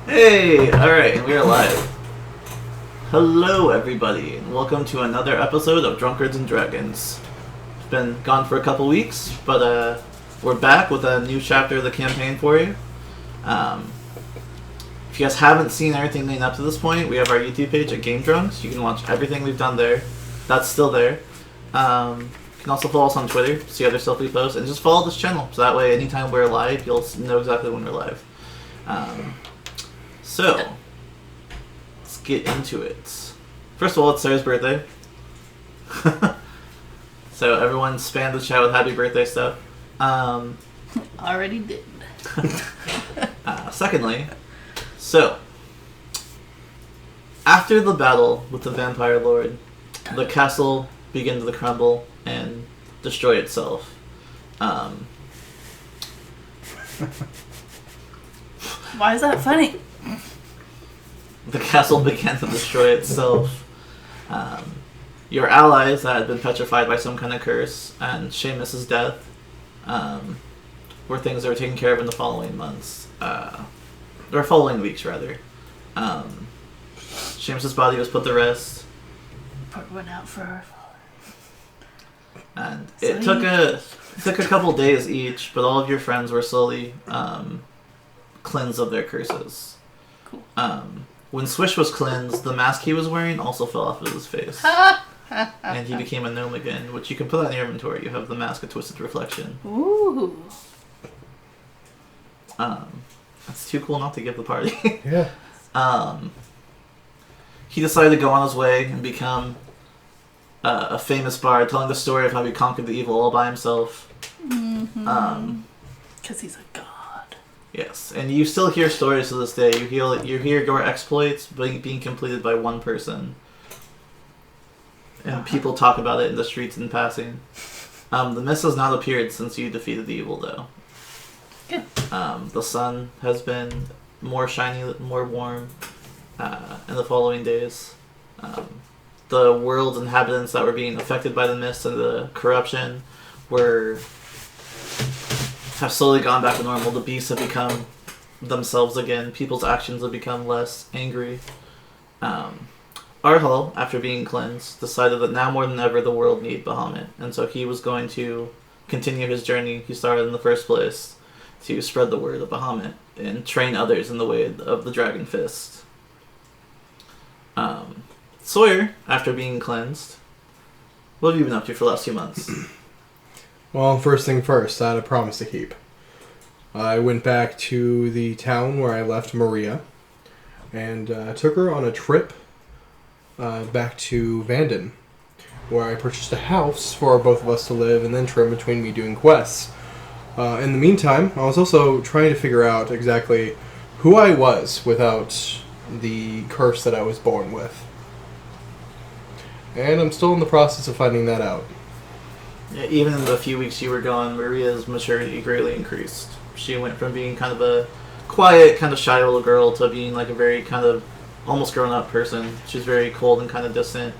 Hey, alright, we are live. Hello, everybody, and welcome to another episode of Drunkards and Dragons. It's been gone for a couple weeks, but we're back with a new chapter of the campaign for you. If you guys haven't seen everything leading up to this point, we have our YouTube page at Game Drunks. You can watch everything we've done there. That's still there. You can also follow us on Twitter, see other stuff we post, and just follow this channel. So that way, anytime we're live, you'll know exactly when we're live. So, let's get into it. First of all, it's Sarah's birthday. So everyone spam the chat with happy birthday stuff. Already did. Secondly, so, after the battle with the Vampire Lord, the castle began to crumble and destroy itself. Why is that funny? The castle began to destroy itself. Your allies that had been petrified by some kind of curse and Seamus's death were things that were taken care of in the following months. Or following weeks, rather. Seamus's body was put to rest. Put one out for our And it took a couple days each, but all of your friends were slowly cleansed of their curses. Cool. When Swish was cleansed, the mask he was wearing also fell off of his face. And he became a gnome again, which you can put on your inventory. You have the Mask of Twisted Reflection. Ooh. That's too cool not to give the party. Yeah. He decided to go on his way and become a famous bard, telling the story of how he conquered the evil all by himself. Mm-hmm. Because he's a god. Yes, and you still hear stories to this day. You hear your exploits being completed by one person. And people talk about it in the streets in passing. The mist has not appeared since you defeated the evil, though. Good. The sun has been more shiny, more warm in the following days. The world's inhabitants that were being affected by the mist and the corruption have slowly gone back to normal. The beasts have become themselves again. People's actions have become less angry. Arhal, after being cleansed, decided that now more than ever the world needed Bahamut, and so he was going to continue his journey he started in the first place to spread the word of Bahamut and train others in the way of the Dragon Fist. Sawyer, after being cleansed, what have you been up to for the last few months? Well, first thing first, I had a promise to keep. I went back to the town where I left Maria and took her on a trip back to Vanden, where I purchased a house for both of us to live and then trim between me doing quests. In the meantime, I was also trying to figure out exactly who I was without the curse that I was born with. And I'm still in the process of finding that out. Yeah, even in the few weeks you were gone, Maria's maturity greatly increased. She went from being kind of a quiet, kind of shy little girl to being like a very kind of almost grown-up person. She's very cold and kind of distant.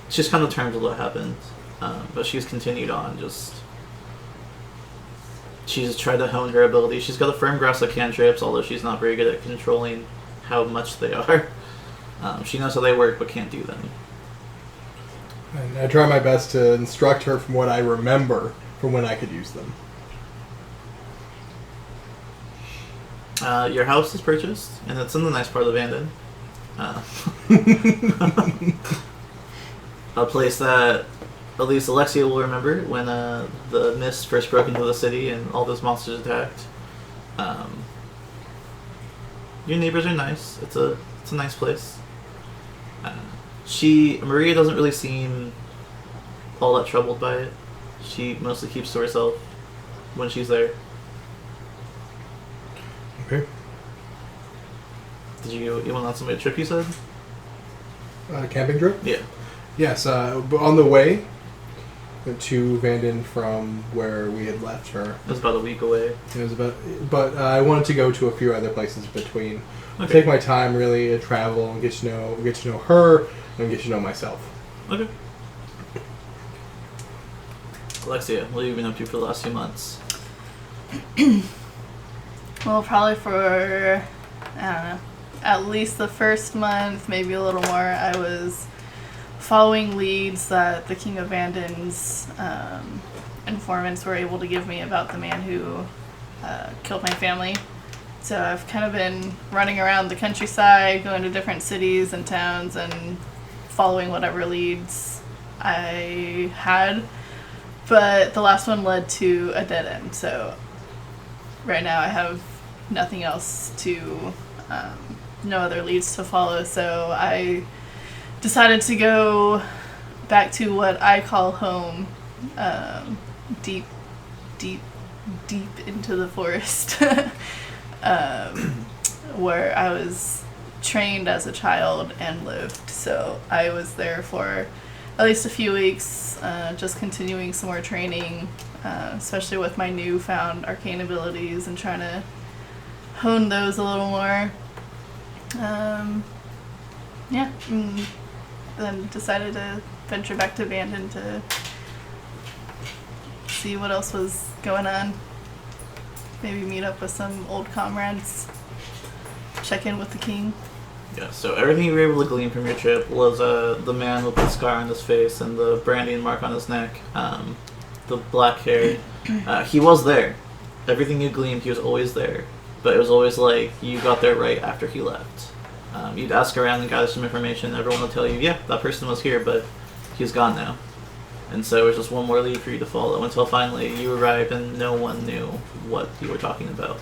She's come to terms with what happened, but she's continued on. She's tried to hone her ability. She's got a firm grasp of cantrips, although she's not very good at controlling how much they are. She knows how they work, but can't do them. And I try my best to instruct her from what I remember from when I could use them. Your house is purchased, and it's in the nice part of Vanden. A place that at least Alexia will remember when the mist first broke into the city and all those monsters attacked. Your neighbors are nice. It's a nice place. Maria doesn't really seem all that troubled by it. She mostly keeps to herself when she's there. Okay. Did you went on some trip, you said? Camping trip? Yeah. Yes, but on the way to Vanden from where we had left her. It was about a week away. It was but I wanted to go to a few other places between. Okay. Take my time, really, to travel and get to know her and get to know myself. Okay. Alexia, what have you been up to for the last few months? Well, probably for I don't know, at least the first month, maybe a little more, I was following leads that the King of Vandon's informants were able to give me about the man who killed my family. So I've kind of been running around the countryside, going to different cities and towns and following whatever leads I had. But the last one led to a dead end. So right now I have nothing else to, no other leads to follow. So I decided to go back to what I call home, deep into the forest, where I was trained as a child and lived. So I was there for at least a few weeks, just continuing some more training, especially with my newfound arcane abilities and trying to hone those a little more. Yeah, and then decided to venture back to Bandon to see what else was going on. Maybe meet up with some old comrades. Check in with the king. Yeah, so everything you were able to glean from your trip was the man with the scar on his face and the branding mark on his neck, the black hair. He was there. Everything you gleaned, he was always there. But it was always like you got there right after he left. You'd ask around and gather some information. Everyone would tell you, yeah, that person was here, but he's gone now. And so it was just one more lead for you to follow until finally you arrived and no one knew what you were talking about.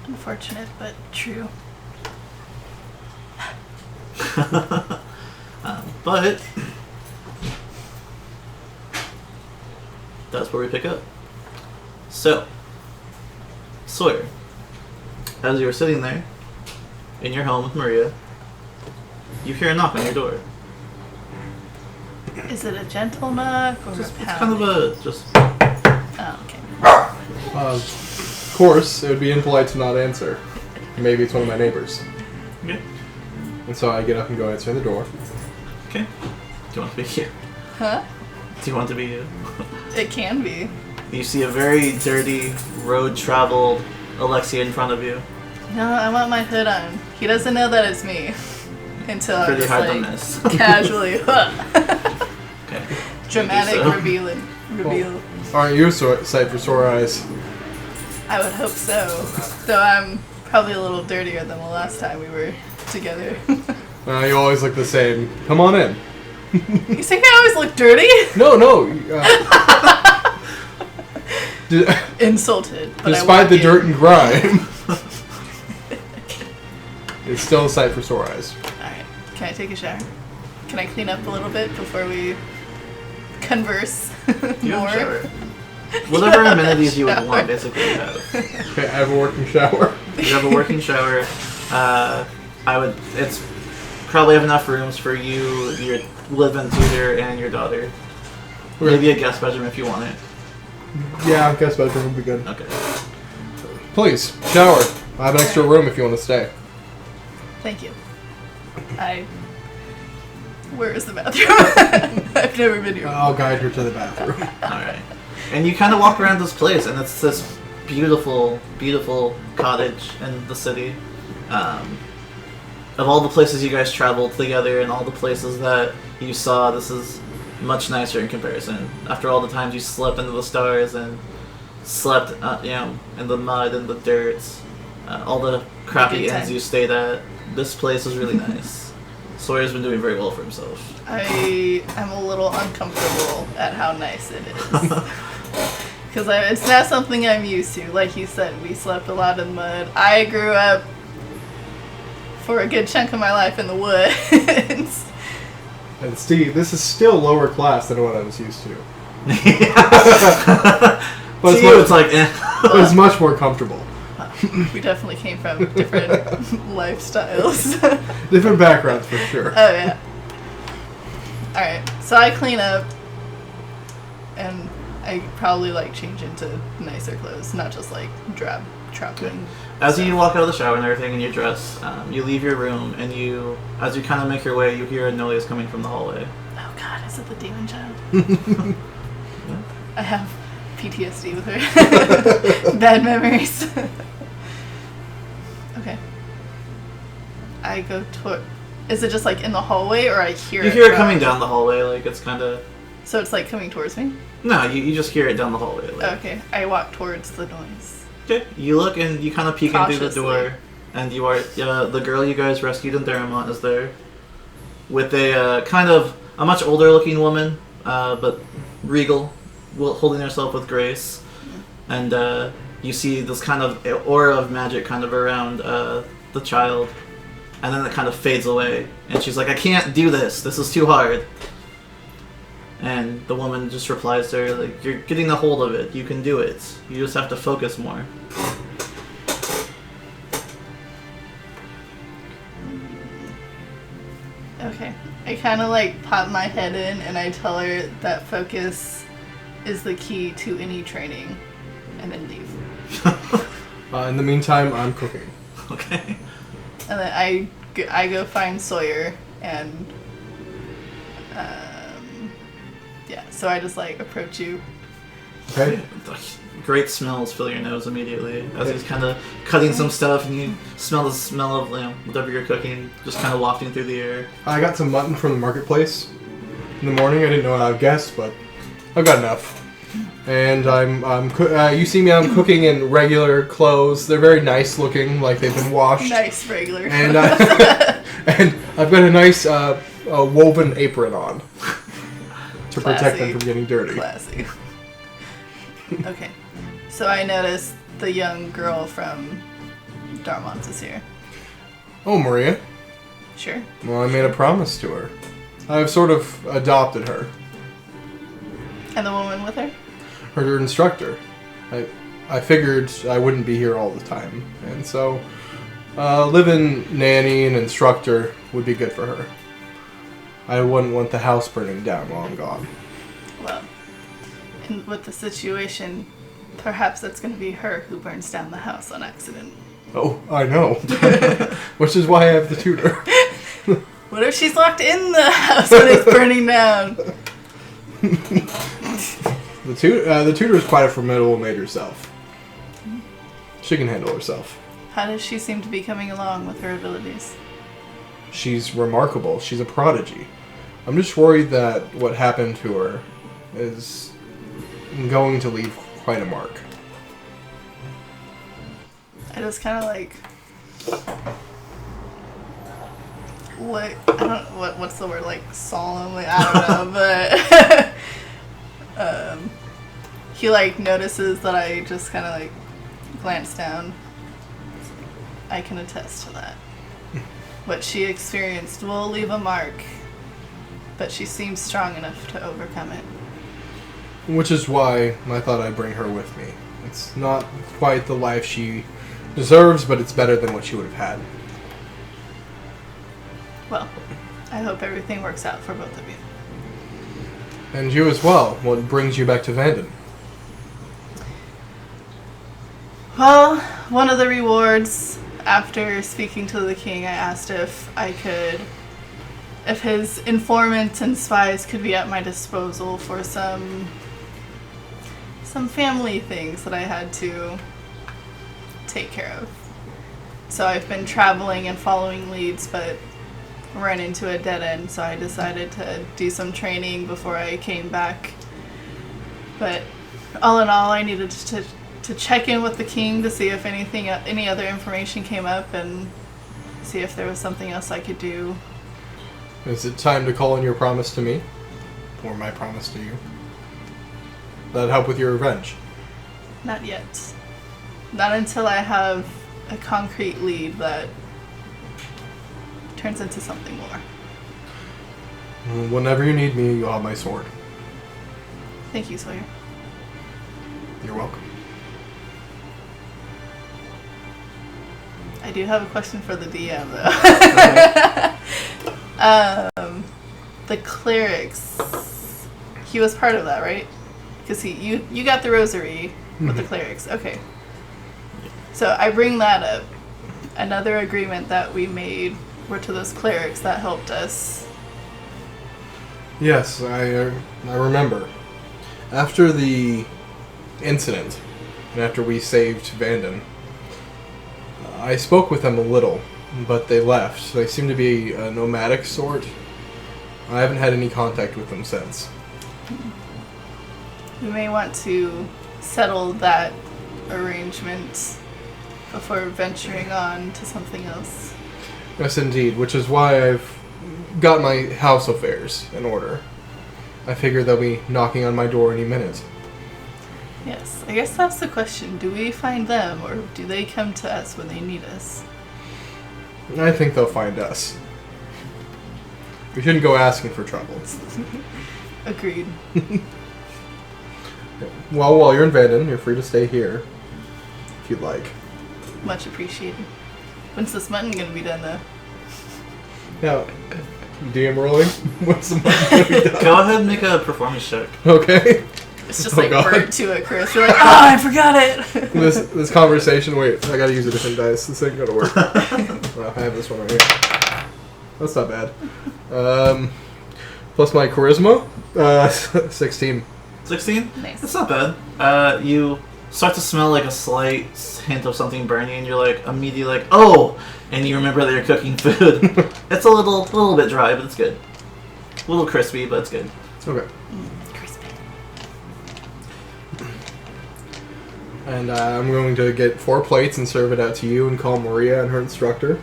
Unfortunate, but true. But that's where we pick up. So, Sawyer, as you were sitting there in your home with Maria, you hear a knock on your door. Is it a gentle knock or Just, a it's pound? kind of a just. Oh, okay. Of course, it would be impolite to not answer. Maybe it's one of my neighbors. Okay. And so I get up and go answer the door. Okay. Do you want to be you? Huh? Do you want to be you? It can be. You see a very dirty, road-traveled Alexia in front of you. No, I want my hood on. He doesn't know that it's me until I'm Pretty just hard to like miss. casually. Okay. Dramatic so. reveal. Aren't you a sight for sore eyes? I would hope so. Though I'm probably a little dirtier than the last time we were together. You always look the same. Come on in. You think I always look dirty? No. Insulted. But Despite the dirt and grime, it's still a sight for sore eyes. Alright. Can I take a shower? Can I clean up a little bit before we converse You more? have a shower. Whatever amenities you would Shower. want, basically, you have. Okay, I have a working shower. You have a working shower. It's probably have enough rooms for you, your live-in tutor, and your daughter. Maybe a guest bedroom if you want it. Yeah, I guess bedroom would be good. Okay. Please, shower. I have an extra room if you want to stay. Thank you. Where is the bathroom? I've never been here. I'll guide her to the bathroom. Alright. And you kind of walk around this place, and it's this beautiful, beautiful cottage in the city. Of all the places you guys traveled together and all the places that you saw, this is much nicer in comparison. After all the times you slept under the stars and slept, in the mud and the dirt, all the crappy Good inns time. you stayed at, this place is really nice. Sawyer's been doing very well for himself. I am a little uncomfortable at how nice it is. Because it's not something I'm used to. Like you said, we slept a lot in mud. I grew up for a good chunk of my life in the woods. And Steve, this is still lower class than what I was used to. But To you, it's like, but it's much more comfortable. We definitely came from different lifestyles. Different backgrounds for sure. Oh, yeah. Alright, so I clean up, and I probably, change into nicer clothes, not just, drab clean. As you walk out of the shower and everything and you dress, you leave your room and as you kind of make your way, you hear a noise coming from the hallway. Oh god, is it the demon child? I have PTSD with her. Bad memories. Okay. I go toward... Is it just like in the hallway or I hear it? You hear it coming down the hallway, like it's kind of... So it's like coming towards me? No, you just hear it down the hallway. Like. Okay. I walk towards the noise. Okay. You look and you kind of peek in through the Cautiously. door, and you are the girl you guys rescued in Theramont is there, with a kind of a much older looking woman, but regal, holding herself with grace, and you see this kind of aura of magic kind of around the child, and then it kind of fades away, and she's like, "I can't do this. This is too hard." And the woman just replies to her, like, "You're getting a hold of it. You can do it. You just have to focus more." Okay. I kind of like pop my head in and I tell her that focus is the key to any training, and then leave. In the meantime, I'm cooking. And Okay. then I go find Sawyer and yeah, so I just like approach you. Okay. Great smells fill your nose immediately as he's kind of cutting some stuff, and you smell the smell of whatever you're cooking just kind of wafting through the air. I got some mutton from the marketplace in the morning. I didn't know what I would guess, but I've got enough. And you see me, I'm cooking in regular clothes. They're very nice looking, like they've been washed. Nice regular. And, and I've got a nice woven apron on to protect them from getting dirty. Classy. Okay. So I noticed the young girl from Darmont is here. Oh, Maria. Sure. Well, I made a promise to her. I've sort of adopted her. And the woman with her? Her instructor. I figured I wouldn't be here all the time, and so living nanny and instructor would be good for her. I wouldn't want the house burning down while I'm gone. Well, and with the situation, perhaps it's going to be her who burns down the house on accident. Oh, I know. Which is why I have the tutor. What if she's locked in the house when it's burning down? The tutor is quite a formidable maid herself. She can handle herself. How does she seem to be coming along with her abilities? She's remarkable. She's a prodigy. I'm just worried that what happened to her is going to leave quite a mark. I just kind of like I don't what's the word, like solemnly, I don't know, but he like notices that I just kind of like glance down. I can attest to that. What she experienced will leave a mark, but she seems strong enough to overcome it. Which is why I thought I'd bring her with me. It's not quite the life she deserves, but it's better than what she would have had. Well, I hope everything works out for both of you. And you as well. What brings you back to Vanden? Well, one of the rewards, after speaking to the king, I asked if his informants and spies could be at my disposal for some family things that I had to take care of. So I've been traveling and following leads, but ran into a dead end, so I decided to do some training before I came back. But all in all, I needed to check in with the king to see if any other information came up and see if there was something else I could do. Is it time to call in your promise to me? Or my promise to you? That'd help with your revenge. Not yet. Not until I have a concrete lead that turns into something more. Whenever you need me, you'll have my sword. Thank you, Sawyer. You're welcome. I do have a question for the DM, though. The clerics. He was part of that, right? Because you got the rosary with the clerics. Okay. So I bring that up. Another agreement that we made were to those clerics that helped us. Yes, I remember. After the incident, and after we saved Vanden, I spoke with them a little, but they left. They seem to be a nomadic sort. I haven't had any contact with them since. We may want to settle that arrangement before venturing on to something else. Yes, indeed, which is why I've got my house affairs in order. I figure they'll be knocking on my door any minute. Yes, I guess that's the question. Do we find them, or do they come to us when they need us? I think they'll find us. We shouldn't go asking for trouble. Agreed. Well, while you're in Vanden, you're free to stay here. If you'd like. Much appreciated. When's this mutton gonna be done, though? Now, DM rolling? What's the money going to be done? Go ahead and make a performance check. Okay. It's just Oh, like God. burnt to it, Chris. You're like, I forgot it! This conversation, wait, I gotta use a different dice. This ain't gonna work. Well, I have this one right here. That's not bad. Plus my charisma, 16. 16? Nice. That's not bad. You start to smell like a slight hint of something burning, and you're like immediately like, oh! And you remember that you're cooking food. It's a little bit dry, but it's good. A little crispy, but it's good. Okay. Crispy. And I'm going to get 4 plates and serve it out to you and call Maria and her instructor.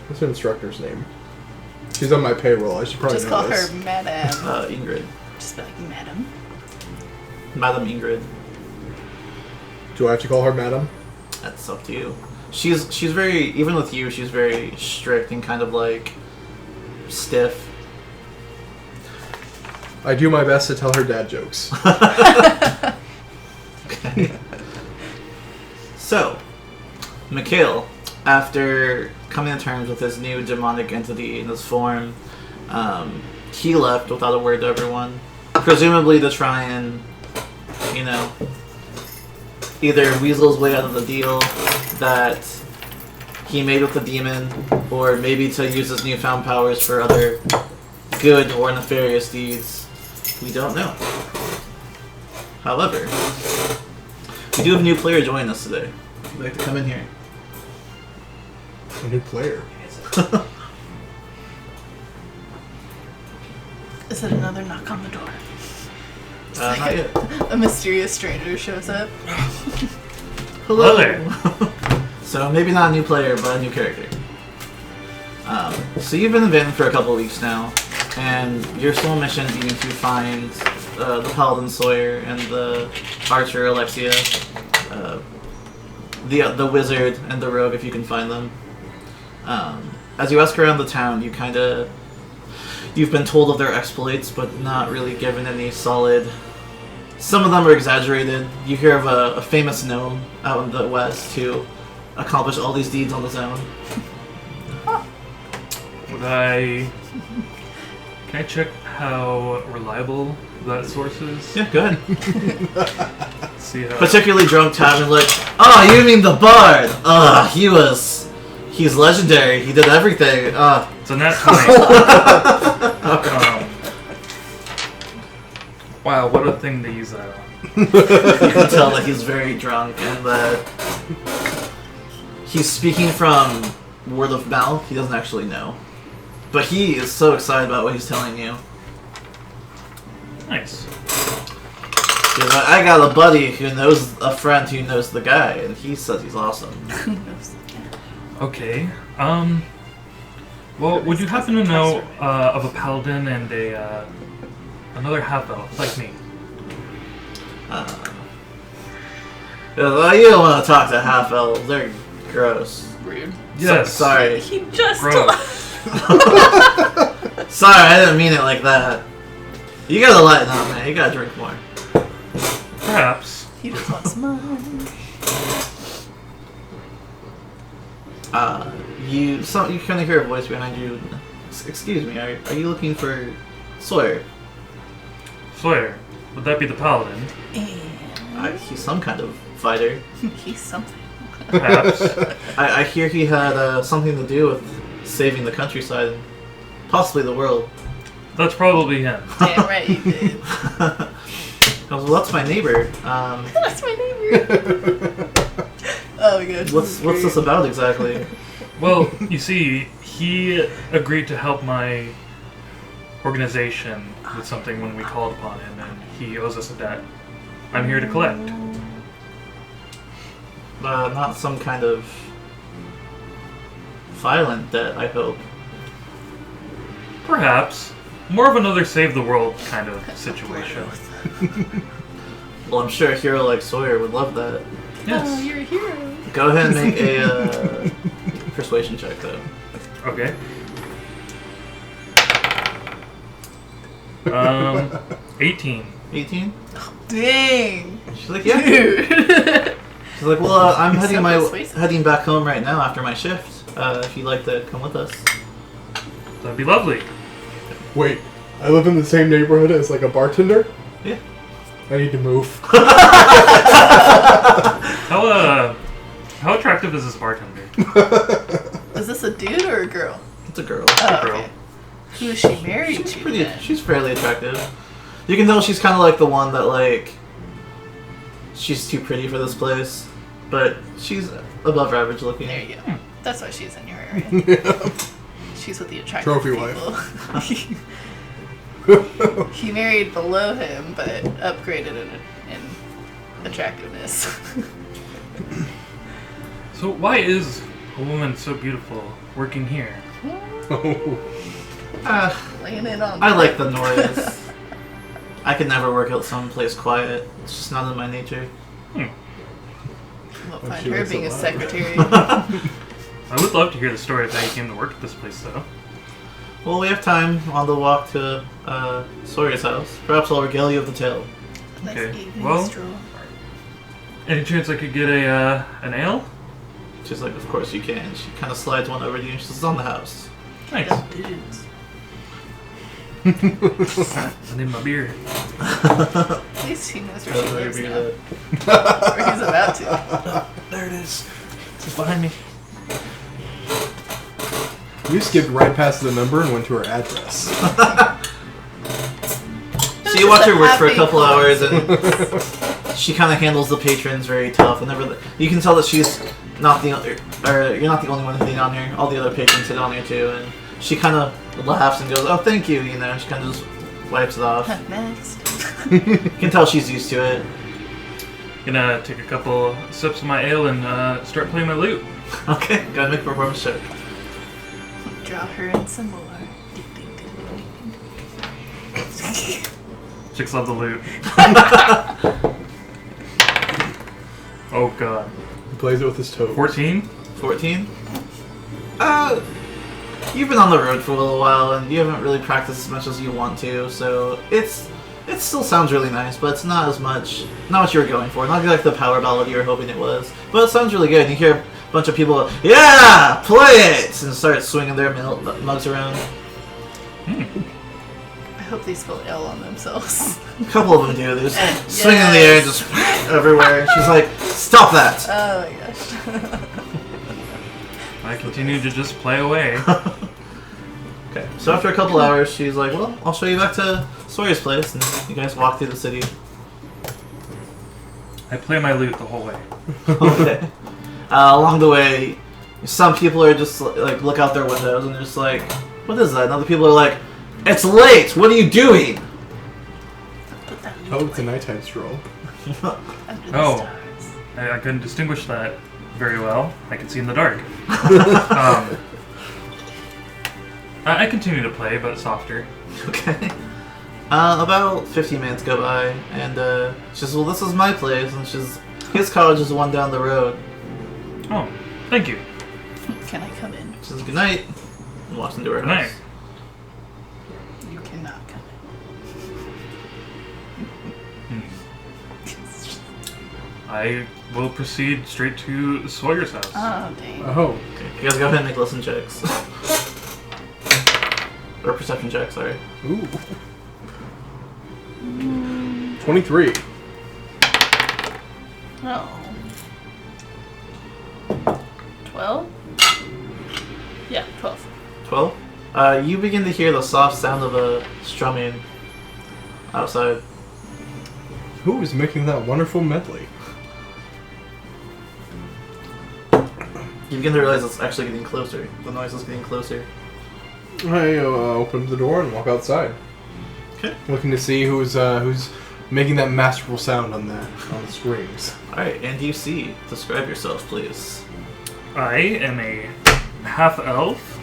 What's her instructor's name? She's on my payroll. I should probably Just know call this. her Madame. Ingrid. Just be like, Madam. Madam Ingrid. Do I have to call her Madam? That's up to you. She's very, even with you, she's very strict and kind of like stiff. I do my best to tell her dad jokes. Okay. So, Mikhail, after coming to terms with his new demonic entity in his form, he left without a word to everyone. Presumably to try and, you know, either weasel his way out of the deal that he made with the demon, or maybe to use his newfound powers for other good or nefarious deeds. We don't know. However, we do have a new player joining us today. Would you like to come in here? A new player. Is it another knock on the door? Not yet. A mysterious stranger shows up. Hello. Hello. So maybe not a new player, but a new character. So you've been in Vanden for a couple of weeks now, and your sole mission being to find the Paladin Sawyer and the Archer Alexia, the Wizard and the Rogue if you can find them. As you ask around the town, you've been told of their exploits, but not really given any solid. Some of them are exaggerated. You hear of a famous gnome out in the west who accomplished all these deeds on his own. Can I check how reliable that source is? Yeah, go ahead. See how. Particularly drunk tavern, like, oh, you mean the Bard? He's legendary. He did everything. It's a nat 20. Wow, what a thing to use that on. You can tell that he's very drunk and that he's speaking from word of mouth. He doesn't actually know. But he is so excited about what he's telling you. Nice. He's like, I got a buddy who knows a friend who knows the guy, and he says he's awesome. Okay. Well, would you happen to know of a paladin and another half-elf like me? You don't want to talk to half-elves. They're gross. Rude. Yes. Sorry. He just Gross. Sorry, I didn't mean it like that. You gotta lighten up, man. You gotta drink more. Perhaps. He just wants mine. You kind of hear a voice behind you. Excuse me, are you looking for Sawyer? Sawyer, would that be the paladin? He's some kind of fighter. He's something. Perhaps. I hear he had something to do with saving the countryside and possibly the world. That's probably him. Damn right you did. Well, that's my neighbor. That's my neighbor. Oh my gosh. What's this about exactly? Well, you see, he agreed to help my organization with something when we called upon him, and he owes us a debt. I'm here to collect. Not some kind of violent debt, I hope. Perhaps. More of another save the world kind of situation. Well, I'm sure a hero like Sawyer would love that. Yes. Oh, you're a hero. Go ahead and make a persuasion check, though. Okay. 18. 18? Dang. She's like, yeah. Dude. She's like, well, I'm So persuasive. heading back home right now after my shift. If you'd like to come with us. That'd be lovely. Wait, I live in the same neighborhood as like a bartender? Yeah. I need to move. How attractive is this bartender? Is this a dude or a girl? It's a girl. Oh, girl. okay. Who is she married to? then? She's fairly attractive. You can tell she's kind of like the one that like. She's too pretty for this place, but she's above average looking. There you go. That's why she's in your area. She's with the attractive Trophy people. He married below him, but upgraded in attractiveness. So why is a woman so beautiful working here? Laying it on. I like the noise. I could never work out someplace quiet. It's just not in my nature. Won't Oh, find she her looks being a alive. secretary. I would love to hear the story of how you came to work at this place, though. Well, we have time on the walk to Sawyer's house. Perhaps I'll regale you of the tale. Nice Okay, evening well- stroll. Any chance I could get an ale? She's like, of course you can. She kind of slides one over to you. She says, it's on the house. Nice. Dumb dudes. I need my beer. At least he knows where she Doesn't lives agree now. with Or he's about to. There it is. It's behind me. You skipped right past the number and went to her address. So you watch her work for a couple happy hours, and she kind of handles the patrons very tough. Whenever you can tell that she's not the or you're not the only one hitting on her. All the other patrons hit on her too, and she kind of laughs and goes, "Oh, thank you." You know, she kind of just wipes it off. Next. You can tell she's used to it. Gonna take a couple sips of my ale and start playing my lute. Okay, gotta make a performance check. Draw her in some more. Chicks love the lute. Oh god. He plays it with his toes. 14? 14. You've been on the road for a little while, and you haven't really practiced as much as you want to. So it still sounds really nice, but it's not what you were going for. Not like the power ballad you were hoping it was, but it sounds really good. You hear a bunch of people, yeah, play it, and start swinging their mugs around. I hope they spell L on themselves. A couple of them do. They're just swinging in the air, just everywhere. And she's like, "Stop that!" Oh my gosh. I continue to just play away. Okay. So after a couple hours, she's like, "Well, I'll show you back to Sawyer's place," and you guys walk through the city. I play my lute the whole way. Okay. Along the way, some people are just like look out their windows and they're just like, "What is that?" And other people are like, "It's late. What are you doing?" Put that Oh, it's a nighttime stroll. under the Oh. stars. I couldn't distinguish that very well. I could see in the dark. I continue to play, but softer. Okay. About 15 minutes go by, and she says, "Well, this is my place," and his college is the one down the road. Oh, thank you. Can I come in? She says, "Good night," and walks into her Good house. night. You cannot come I will proceed straight to Sawyer's house. in. Oh, dang. Oh, Okay. You guys go ahead and make listen checks. Or perception checks, sorry. ooh. 23. Oh. 12? Yeah, 12. 12. You begin to hear the soft sound of a strumming outside. Who is making that wonderful medley? You begin to realize it's actually getting closer. The noise is getting closer. I open the door and walk outside. Okay. Looking to see who's making that masterful sound on the screams. Alright, and you see. Describe yourself, please. I am a half elf.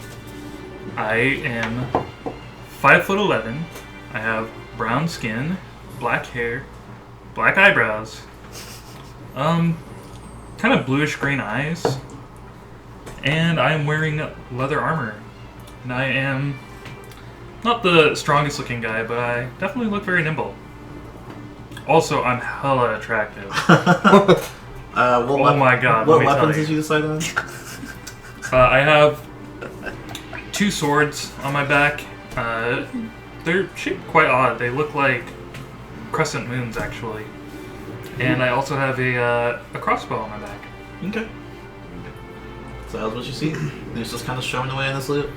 I am 5'11". I have brown skin, black hair, black eyebrows, kind of bluish green eyes, and I am wearing leather armor. And I am not the strongest looking guy, but I definitely look very nimble. Also, I'm hella attractive. Oh my god, What let me tell weapons you. did you decide on? I have 2 swords on my back. They're shaped quite odd. They look like crescent moons, actually. And I also have a crossbow on my back. Okay. So that's what you see. And he's just kind of showing away in this loot.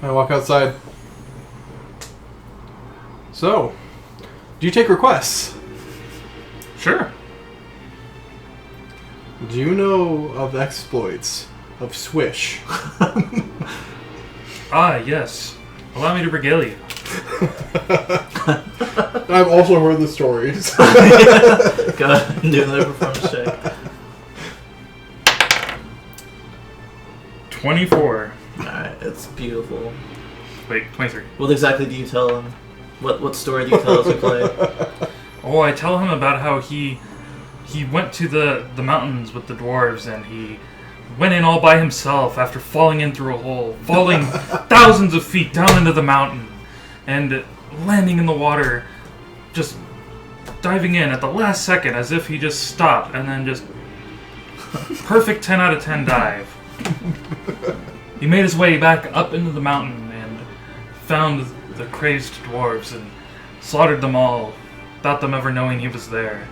I walk outside. So, do you take requests? Sure. Do you know of exploits of Swish? Ah, yes. Allow me to regale you. I've also heard the stories. Go ahead and do another performance check. 24. Alright, it's beautiful. Wait, 23. What exactly do you tell him? What story do you tell as we play? Oh, I tell him about how he went to the mountains with the dwarves, and he went in all by himself after falling in through a hole, falling thousands of feet down into the mountain, and landing in the water, just diving in at the last second as if he just stopped, and then just perfect 10 out of 10 dive. He made his way back up into the mountain and found the crazed dwarves and slaughtered them all without them ever knowing he was there.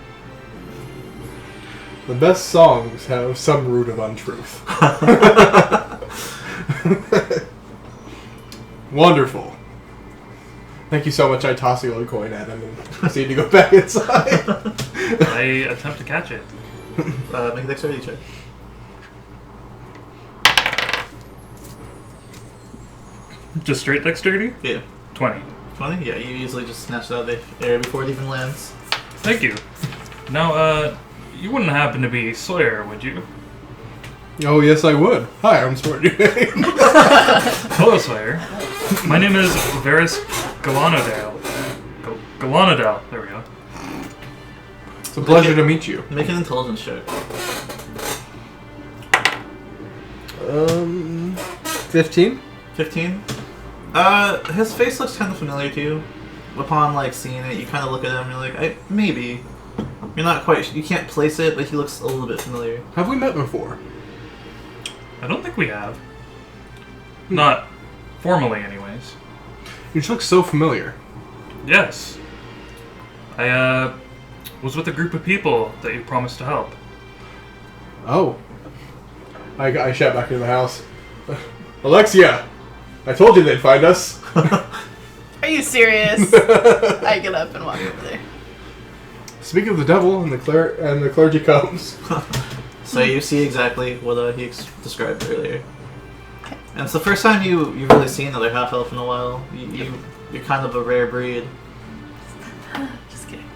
The best songs have some root of untruth. Wonderful. Thank you so much. I toss the old coin at him and proceed to go back inside. I attempt to catch it. Make a dexterity check. Just straight dexterity? Yeah. 20. 20? Yeah, you easily just snatch it out of the air before it even lands. Thank you. Now, you wouldn't happen to be Sawyer, would you? Oh, yes, I would. Hi, I'm Sword. Hello, Sawyer. My name is Varys Galanodale. Galanodale. There we go. It's a pleasure to meet you. Make an intelligence check. 15? 15? His face looks kind of familiar to you. Upon, like, seeing it, you kind of look at him and you're like, maybe. You're not quite, you can't place it, but he looks a little bit familiar. Have we met before? I don't think we have. Not formally, anyways. You just look so familiar. Yes. I, was with a group of people that you promised to help. Oh. I shout back into the house. Alexia! I told you they'd find us. Are you serious? I get up and walk over there. Speak of the devil, and the clergy comes. So you see exactly what he described earlier. And it's the first time you've really seen another half-elf in a while. You're kind of a rare breed. Just kidding.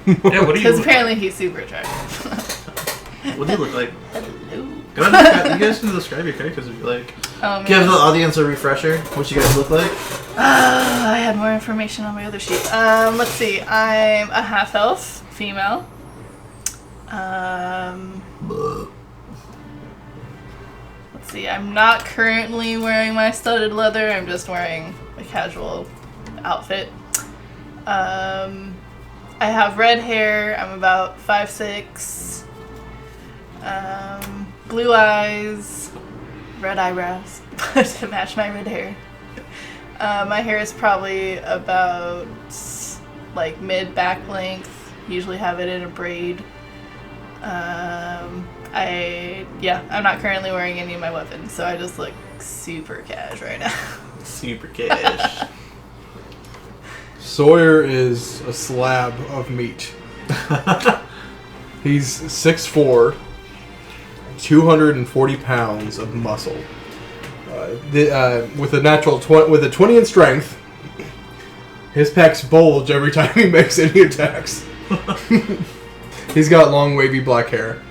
Yeah, what do you Because look apparently he's super attractive. What do you look like? Hello. Go ahead, you guys can describe your characters if you like. Oh, Give man. the audience a refresher. What you guys look like. I had more information on my other sheet. Let's see. I'm a half-elf, female. Let's see. I'm not currently wearing my studded leather. I'm just wearing a casual outfit. I have red hair. I'm about 5'6". Blue eyes, red eyebrows to match my red hair. My hair is probably about like mid back length. Usually have it in a braid. I'm not currently wearing any of my weapons, so I just look super cash right now. Super cash. Sawyer is a slab of meat. He's 6'4", 240 pounds of muscle. With a 20 in strength, his pecs bulge every time he makes any attacks. He's got long, wavy black hair,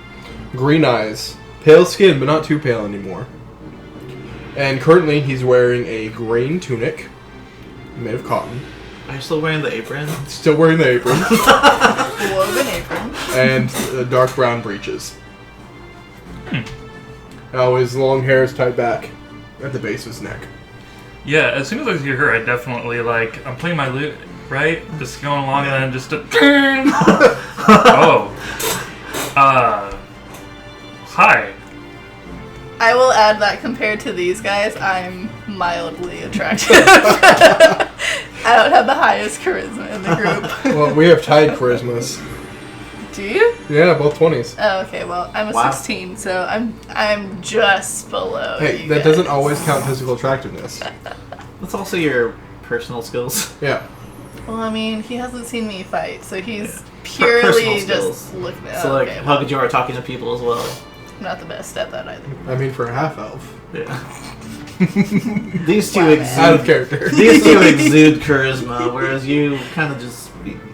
green eyes, pale skin, but not too pale anymore. And currently, he's wearing a green tunic made of cotton. Are you still wearing the apron? Still wearing the apron. Woven apron. And dark brown breeches. Now his long hair is tied back at the base of his neck. Yeah, as soon as I see her, I definitely, like, I'm playing my lute, right? Just going along and then just a... Oh. Hi. I will add that compared to these guys, I'm mildly attractive. I don't have the highest charisma in the group. Well, we have tied charismas. Do you? Yeah, both 20s. Oh, okay. Well, I'm a Wow. 16, so I'm just below. Hey, you that guys. doesn't always count physical attractiveness. That's also your personal skills. Yeah. Well, I mean, he hasn't seen me fight, so he's Personal purely skills. just looking at. So, like, okay, how good you are talking to people as well. I'm not the best at that either. I mean, for a half elf. Yeah. These two Wow, man. Out of exude. character. These two exude charisma, whereas you kind of just.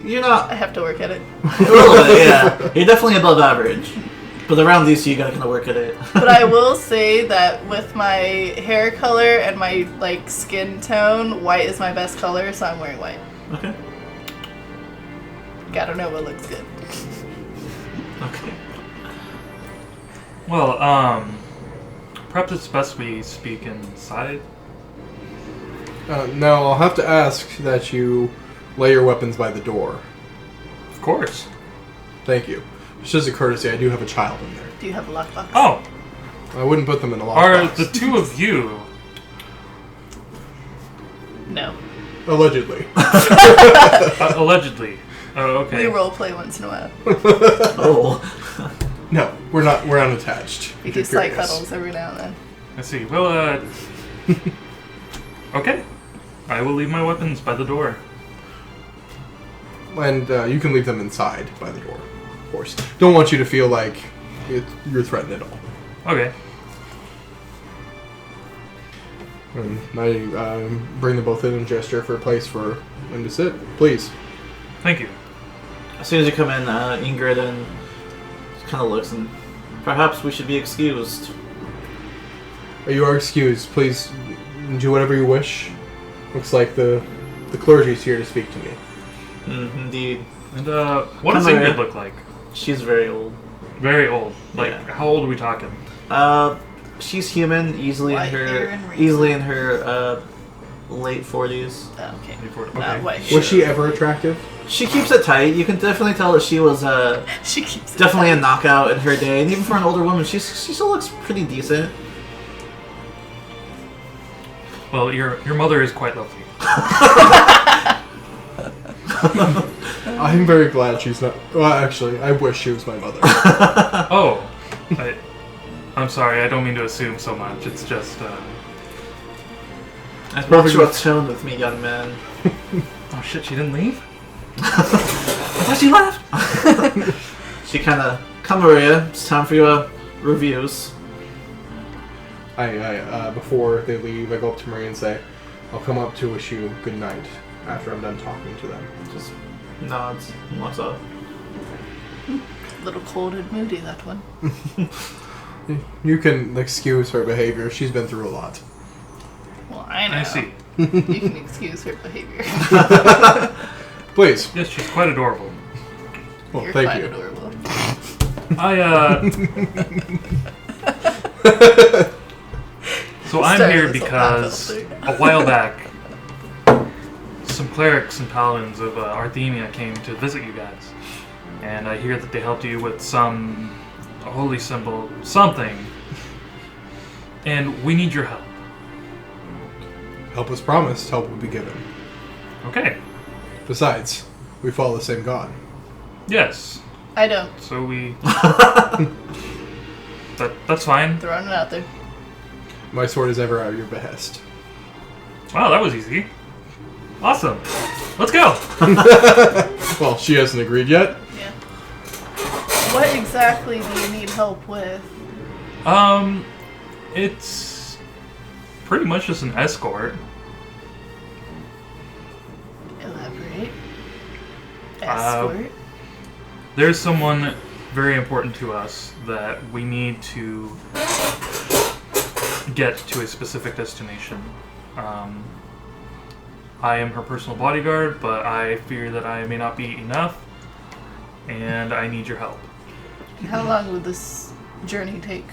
You're I not. have to work at it. A little bit, yeah. You're definitely above average. But around these two, you gotta kind of work at it. But I will say that with my hair color and my like skin tone, white is my best color, so I'm wearing white. Okay. Gotta know what looks good. Okay. Well, perhaps it's best we speak inside. Now, I'll have to ask that you lay your weapons by the door. Of course. Thank you. Just as a courtesy, I do have a child in there. Do you have a lockbox? Oh, I wouldn't put them in a are lockbox. the two of you... No. Allegedly. allegedly. Oh, okay. We roleplay once in a while. Oh. No, we're not. We're unattached. We if do you're slight curious. cuddles every now and then. Let's see. Well, okay. I will leave my weapons by the door. And you can leave them inside by the door, of course. Don't want you to feel like you're threatened at all. Okay. And I bring them both in and gesture for a place for them to sit. Please. Thank you. As soon as you come in, Ingrid and kind of looks and perhaps we should be excused. You are excused. Please do whatever you wish. Looks like the clergy's here to speak to me. Indeed. And what does Come here. Ingrid look like? She's very old. Very old. Like, Yeah. how old are we talking? She's human, easily White hair and in her late 40s. Oh, okay. Okay. Not white. Was she ever attractive? She keeps it tight. You can definitely tell that she was She keeps it definitely a tight. knockout in her day, and even for an older woman, she still looks pretty decent. Well, your mother is quite lovely. I'm very glad she's not. Well, actually, I wish she was my mother. Oh, I'm sorry. I don't mean to assume so much. It's just. I brought you a tone with me, young man. Oh shit! She didn't leave. I thought she left. She kind of, come Maria. It's time for your reviews. I before they leave, I go up to Maria and say, "I'll come up to wish you good night after I'm done talking to them." Just nods and walks off. A little cold and moody, that one. You can excuse her behavior. She's been through a lot. Well, I know. I see. You can excuse her behavior. Please. Yes, she's quite adorable. Well, You're thank quite you. adorable. So I'm Started here this whole because podcast. a while back, some clerics and paladins of Arthemia came to visit you guys, and I hear that they helped you with some holy symbol, something, and we need your help. Help was promised. Help will be given. Okay. Besides, we follow the same god. Yes. I don't. So we. That's fine. Throwing it out there. My sword is ever at your behest. Wow, that was easy. Awesome. Let's go. Well, she hasn't agreed yet. Yeah. What exactly do you need help with? It's pretty much just an escort. Elaborate. Escort. There's someone very important to us that we need to get to a specific destination. I am her personal bodyguard, but I fear that I may not be enough, and I need your help. How long would this journey take?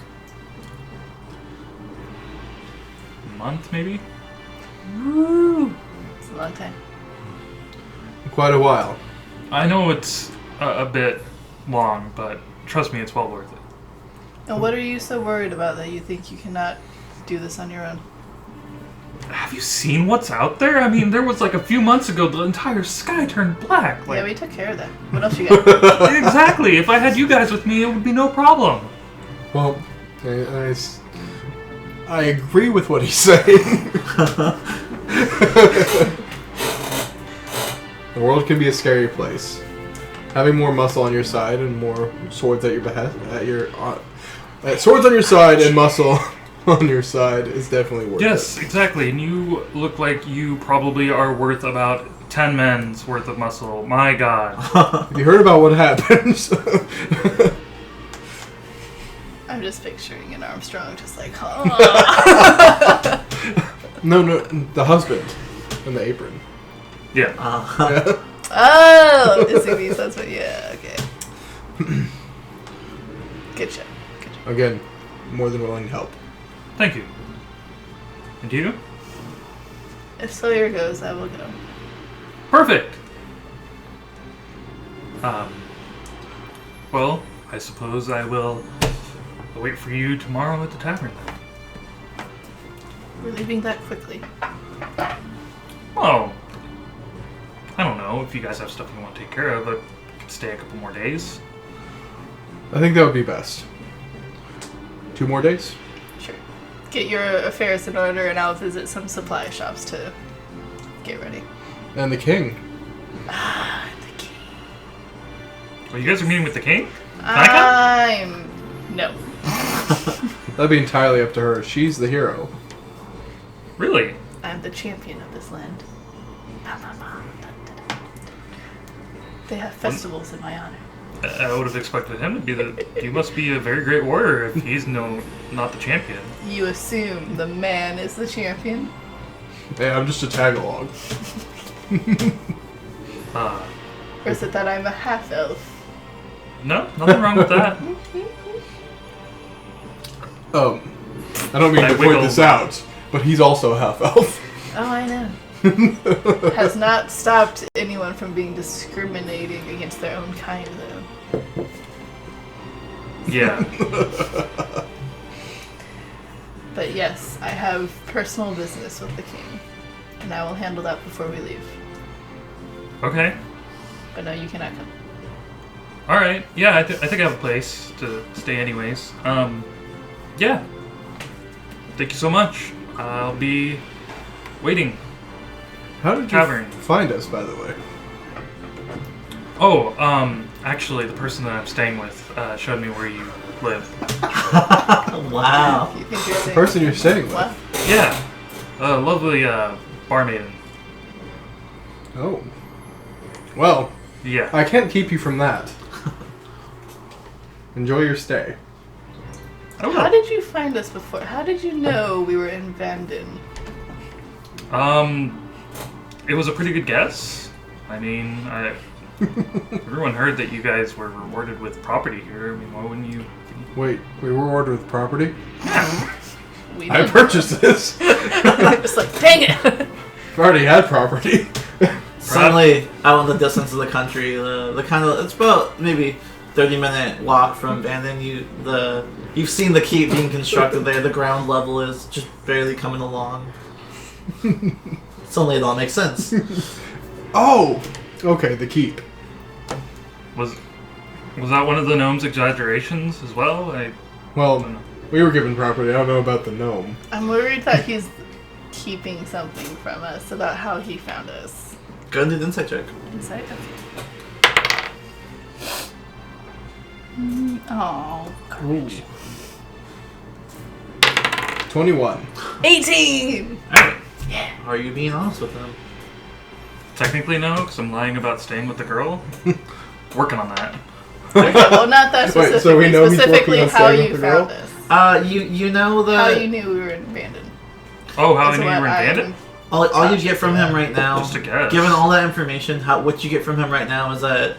A month, maybe? Woo! It's a long time. Quite a while. I know it's a bit long, but trust me, it's well worth it. And what are you so worried about that you think you cannot do this on your own? Have you seen what's out there? I mean, there was like a few months ago, the entire sky turned black. Yeah, we took care of that. What else you got? Exactly. If I had you guys with me, it would be no problem. Well, I agree with what he's saying. The world can be a scary place. Having more muscle on your side and more swords at your swords on your side and muscle on your side is definitely worth it. Yes, exactly. And you look like you probably are worth about 10 men's worth of muscle. My God. Have you heard about what happens? I'm just picturing an Armstrong just like, No, the husband in the apron. Yeah. Yeah. Oh, Izzy, that's what, yeah, okay. Good job. Again, more than willing to help. Thank you. And you? If Sawyer goes, I will go. Perfect. Well, I suppose I will wait for you tomorrow at the tavern then. We're leaving that quickly. Well, I don't know. If you guys have stuff you want to take care of, I could stay a couple more days. I think that would be best. 2 more days? Sure. Get your affairs in order and I'll visit some supply shops to get ready. And the king. Ah, the king. Well, you guys are meeting with the king? Can I No. That'd be entirely up to her. She's the hero. come? Really? I'm the champion of this land. Bum, bum, bum. Dun, dun, dun. They have festivals in my honor. I would have expected him to be You must be a very great warrior if he's not the champion. You assume the man is the champion? Hey, I'm just a tag along. Or is it that I'm a half-elf? No, nothing wrong with that. I don't mean I to point wiggled. this out, but he's also half-elf. Oh, I know. Has not stopped anyone from being discriminating against their own kind, though. Yeah. But yes, I have personal business with the king, and I will handle that before we leave. Okay. But no, you cannot come. All right. Yeah, I think I have a place to stay anyways. Yeah. Thank you so much. I'll be waiting. How did you Tavern. find us, by the way? Oh, actually, the person that I'm staying with showed me where you live. Wow. You think you're The saying person you're staying with. what? Yeah. A lovely barmaiden. Oh. Well, Yeah. I can't keep you from that. Enjoy your stay. I don't How know. did you find us before? How did you know we were in Vanden? It was a pretty good guess. I mean, everyone heard that you guys were rewarded with property here. I mean, why wouldn't you? Wait, we were ordered with property? We I did. purchased this. Just like, dang it! I've already had property. Suddenly, out in the distance of the country, the kind of it's about maybe 30-minute walk from Vanden. You've seen the keep being constructed there. The ground level is just barely coming along. Suddenly, it all makes sense. Oh! Okay, the keep. Was that one of the gnome's exaggerations as well? I Well, don't know. we were given property. I don't know about the gnome. I'm worried that he's keeping something from us about how he found us. Go and do the insight check. Insight? Okay. Oh, Ooh. 21. 18! Alright. Are you being honest with him? Technically no, because I'm lying about staying with the girl. Working on that. Okay, well, not that specifically. Wait, so we know he's specifically working on how staying you with the girl? found this. You know How that you knew we were abandoned. Oh, how I That's knew you what were in I- Bandit? all you get from him right now, Just a guess. given all that information, what you get from him right now is that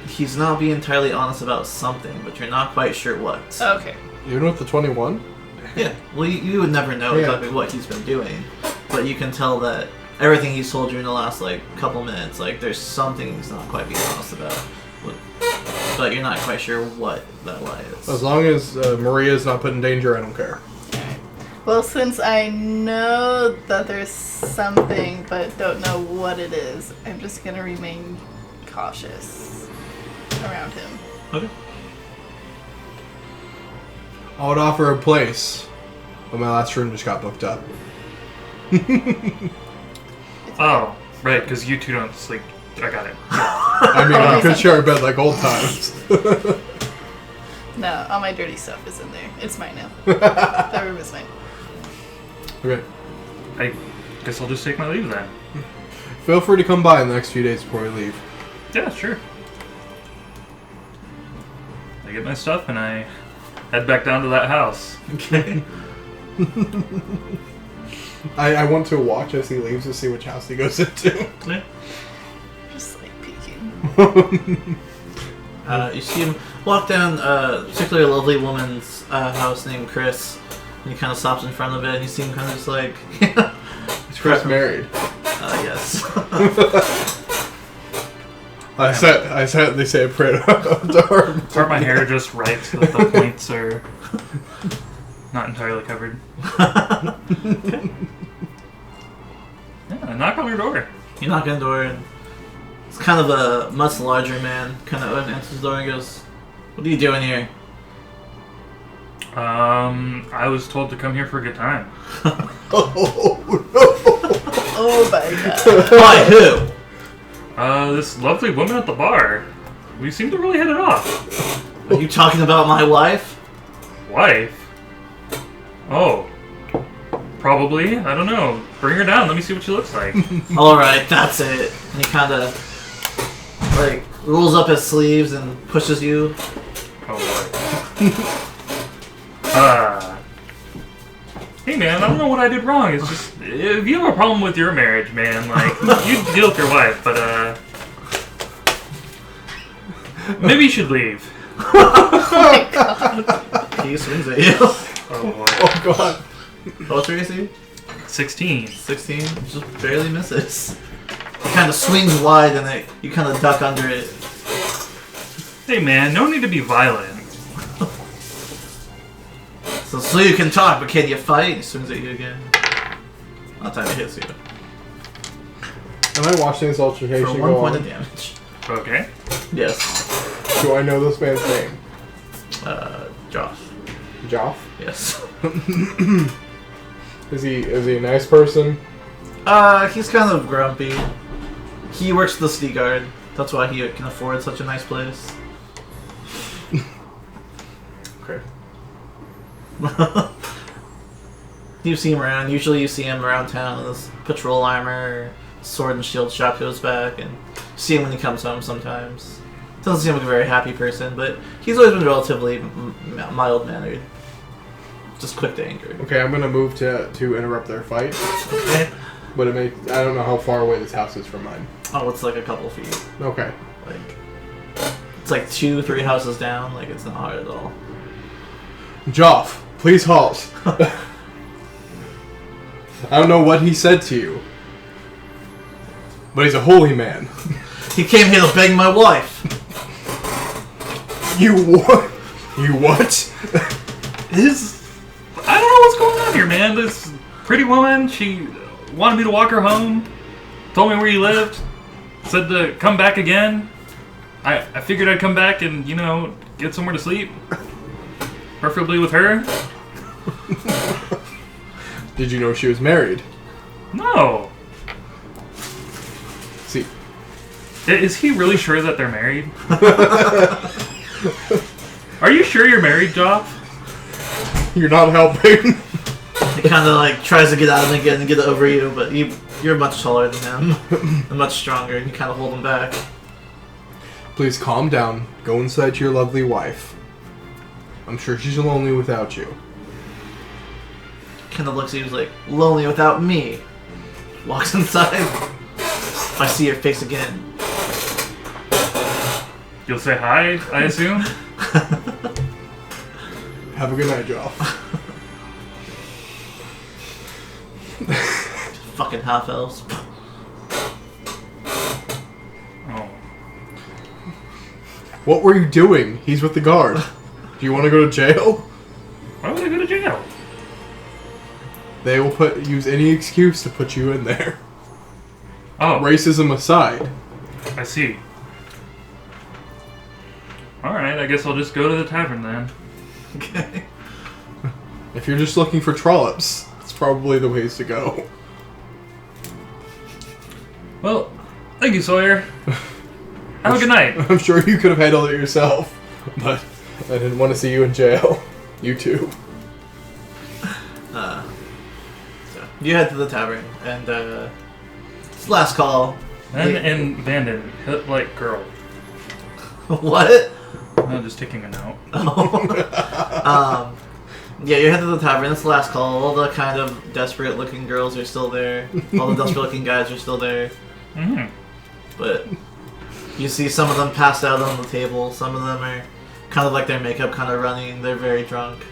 he's not being entirely honest about something, but you're not quite sure what. Okay. Even with the 21? Yeah, well, you would never know Yeah. exactly what he's been doing, but you can tell that everything he's told you in the last, like, couple minutes, like, there's something he's not quite being honest about, but you're not quite sure what that lie is. As long as Maria's not put in danger, I don't care. Well, since I know that there's something, but don't know what it is, I'm just gonna remain cautious around him. Okay. I would offer a place, but my last room just got booked up. Oh, right, because you two don't sleep. I got it. I mean, we could share a bed like old times. No, all my dirty stuff is in there. It's mine now. That room is mine. Okay. I guess I'll just take my leave then. Feel free to come by in the next few days before we leave. Yeah, sure. I get my stuff and I head back down to that house. Okay. I want to watch as he leaves to see which house he goes into. Yeah. Just like peeking. You see him walk down particularly a lovely woman's house named Chris, and he kind of stops in front of it, and you see him kind of just like... Is Chris married? Yes. I said they say a prayer to her. Part my hair just right so that the points are not entirely covered. Yeah, I knock on her door. You knock on the door, and it's kind of a much larger man kind of answers the door and goes, "What are you doing here?" I was told to come here for a good time. Oh my god. By who? This lovely woman at the bar. We seem to really hit it off. Are you talking about my wife? Wife? Oh. Probably. I don't know. Bring her down. Let me see what she looks like. Alright, that's it. And he kind of, like, rolls up his sleeves and pushes you. Oh boy. Hey man, I don't know what I did wrong. It's just, if you have a problem with your marriage, man, like, you deal with your wife, but, maybe you should leave. Oh my god. He swings at you. Oh boy. Oh god. What's your AC? 16. 16. Just barely misses. It kind of swings wide and you kind of duck under it. Hey man, no need to be violent. So you can talk, but can you fight? He swings at you again. That time it hits you. Am I watching this altercation For go 1 point on? of damage. Okay. Yes. Do I know this man's name? Josh. Joff? Yes. Is he a nice person? He's kind of grumpy. He works for the city guard. That's why he can afford such a nice place. Okay. You see him around. Usually you see him around town in this patrol armor, sword and shield strap to his back, and see him when he comes home sometimes. Doesn't seem like a very happy person, but he's always been relatively mild-mannered. Just quick to anger. Okay, I'm gonna move to interrupt their fight. Okay. But I don't know how far away this house is from mine. Oh, it's like a couple feet. Okay. Like, it's like 2-3 houses down. Like, it's not hard at all. Joff, please halt. I don't know what he said to you, but he's a holy man. He came here to beg my wife. You what? You what? I don't know what's going on here, man. This pretty woman, she wanted me to walk her home, told me where you lived, said to come back again. I figured I'd come back and, get somewhere to sleep. Preferably with her. Did you know she was married? No. See, Is he really sure that they're married? Are you sure you're married, Joff? you're not helping. He kind of like tries to get out of it again and get over you, but you're much taller than him and much stronger, and you kind of hold him back. Please calm down. Go inside to your lovely wife. I'm sure she's lonely without you. Kind of looks at you, he's like, lonely without me. Walks inside. If I see your face again. You'll say hi, I assume? Have a good night, Joel. Fucking half elves. Oh. What were you doing? He's with the guard. Do you want to go to jail? Why would I go to jail? They will use any excuse to put you in there. Oh, Racism aside. I see. Alright, I guess I'll just go to the tavern then. Okay. If you're just looking for trollops, it's probably the ways to go. Well, thank you, Sawyer. Have a good night. I'm sure you could have handled it yourself, but I didn't want to see you in jail. You too. So you head to the tavern, and it's last call. And Vanden, hit like girl. What? I'm just taking a note. Yeah, you head to the tavern. It's the last call. All the kind of desperate-looking girls are still there. All the desperate-looking guys are still there. Mm-hmm. But you see some of them passed out on the table. Some of them are kind of like their makeup kind of running. They're very drunk.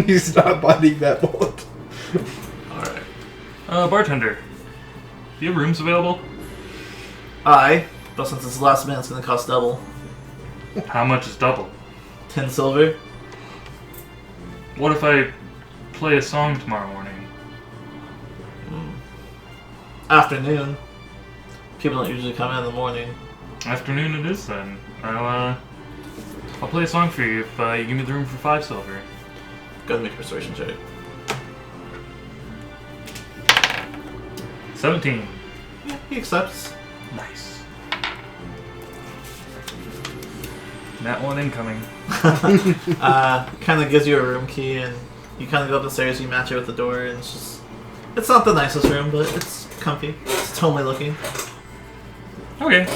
He's not biting that bullet. Alright. Bartender, do you have rooms available? But since it's the last minute, it's going to cost double. How much is double? 10 silver. What if I play a song tomorrow morning? Afternoon. People don't usually come in the morning. Afternoon it is then. I'll play a song for you if you give me the room for 5 silver. Go ahead and make a persuasion check. 17. Yeah, he accepts. Nice. That one incoming. Kind of gives you a room key, and you kind of go up the stairs, you match it with the door, and it's just... It's not the nicest room, but it's comfy. It's homely looking. Okay.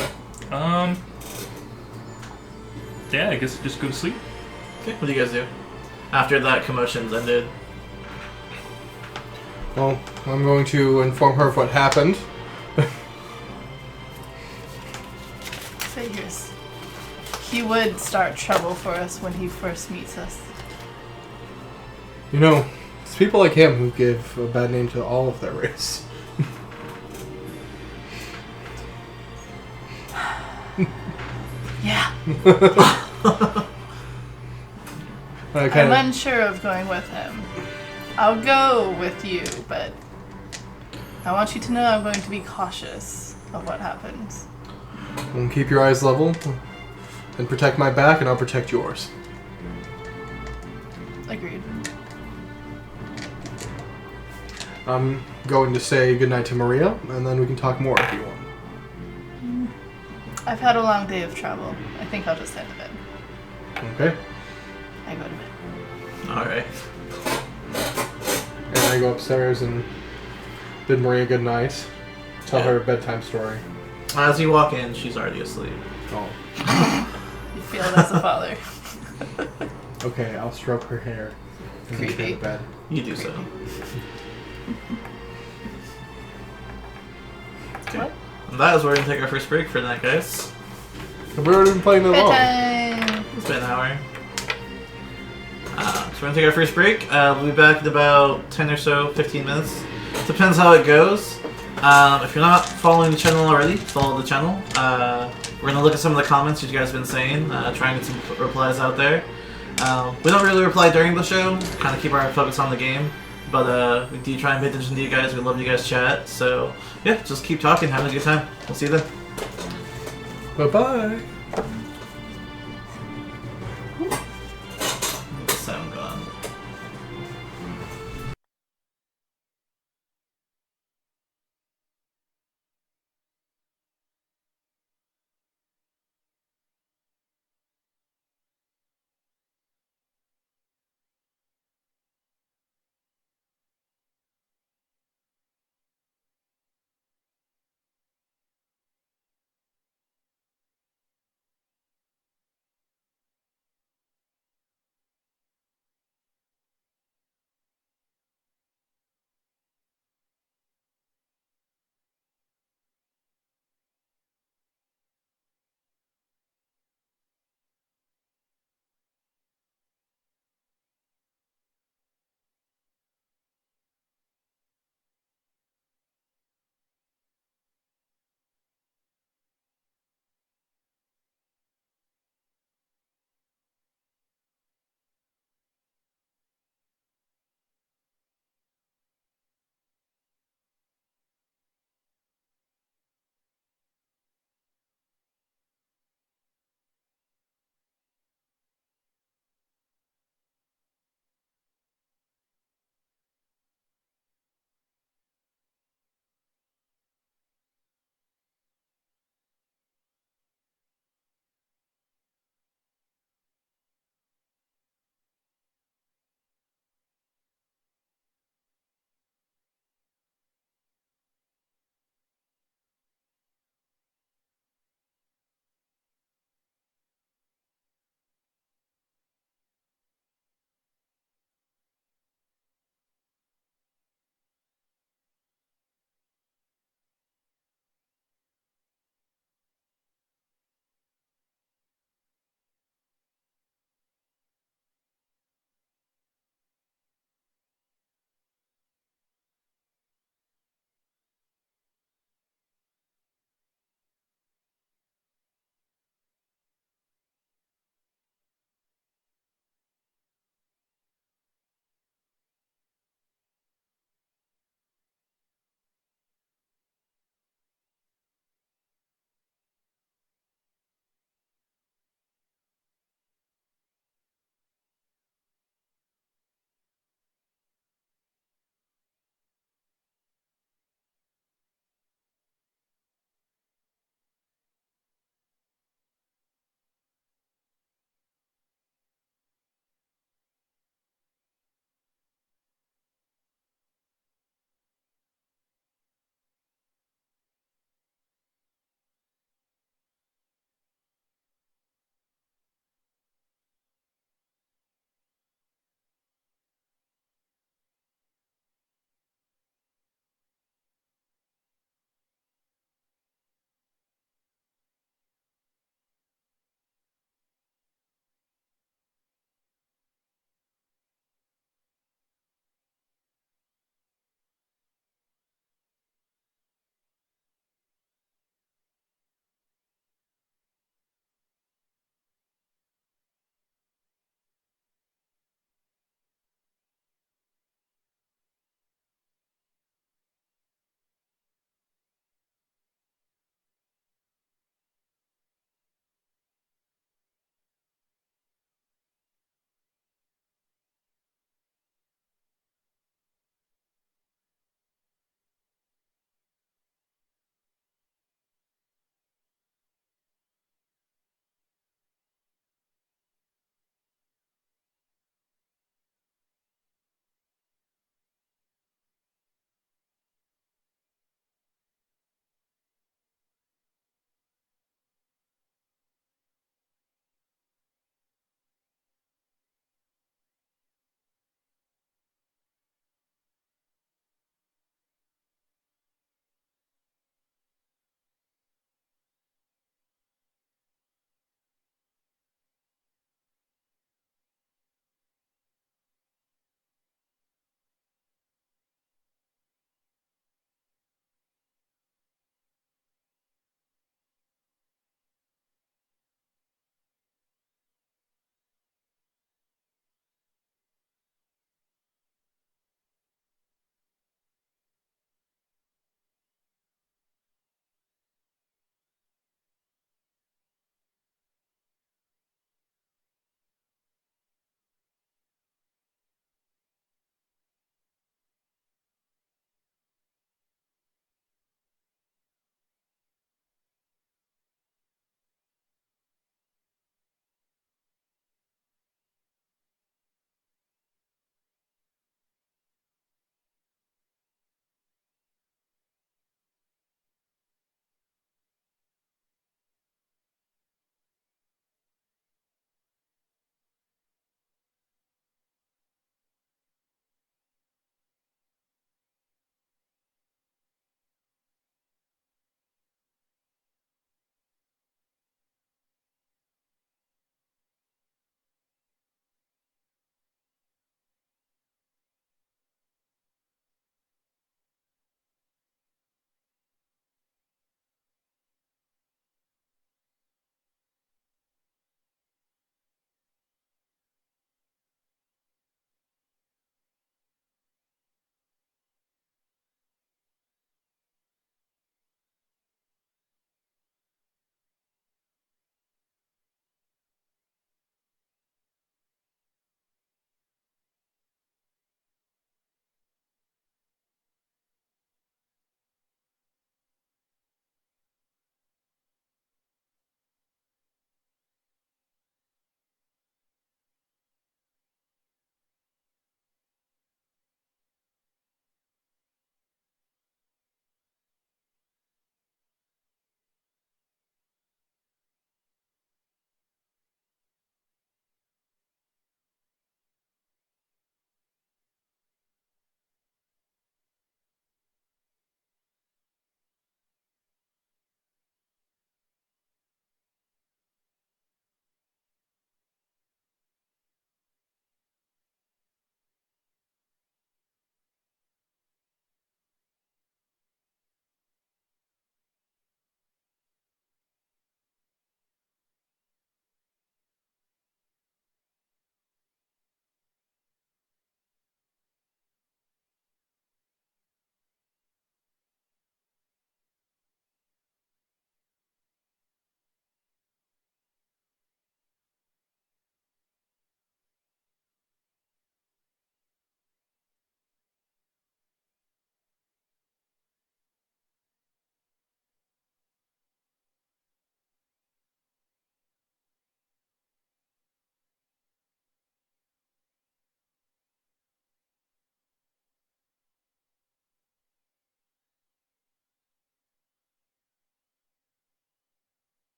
Yeah, I guess just go to sleep. Okay, what do you guys do? After that commotion's ended. Well, I'm going to inform her of what happened. Figures. He would start trouble for us when he first meets us. You know, it's people like him who give a bad name to all of their race. Yeah. I'm I'm unsure of going with him. I'll go with you, but I want you to know I'm going to be cautious of what happens. keep your eyes level and protect my back, and I'll protect yours. Agreed. I'm going to say goodnight to Maria, and then we can talk more if you want. I've had a long day of travel. I think I'll just head to bed. Okay. I go to bed. Alright. And I go upstairs and bid Maria good night. Tell Yeah. her a bedtime story. As you walk in, she's already asleep. Oh. You feel it as a father. Okay, I'll stroke her hair and take her Creepy. to bed. You do so. Okay. What? And that is where we're going to take our first break for the night, guys. We've already been playing that long. Bedtime! It's been an hour. So we're going to take our first break. We'll be back in about 10 or so, 15 minutes. Depends how it goes. If you're not following the channel already, follow the channel. We're going to look at some of the comments that you guys have been saying, try and get some replies out there. We don't really reply during the show, kind of keep our focus on the game. But we do try and pay attention to you guys. We love you guys chat. So, yeah, just keep talking. Have a good time. We'll see you then. Bye-bye. Sound gone.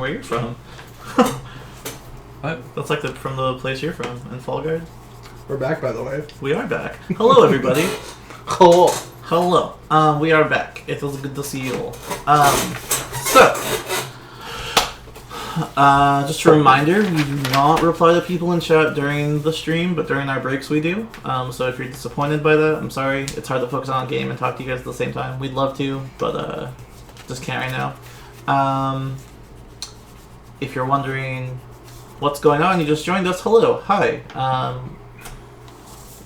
where you're from. What? That's like from the place you're from in Fall Guard. We're back, by the way. We are back. Hello, everybody. Hello. Hello. We are back. It was good to see you all. So, just a reminder, we do not reply to people in chat during the stream, but during our breaks we do. So if you're disappointed by that, I'm sorry. It's hard to focus on a game and talk to you guys at the same time. We'd love to, but just can't right now. If you're wondering what's going on, you just joined us. Hello. Hi.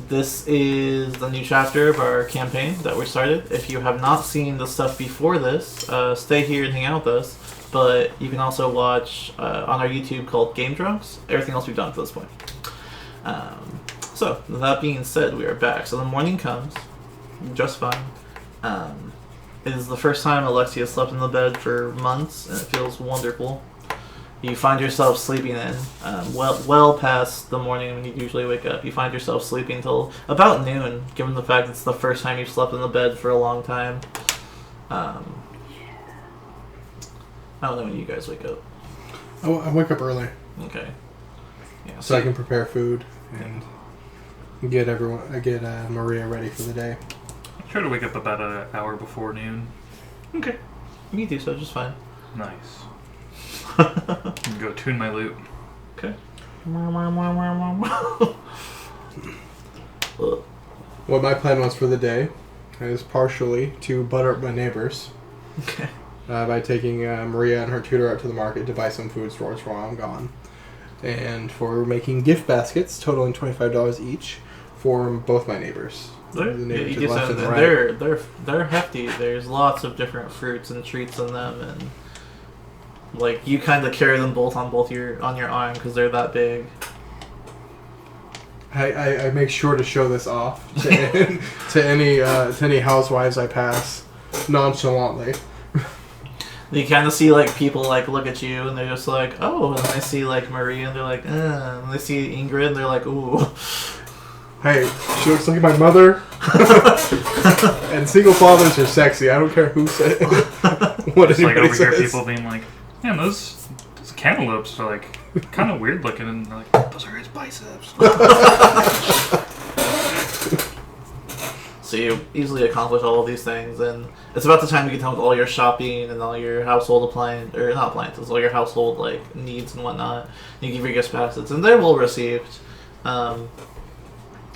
This is the new chapter of our campaign that we started. If you have not seen the stuff before this, stay here and hang out with us. But you can also watch on our YouTube called Game Drunks, everything else we've done to this point. So, that being said, we are back. So the morning comes, just fine. It is the first time Alexia slept in the bed for months, and it feels wonderful. You find yourself sleeping in well past the morning when you usually wake up. You find yourself sleeping till about noon, given the fact it's the first time you've slept in the bed for a long time. I don't know when you guys wake up. I wake up early. Okay. Yeah. So I can prepare food and get Maria ready for the day. I try to wake up about an hour before noon. Okay. Me too, so just fine. Nice. And go tune my lute. Okay. What my plan was for the day is partially to butter up my neighbors. Okay. By taking Maria and her tutor out to the market to buy some food stores while I'm gone. And for making gift baskets totaling $25 each for both my neighbors. They're hefty. There's lots of different fruits and treats in them, and like you kind of carry them both on your arm because they're that big. I make sure to show this off to any housewives I pass nonchalantly. You kind of see like people like look at you and they're just like, oh, and they see like Maria and they're like, and they see Ingrid and they're like, ooh. Hey, she looks like my mother. And single fathers are sexy. I don't care who said what It's anybody like over says. here people being like, man, those cantaloupes are like kind of weird looking, and they're like, those are his biceps. So you easily accomplish all of these things, and it's about the time you get done with all your shopping and all your household appliances, all your household like needs and whatnot. You give your gift baskets, and they're well received.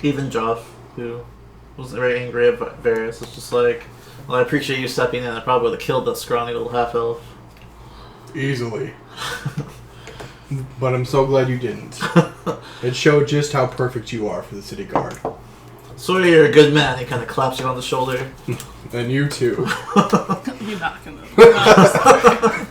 Even Joff, who was very angry at Varys, is just like, well, I appreciate you stepping in. I probably would have killed that scrawny little half-elf. Easily. But I'm so glad you didn't. It showed just how perfect you are for the city guard. So you're a good man. He kind of claps you on the shoulder. And you too. You knock him over.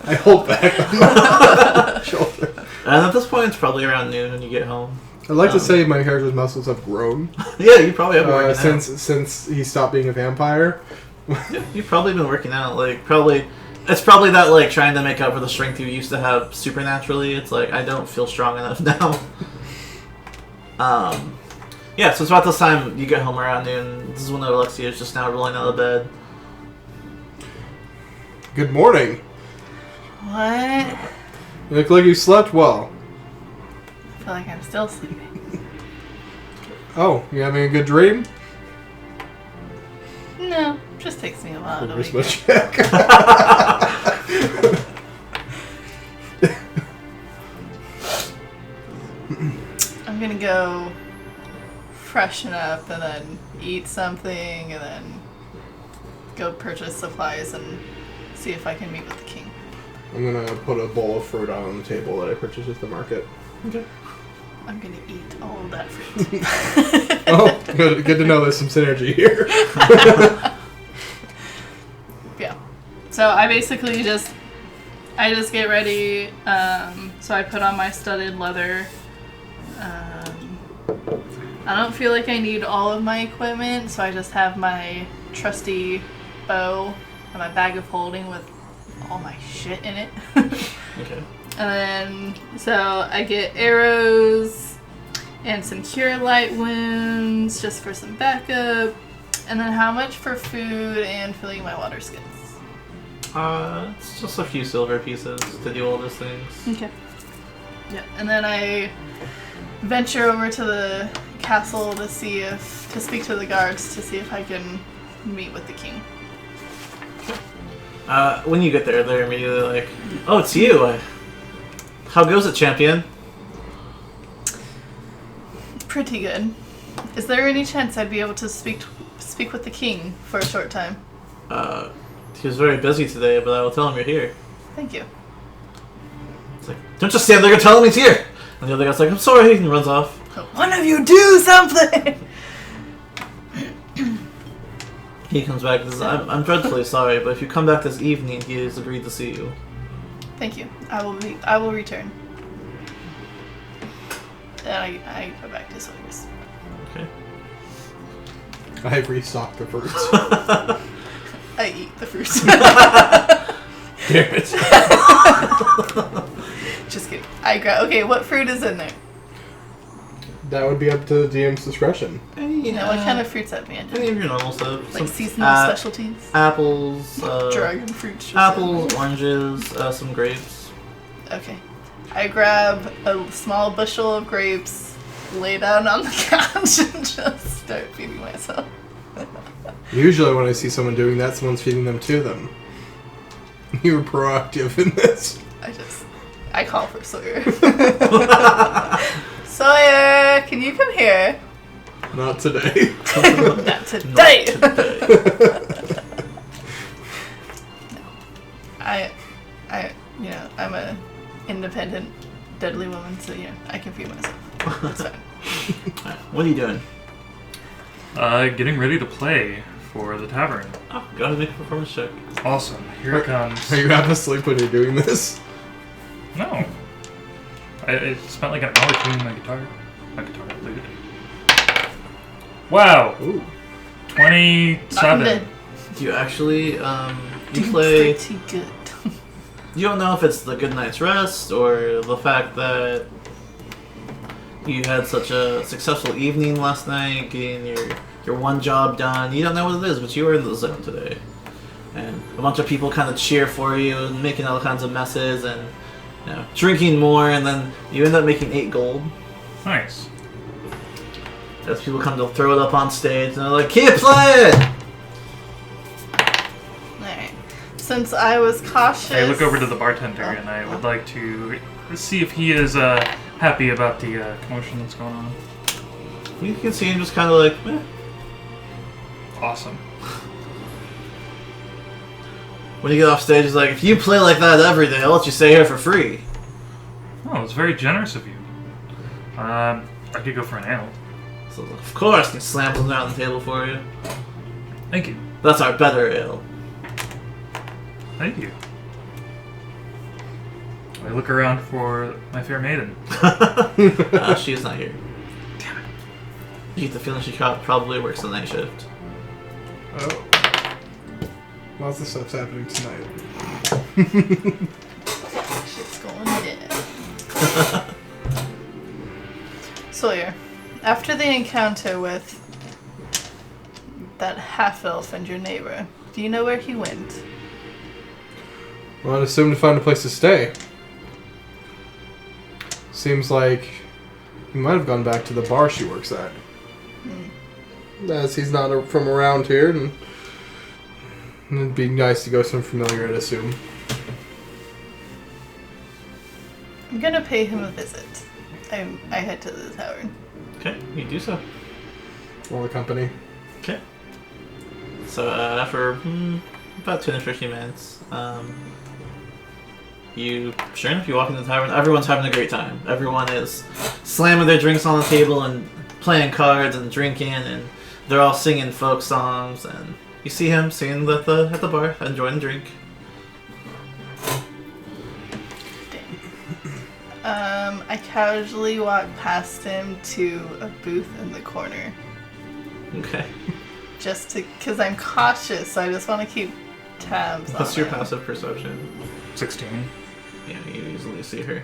I hold back on my shoulder. And at this point, it's probably around noon when you get home. I'd like to say my character's muscles have grown Yeah, you probably have been working out. since he stopped being a vampire. Yeah, you've probably been working out. It's probably that like trying to make up for the strength you used to have supernaturally. It's like I don't feel strong enough now. Yeah, so it's about this time you get home around noon. This is when Alexia is just now rolling out of bed. Good morning. What? You look like you slept well. I feel like I'm still sleeping. Oh, you having a good dream? No, just takes me a while to wake Charisma up. check. I'm gonna go freshen up and then eat something and then go purchase supplies and see if I can meet with the king. I'm gonna put a bowl of fruit out on the table that I purchased at the market. Okay. I'm gonna eat all of that fruit. Oh, good to know there's some synergy here. Yeah. So I basically just get ready. So I put on my studded leather. I don't feel like I need all of my equipment, so I just have my trusty bow and my bag of holding with all my shit in it. Okay. And then, so I get arrows and some cure light wounds just for some backup. And then how much for food and filling my water skins? It's just a few silver pieces to do all those things. Okay. Yeah, and then I venture over to the castle to speak to the guards to see if I can meet with the king. When you get there, they're immediately like, "Oh, it's you! How goes it, champion?" Pretty good. Is there any chance I'd be able to speak with the king for a short time? He was very busy today, but I will tell him you're here. Thank you. It's like, don't just stand there and tell him he's here! And the other guy's like, I'm sorry, and runs off. One of you do something! He comes back and says, I'm dreadfully sorry, but if you come back this evening, he has agreed to see you. Thank you. I will return. And I go back to Sawyer's. Okay. I've restocked the fruits. I eat the fruit. Damn it. Just kidding. Okay, what fruit is in there? That would be up to the DM's discretion. What kind of fruits that be in? Any of your normal stuff. Like Some seasonal specialties? Apples. Dragon fruits. Apples, oranges, some grapes. Okay. I grab a small bushel of grapes, lay down on the couch, and just start feeding myself. Usually when I see someone doing that, someone's feeding them to them. You were proactive in this. I call for Sawyer. Sawyer, can you come here? Not today. Not today. Not today. I'm a independent, deadly woman, so I can feed myself. That's fine. Right, what are you doing? Getting ready to play for the tavern. Oh, gotta make a performance check. Awesome. Here it comes. Are you half asleep when you're doing this? No. I spent like an hour tuning my guitar. Lute. Wow. Ooh. 27. Do you actually, you Doing play... pretty good. You don't know if it's the good night's rest or the fact that you had such a successful evening last night, getting your one job done. You don't know what it is, but you were in the zone today. And a bunch of people kind of cheer for you and making all kinds of messes and drinking more, and then you end up making 8 gold. Nice. As people come to throw it up on stage and they're like, keep playing! Alright. Since I was cautious... I look over to the bartender and I would like to see if he is happy about the commotion that's going on. You can see him just kind of like, eh. Awesome. When you get off stage, he's like, if you play like that every day, I'll let you stay here for free. Oh, it's very generous of you. I could go for an ale. So, of course, he slams them down on the table for you. Thank you. That's our better ale. Thank you. I look around for my fair maiden. She is not here. Damn it. You get the feeling she probably works the night shift. Oh. Lots of stuff's happening tonight. Shit's going down. Sawyer, after the encounter with that half-elf and your neighbor, do you know where he went? Well, I'd assume to find a place to stay. Seems like he might have gone back to the bar she works at. As he's not from around here, and it'd be nice to go somewhere familiar, I'd assume. I'm gonna pay him a visit. I head to the tavern. Okay, you do so. Or the company. Okay. So after about 10 or 15 minutes, sure enough, you walk into the tavern. Everyone's having a great time. Everyone is slamming their drinks on the table and playing cards and drinking, and they're all singing folk songs. And you see him singing at the bar, enjoying a drink. I casually walk past him to a booth in the corner. Okay. Because I'm cautious, so I just want to keep tabs on What's your him. passive perception? 16. Yeah, you easily see her.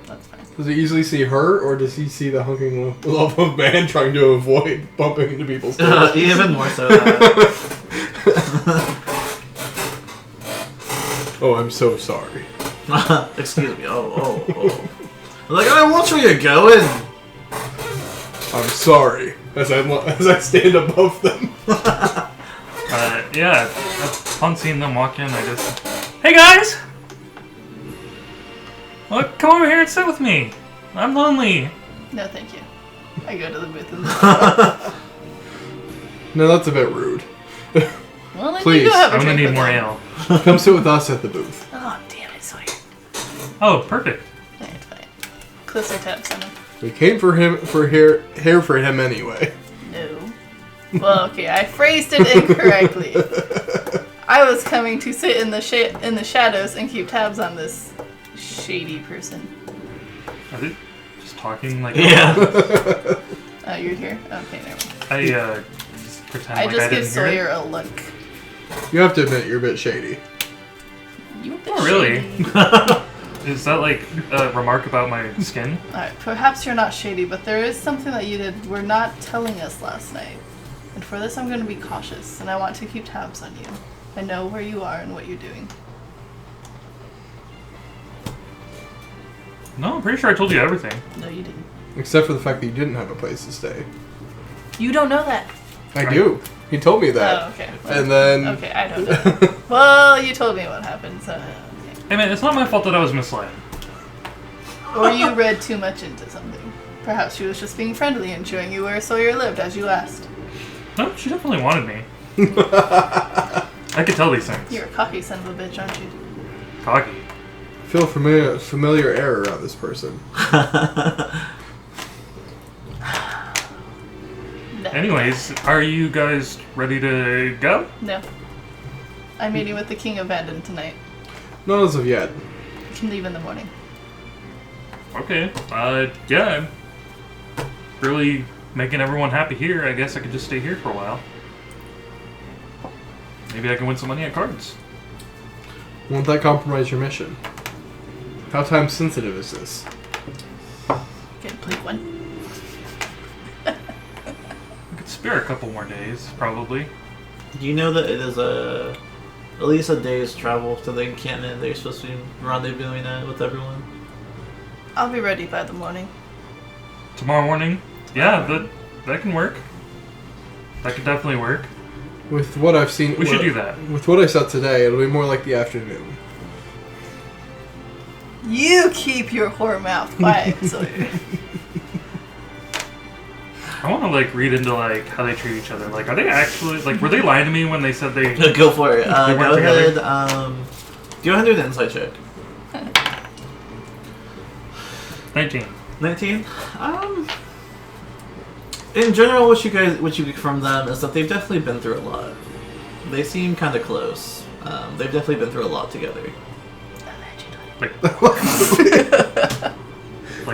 That's fine. Does he easily see her, or does he see the hunking love of man trying to avoid bumping into people's tables? Even more so that. Oh, I'm so sorry. Excuse me. Oh. Like, I watch where you're going. I'm sorry. As I stand above them. Yeah, upon seeing them walk in, I just... Hey guys! Look, come over here and sit with me. I'm lonely. No, thank you. I go to the booth and No, that's a bit rude. well, then Please, you go have a I'm gonna drink need with more them. ale. Come sit with us at the booth. Oh, damn it, Sawyer. Oh, perfect. Yeah, it's fine. Closer taps on him. We came for him for here for him anyway. No. Well, okay, I phrased it incorrectly. I was coming to sit in the shadows and keep tabs on this shady person. Are they just talking like... Yeah. Oh, you're here? Okay, never mind. I just pretend I like just I give didn't hear it. Sawyer a look. You have to admit you're a bit shady. You a bit Oh, really? shady. Is that like a remark about my skin? Alright, perhaps you're not shady, but there is something that you were not telling us last night. And for this, I'm going to be cautious, and I want to keep tabs on you. I know where you are and what you're doing. No, I'm pretty sure I told you everything. No, you didn't. Except for the fact that you didn't have a place to stay. You don't know that. I do. He told me that. Oh, okay. Well, And then... okay, I don't know. Well, you told me what happened, so... Okay. Hey man, it's not my fault that I was misled. Or you read too much into something. Perhaps she was just being friendly and showing you where Sawyer lived, as you asked. No, she definitely wanted me. I could tell these things. You're a cocky son of a bitch, aren't you? Cocky. feel familiar air around this person. No. Anyways, are you guys ready to go? No. I'm meeting with the King of Vandon tonight. Not as of yet. You can leave in the morning. Okay. Yeah. I'm really making everyone happy here. I guess I could just stay here for a while. Maybe I can win some money at cards. Won't that compromise your mission? How time sensitive is this? Can play one. I could spare a couple more days, probably. Do you know that it is at least a day's travel to the encampment they're supposed to be rendezvousing at with everyone? I'll be ready by the morning. Tomorrow morning? Yeah, that can work. That could definitely work. With what I've seen... We should do that. With what I saw today, it'll be more like the afternoon. You keep your whore mouth quiet, Sawyer. I want to read into how they treat each other. Are they actually were they lying to me when they said they? Go for it. They Go weren't ahead. together? Go ahead and do an insight check. 19. 19. In general, what you get from them is that they've definitely been through a lot. They seem kind of close. They've definitely been through a lot together.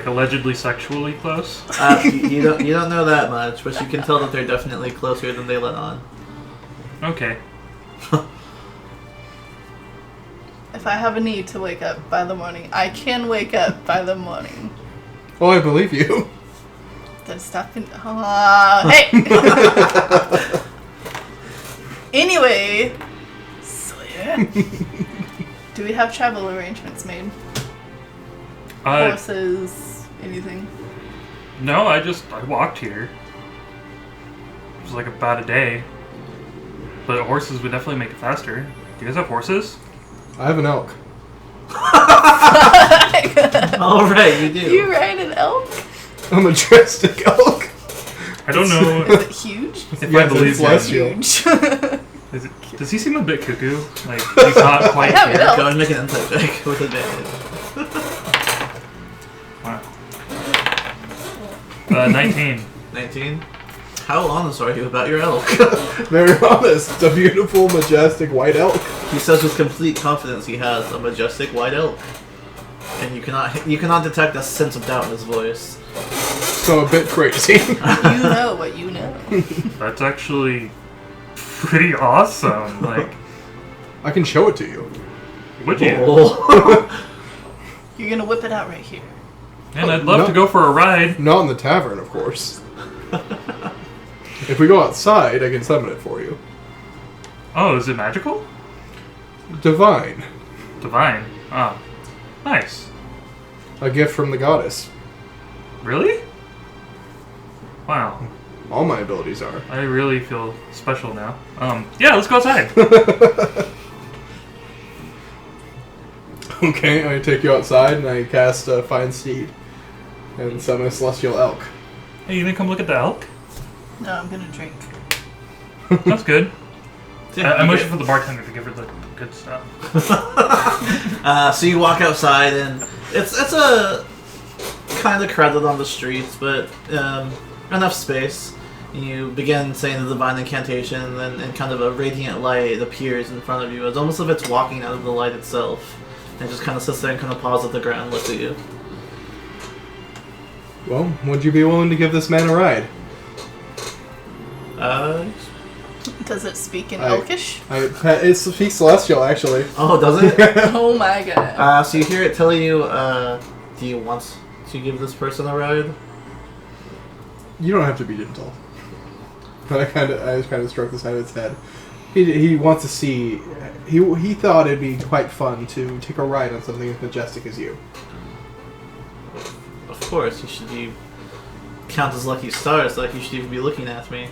Allegedly sexually close. You don't know that much, but you can tell that they're definitely closer than they let on. Okay. If I have a need to wake up by the morning, I can wake up by the morning. Oh, I believe you. Then stop and... hey! Anyway, Sawyer, do we have travel arrangements made? Horses, anything? No, I walked here. It was about a day. But horses would definitely make it faster. Do you guys have horses? I have an elk. All right, you do. You ride an elk? A majestic elk. I don't know Is it huge? if I Yes, believe it's him. celestial. Huge. Does he seem a bit cuckoo? He's not quite I have an here. elk. Go ahead and make an insight check with advantage. Wow. 19. 19. How honest are you about your elk? Very honest. It's a beautiful, majestic white elk. He says with complete confidence he has a majestic white elk, and you cannot detect a sense of doubt in his voice. So a bit crazy. You know what you know. That's actually pretty awesome. I can show it to you. Would you? Oh. You're gonna whip it out right here. Man, I'd love No. to go for a ride. Not in the tavern, of course. If we go outside, I can summon it for you. Oh, is it magical? Divine. Divine. Ah, nice. A gift from the goddess. Really? Wow. All my abilities are. I really feel special now. Yeah, let's go outside. Okay, I take you outside and I cast Find Steed and summon a celestial elk. Hey, you gonna come look at the elk? No, I'm gonna drink. That's good. Yeah, I you motion get- for the bartender to give her the good stuff. So you walk outside, and it's a kind of crowded on the streets, but enough space. You begin saying the divine incantation, and kind of a radiant light appears in front of you. It's almost as if it's walking out of the light itself, and just kind of sits there and kind of paws at the ground, and looks at you. Well, would you be willing to give this man a ride? Does it speak in I- Elkish? It speaks celestial, actually. Oh, does it? Oh my god. So you hear it tell you, do you want to give this person a ride? You don't have to be gentle. But I just kind of stroke the side of its head. He wants to see. He thought it'd be quite fun to take a ride on something as majestic as you. Of course, you should be count as lucky stars, like you should even be looking at me.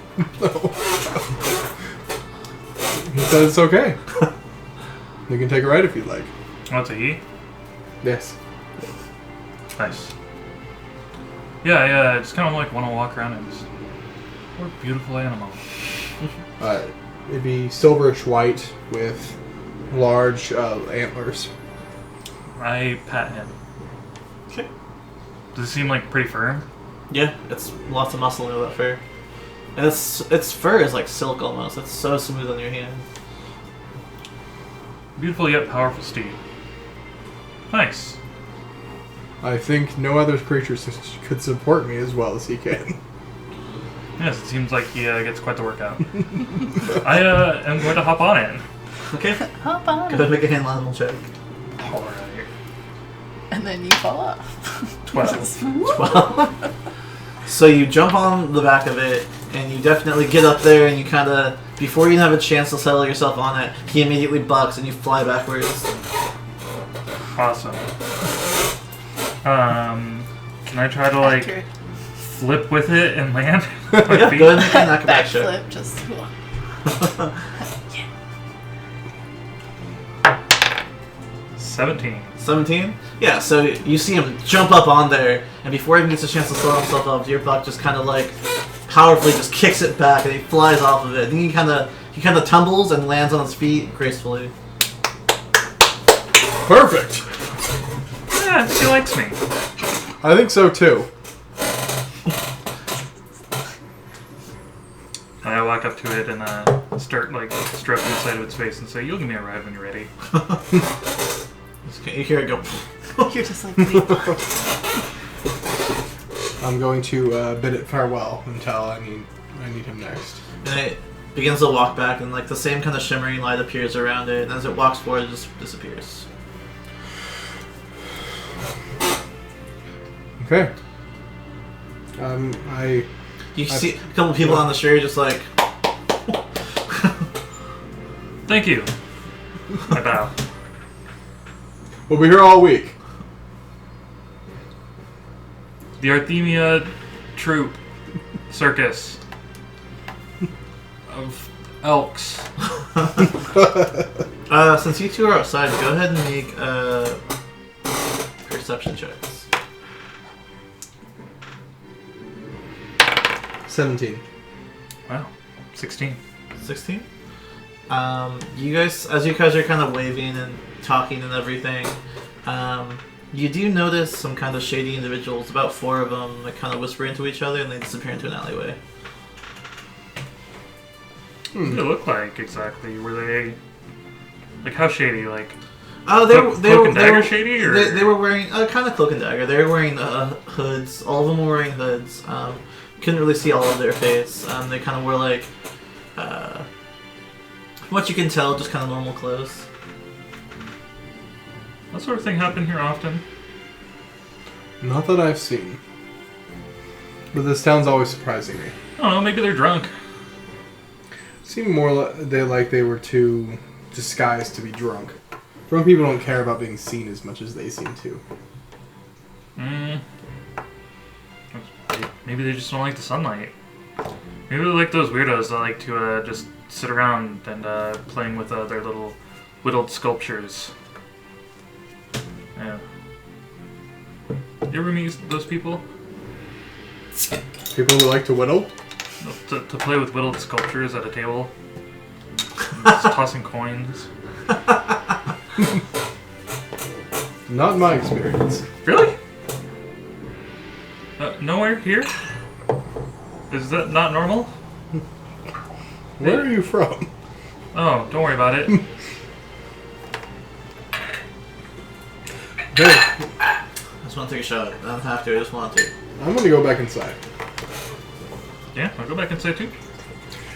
He said it's okay. You can take a ride if you'd like. Oh, it's a he? Yes. Nice. Yeah, I just kind of like want to walk around and just... What a beautiful animal. It'd be silverish white with large antlers. I pat him. Okay. Does it seem like pretty firm? Yeah, it's lots of muscle in that fur. And its fur is like silk almost. It's so smooth on your hand. Beautiful yet powerful steed. Nice. I think no other creature could support me as well as he can. Yes, it seems like he gets quite the workout. I am going to hop on it. Okay. Hop on. Go ahead and make a hand animal check. Alright. And then you fall off. 12. Well, so you jump on the back of it, and you definitely get up there, and you kind of, before you have a chance to settle yourself on it, he immediately bucks, and you fly backwards. Awesome. Can I try to like Accurate. flip with it and land? on my Yeah, feet? go ahead and make an acrobatic check. Backflip, just. 17. 17? Yeah, so you see him jump up on there, and before he even gets a chance to slow himself up, your buck just kind of like powerfully just kicks it back, and he flies off of it. Then he kind of tumbles and lands on his feet gracefully. Perfect. Yeah, he likes me. I think so too. And I walk up to it and start like stroking the side of its face and say, "You'll give me a ride when you're ready." You hear it go. You're just like, leap. I'm going to bid it farewell until I need him next. And it begins to walk back, and like the same kind of shimmering light appears around it, and as it walks forward, it just disappears. Okay. You see a couple people on the street just like. Thank you. I bow. We'll be here all week. The Arthemia troupe circus of elks. Since you two are outside, go ahead and make perception checks. 17. Wow. 16. 16. You guys, as you guys are kind of waving and talking and everything, you do notice some kind of shady individuals, about 4 of them, that kind of whisper into each other and they disappear into an alleyway. What did it look like exactly? Were they like how shady? Like Oh, Cloak and dagger shady, or they were wearing kind of cloak and dagger. They were wearing hoods. All of them were wearing hoods. Couldn't really see all of their face. They kind of wore like, from what you can tell, just kind of normal clothes. that sort of thing happen here often? Not that I've seen. But this town's always surprising me. I don't know. Maybe they're drunk. Seemed more like they were too disguised to be drunk. Drunk people don't care about being seen as much as they seem to. Maybe they just don't like the sunlight. Maybe they're like those weirdos that like to just sit around and playing with their little whittled sculptures. Yeah. You ever meet those people? People who like to whittle? To play with whittled sculptures at a table? Just tossing coins? Not in my experience. Really? Nowhere here? Is that not normal? Where are you from? Oh, don't worry about it. Hey, I just want to take a shot. I don't have to. I just want to. I'm gonna go back inside. Yeah, I'll go back inside too.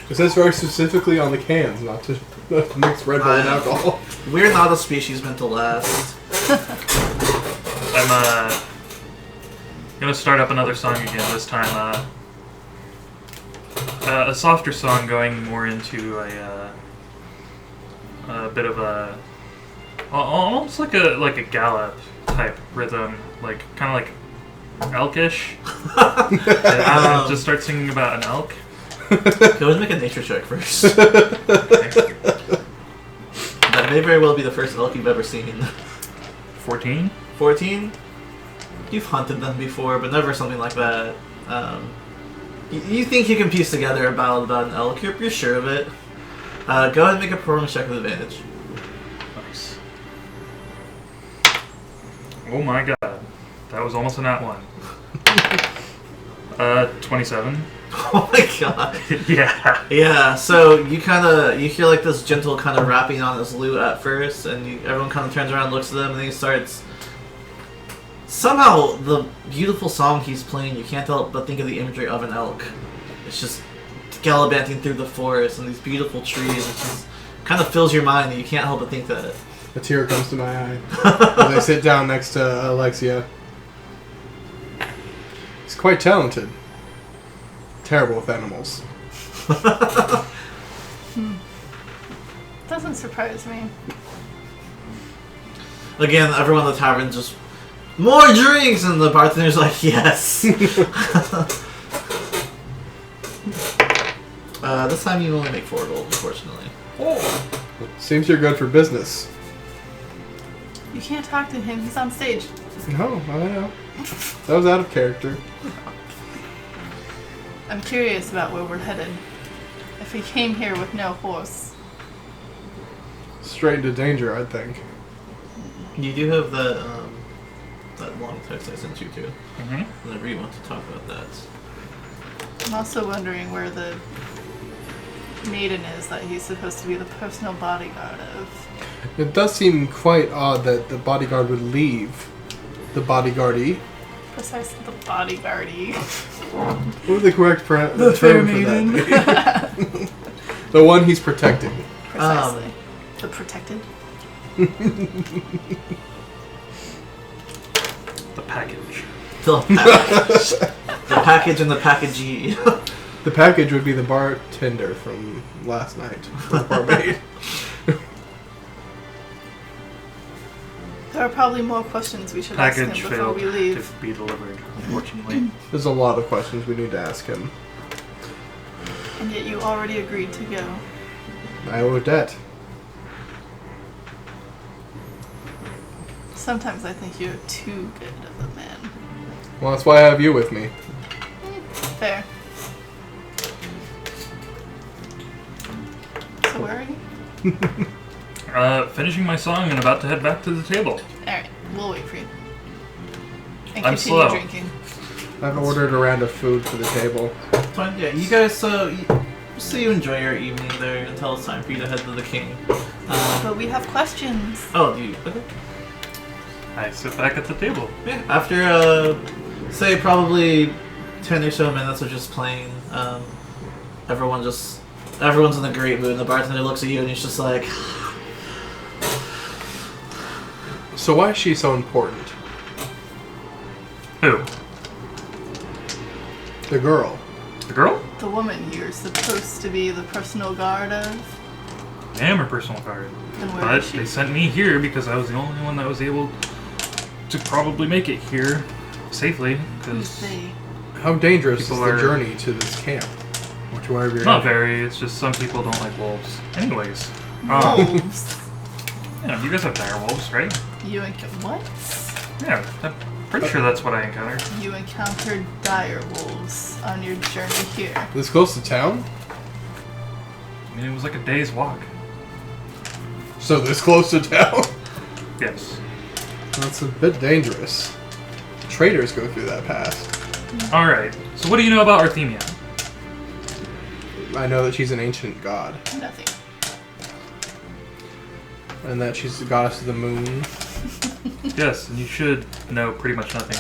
It says very specifically on the cans not to mix Red Bull and alcohol. We're not a species meant to last. I'm gonna start up another song again. This time, a softer song, going more into a bit of a almost like a gallop type rhythm, like kind of like elkish. Just start singing about an elk. Go and make a nature check first. Okay. That may very well be the first elk you've ever seen. 14. 14? You've hunted them before, but never something like that. You think you can piece together about an elk. You're sure of it. Go ahead and make a performance check with advantage. Nice. Oh my god, that was almost a nat one. 27. Oh my god. Yeah. Yeah, so you hear like this gentle kind of rapping on his lute at first, and everyone kind of turns around and looks at him, and then he starts... Somehow, the beautiful song he's playing, you can't help but think of the imagery of an elk. It's just gallivanting through the forest and these beautiful trees. It just kind of fills your mind, and you can't help but think that. A tear comes to my eye as I sit down next to Alexia. He's quite talented. Terrible with animals. Doesn't surprise me. Again, everyone in the tavern just... More drinks! And the bartender's like, yes! This time you only make 4 gold, unfortunately. Oh. Seems you're good for business. You can't talk to him. He's on stage. No, I know. That was out of character. I'm curious about where we're headed. If we came here with no horse. Straight into danger, I think. You do have that long text I sent you to. Mm-hmm. Whenever you want to talk about that. I'm also wondering where the maiden is that he's supposed to be the personal bodyguard of. It does seem quite odd that the bodyguard would leave the bodyguardee. Precisely, the bodyguardee. What would the correct term The fair for maiden. that be? The one he's protecting. Precisely. The protected. The package. The package. The package and the packagee. The package would be the bartender from last night. The barmaid. There are probably more questions we should ask him Package before failed we leave. to be delivered, unfortunately. There's a lot of questions we need to ask him. And yet you already agreed to go. I owe a debt. Sometimes I think you're too good of a man. Well, that's why I have you with me. Fair. So where are you? Finishing my song and about to head back to the table. Alright, we'll wait for you. And I'm continue slow. drinking. I've ordered a round of food for the table. Fine, yeah, you guys, so you enjoy your evening there until it's time for you to head to the king. But we have questions. Oh, do you? Okay. I sit back at the table. Yeah, after, say probably 10 or so minutes of just playing, everyone's in a great mood, and the bartender looks at you and he's just like... So why is she so important? Who? The girl. The girl? The woman you're supposed to be the personal guard of. I am her personal guard. Then where But is she? they sent me here because I was the only one that was able to probably make it here safely. Who's Because they? How dangerous is People the are- journey to this camp? Which way you're not very. It's just some people don't like wolves. Anyways, Wolves. yeah, you guys have dire wolves, right? You what? Yeah, I'm pretty sure that's what I encountered. You encountered dire wolves on your journey here. This close to town? I mean, it was like a day's walk. So this close to town? Yes. That's a bit dangerous. Traders go through that pass. All right. So what do you know about Artemia? I know that she's an ancient god, Nothing. and that she's the goddess of the moon. Yes, and you should know pretty much nothing.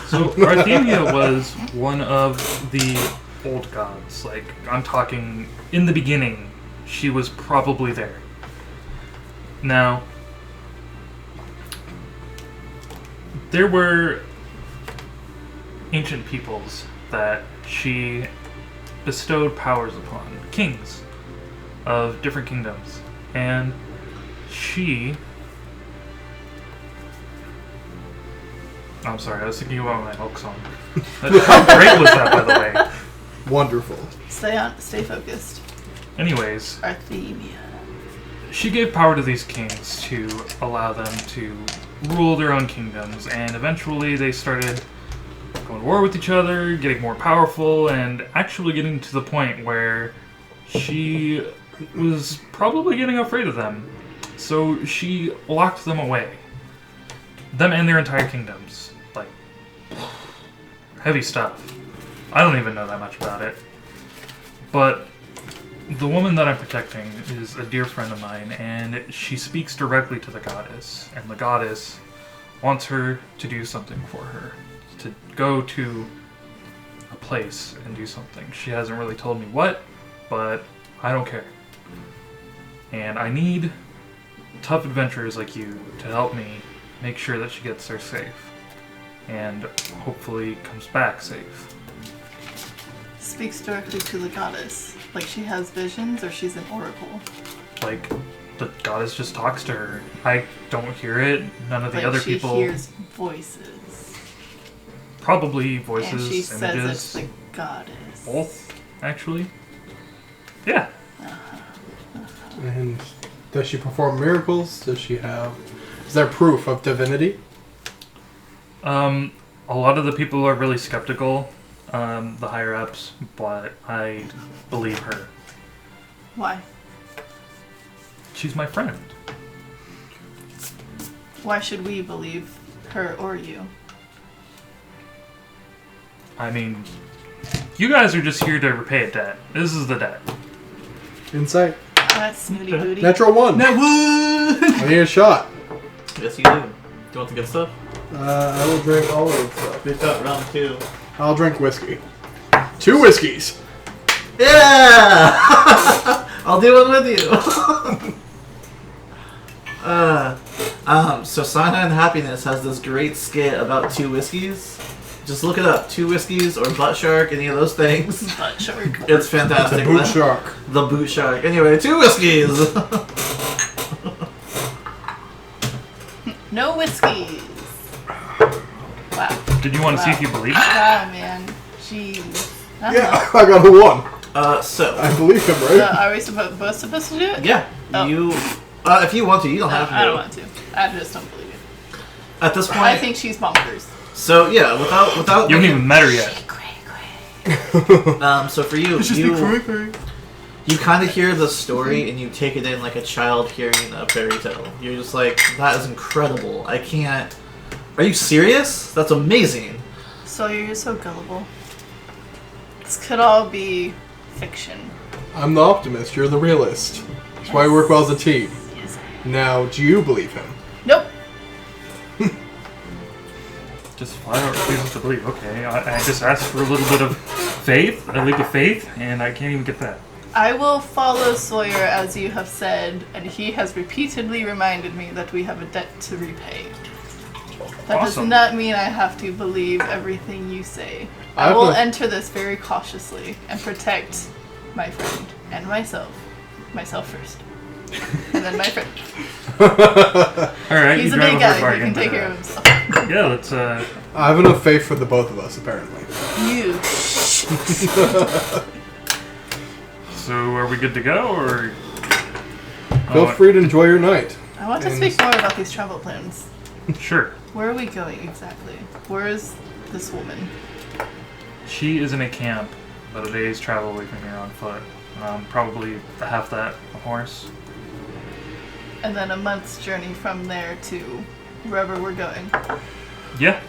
So Artemia was one of the old gods. Like, I'm talking in the beginning, she was probably there. Now, there were ancient peoples that she bestowed powers upon, kings of different kingdoms, and she... I'm sorry, I was thinking about my Hulk song. How great was that, by the way? Wonderful. Stay focused. Anyways, Artemia. she gave power to these kings to allow them to rule their own kingdoms, and eventually they started going to war with each other, getting more powerful, and actually getting to the point where she was probably getting afraid of them. So she locked them away. Them and their entire kingdoms. Like, heavy stuff. I don't even know that much about it. But the woman that I'm protecting is a dear friend of mine, and she speaks directly to the goddess. And the goddess wants her to do something for her. To go to a place and do something. She hasn't really told me what, but I don't care. And I need tough adventurers like you to help me make sure that she gets there safe. And hopefully comes back safe. Speaks directly to the goddess. Like she has visions or she's an oracle. Like, the goddess just talks to her. I don't hear it. None of the Like other she people... hears voices. Probably voices, And she images. says it's the goddess. Both, actually. Yeah. And does she perform miracles? Does she have... Is there proof of divinity? A lot of the people are really skeptical, the higher ups, but I believe her. Why? She's my friend. Why should we believe her or you? I mean, you guys are just here to repay a debt. This is the debt. Insight. That's snooty booty. Natural one. That would. I need a shot. Yes, you do. Do you want the good stuff? I will drink all of the stuff. We've got round 2. I'll drink whiskey. 2 whiskeys. Yeah! I'll do one with you. So Sinai and Happiness has this great skit about 2 whiskeys. Just look it up. 2 whiskeys or butt shark, any of those things. Butt shark. It's fantastic. The boot shark. The boot shark. Anyway, 2 whiskeys. No whiskeys. Wow. Did you want to see if you believe it? Wow, man. Jeez. Yeah, I got a 1. So I believe him, So right? are we supposed to do it? yeah, Oh. you. If you want to, you don't No, have to. I don't want to. I just don't believe it. At this point, I think she's bonkers. so yeah, without. You haven't even met her yet. So for you, you kind of hear the story and you take it in like a child hearing a fairy tale. You're just like, that is incredible. I can't. Are you serious? That's amazing. So you're so gullible. This could all be fiction. I'm the optimist. You're the realist. That's why we work well as a team. Yes. Now, do you believe him? Nope. Just flat out refuses to believe. Okay, I just asked for a little bit of faith, a leap of faith, and I can't even get that. I will follow Sawyer as you have said, and he has repeatedly reminded me that we have a debt to repay. That does Awesome. not mean I have to believe everything you say. I I will have a- enter this very cautiously and protect my friend and myself. myself first. And then my friend. Alright, He's you a drive big a guy. horse He wagon, can take but, care of himself. Yeah, let's I have enough faith for the both of us, apparently. You. So are we good to go, or? Feel free to enjoy your night. I want to And- speak more about these travel plans. Sure. Where are we going exactly? Where is this woman? She is in a camp, about a day's travel away from here on foot. Probably half that a horse. And then a month's journey from there to wherever we're going. Yeah.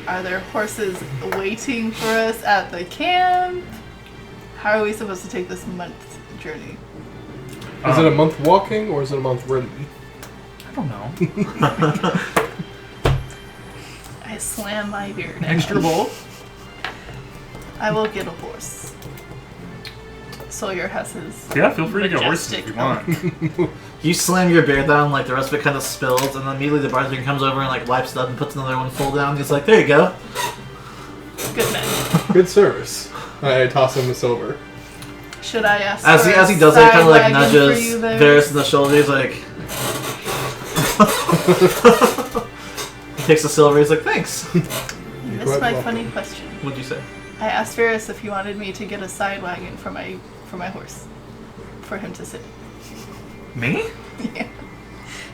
Are there horses waiting for us at the camp? How are we supposed to take this month journey? Is it a month walking or is it a month ridden? I don't know. I slam my beard. Extra bowl? I will get a horse. Sawyer has his. Yeah, feel free to get horses if you majestic want. You slam your beer down, like the rest of it kind of spills, and then immediately the bartender comes over and like wipes it up and puts another one full down. He's like, "There you go." Good man. Good service. I toss him the silver. Should I ask As for he a does it, kind of like side wagon for nudges you, Varys in the shoulder. He's like, he takes the silver. He's like, "Thanks." You missed my welcome. funny question. What'd you say? I asked Varys if he wanted me to get a side wagon for my horse, for him to sit. Me? Yeah.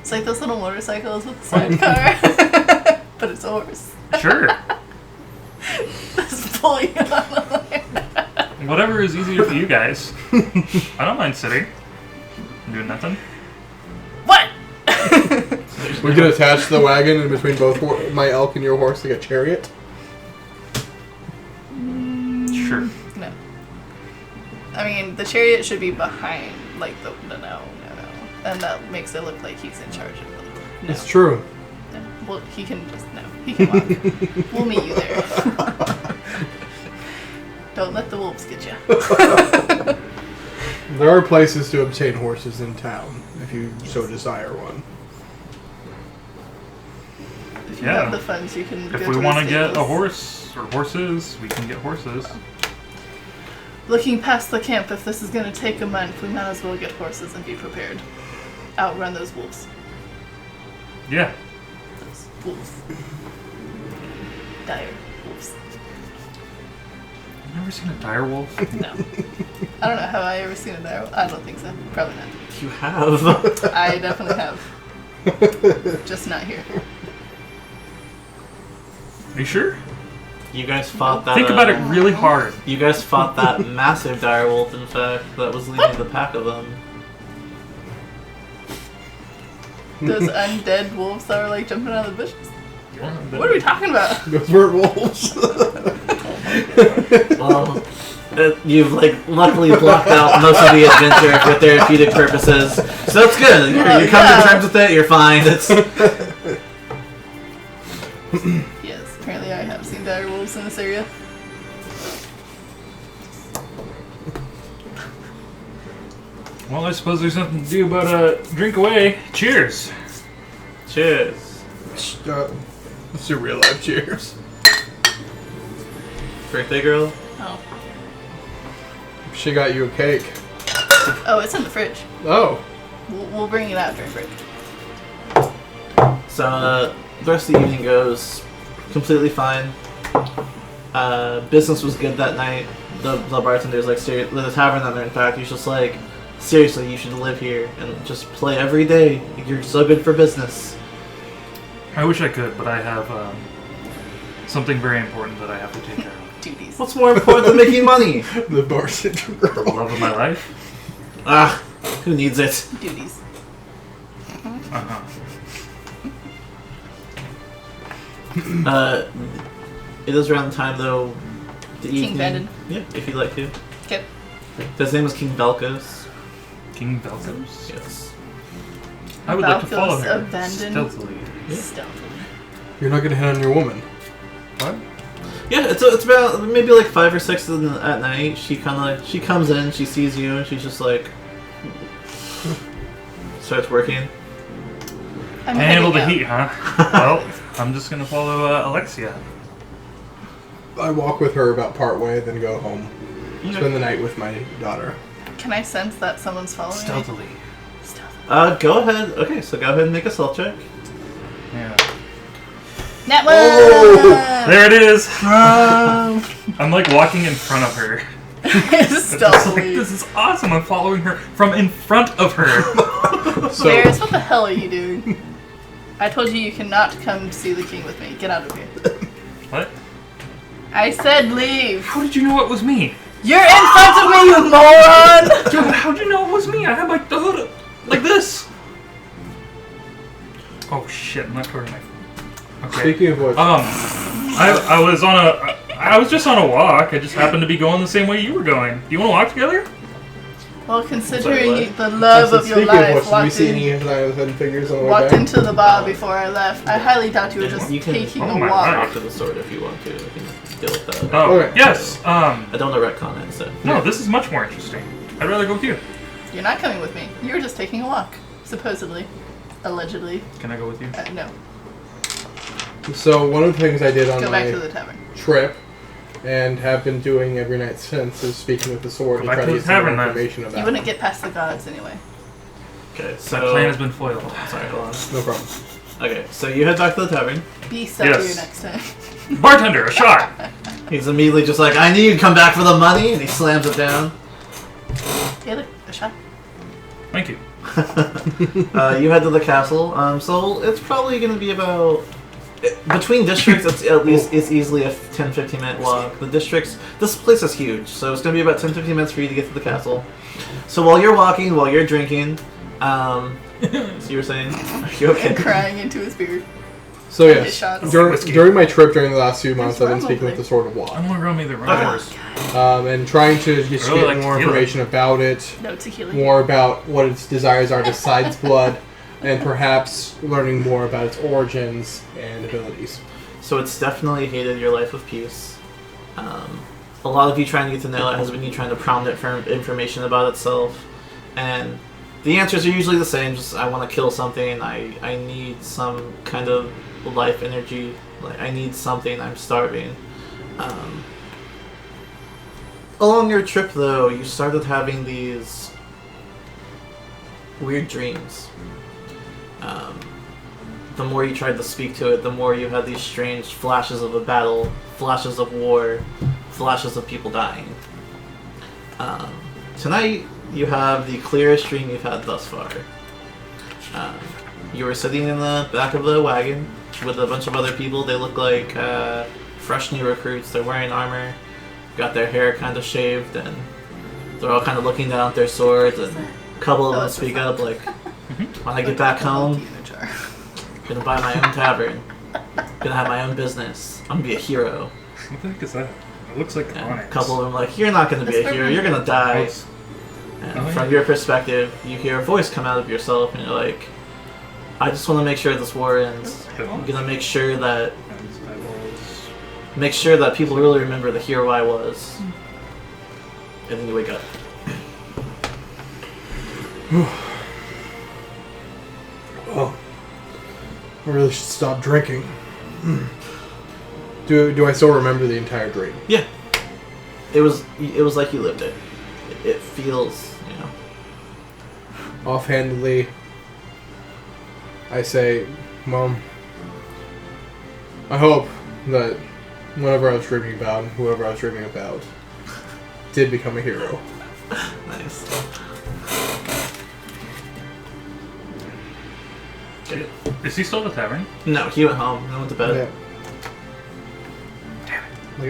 It's like those little motorcycles with the sidecar, but it's a horse. Sure. Just pull you on the land. Whatever is easier for you guys. I don't mind sitting. I'm doing nothing. What? We can attach the wagon in between both my elk and your horse like a chariot. Sure. No. I mean, the chariot should be behind, like the no, and that makes it look like he's in charge of it. No. It's true. No. Well, he can just he can walk. We'll meet you there. Don't let the wolves get you. There are places to obtain horses in town, if you so desire one. If you Yeah. have the funds, you can. If go we to want the to get a stables. horse or horses, we can get horses. Looking past the camp, if this is going to take a month, we might as well get horses and be prepared. Outrun those wolves. Yeah. Those wolves. Dire wolves. I've never seen a dire wolf. No. I don't know. Have I ever seen a dire wolf? I don't think so. Probably not. You have. I definitely have. Just not here. Are you sure? You guys fought that. Think about it really hard. You guys fought that massive direwolf, in fact, that was leading the pack of them. Those undead wolves that were like jumping out of the bushes. What are we talking about? Those weren't wolves. Well, you've like luckily blocked out most of the adventure for therapeutic purposes, so it's good. You're coming to terms with it. You're fine. It's Yes, apparently I have seen dire wolves in this area. Well, I suppose there's nothing to do but drink away. Cheers. cheers. Let's do real life cheers. Birthday girl. Oh. She got you a cake. Oh, it's in the fridge. Oh. We'll bring it out during break. So the rest of the evening goes completely fine. Business was good that night. The bartender's like, the tavern that they're in fact, he's just like, seriously, you should live here and just play every day. You're so good for business. I wish I could, but I have something very important that I have to take care of. Duties. What's more important than making money? The bartender The girl. love of my life. Ah, who needs it? Duties. Uh-huh. It is around the time though. The King evening. Bandon. Yeah, if you'd like to. Okay. His name is King Velkos. King Velkos? Yes. I would like to Velkos follow her abandoned. stealthily. Yeah. Stealthily. You're not gonna hit on your woman. What? Yeah, it's about maybe like 5 or 6 at night. She she comes in, she sees you, and she's just like starts working. I'm Can't handle the heading heat, huh? Well, I'm just gonna follow Alexia. I walk with her about part way, then go home. spend the night with my daughter. Can I sense that someone's following Stealthily. me? Stealthily. Go ahead. Okay, so go ahead and make a stealth check. Yeah. Net one! Oh! There it is! I'm like walking in front of her. It's just like, Stealthily. this is awesome. I'm following her from in front of her. So, Darius, what the hell are you doing? I told you cannot come see the king with me. Get out of here. What? I said leave. How did you know it was me? You're in front of me, you moron! Dude, how did you know it was me? I had like the hood up, like this. Oh shit! I'm not turning my phone. Okay. speaking of which, I was just on a walk. I just happened to be going the same way you were going. Do you want to walk together? Well, considering Sorry, the love of your speaking life, of which, did we walked, see in, any hidden figures on the way walked back? into the bar before I left, I highly doubt you were just You can- taking oh a my walk. God. Talk to the sword if you want to. I can deal with that. Oh Okay. yes. I don't want to retcon it, so. No, this is much more interesting. I'd rather go with you. You're not coming with me. You were just taking a walk, supposedly, allegedly. Can I go with you? No, So one of the things I did on go back to my the tavern. trip, and have been doing every night since, is speaking with the sword Go to back try to to the get some more tavern, then. information about You wouldn't get past the gods anyway. Okay, so. My plan has been foiled. Sorry, hold on. No problem. Okay, so you head back to the tavern. Be subtler Yes. next time. Bartender, a shot. He's immediately just like, I knew you'd come back for the money, and he slams it down. Hey, look, a shot. Thank you. You head to the castle. So it's probably going to be about between districts. It's easily a 10-15 minute walk. The districts. This place is huge, so it's going to be about 10-15 minutes for you to get to the castle. So while you're walking, while you're drinking, so you were saying, are you okay? And crying into his beard. So His yes, shots. Whiskey. during my trip during the last few months, I've been wrong speaking with with the Sword of I Law, want to run me the rumors. and trying to just I really get like more tequila. information about it, No tequila. more about what its desires are besides blood, and perhaps learning more about its origins and abilities. So it's definitely hated your life of peace. A lot of you trying to get to know it has been you trying to prompt it for information about itself, and the answers are usually the same. Just I want to kill something. I need some kind of life energy. Like I need something. I'm starving. Along your trip, though, you started having these weird dreams. The more you tried to speak to it, the more you had these strange flashes of a battle, flashes of war, flashes of people dying. Tonight, you have the clearest dream you've had thus far. You were sitting in the back of the wagon with a bunch of other people. They look like fresh new recruits. They're wearing armor, got their hair kind of shaved, and they're all kind of looking down at their swords. And a couple of them speak up like, "When I get back home, I'm gonna buy my own tavern. Gonna have my own business. I'm gonna be a hero." What the heck is that? It looks like And a onyx. couple of them like, "You're not gonna be a That's hero. You're gonna die." Gross. And Oh, yeah. from your perspective, you hear a voice come out of yourself, and you're like, "I just want to make sure this war ends. I'm gonna make sure that people really remember the hero I was." And then you wake up. Oh, I really should stop drinking. Do I still remember the entire dream? Yeah, it was like you lived it. It feels, you know. Offhandedly, I say, Mom, I hope that whoever I was dreaming about did become a hero. Nice. Okay. Is he still at the tavern? No, he went home. I went to bed. Damn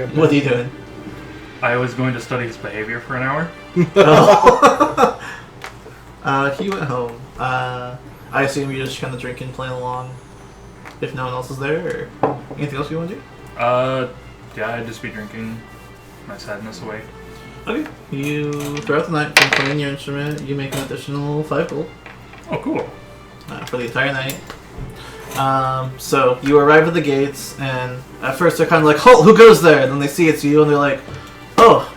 it. What are you doing? I was going to study his behavior for an hour. He went home. I assume you're just kind of drinking, playing along. If no one else is there, or anything else you want to do? Yeah, I'd just be drinking my sadness away. Okay. You throughout the night, from playing your instrument, you make an additional 5 gold Oh, cool. for the entire night. So you arrive at the gates, and at first they're kind of like, "Halt! Who goes there?" And then they see it's you, and they're like, "Oh,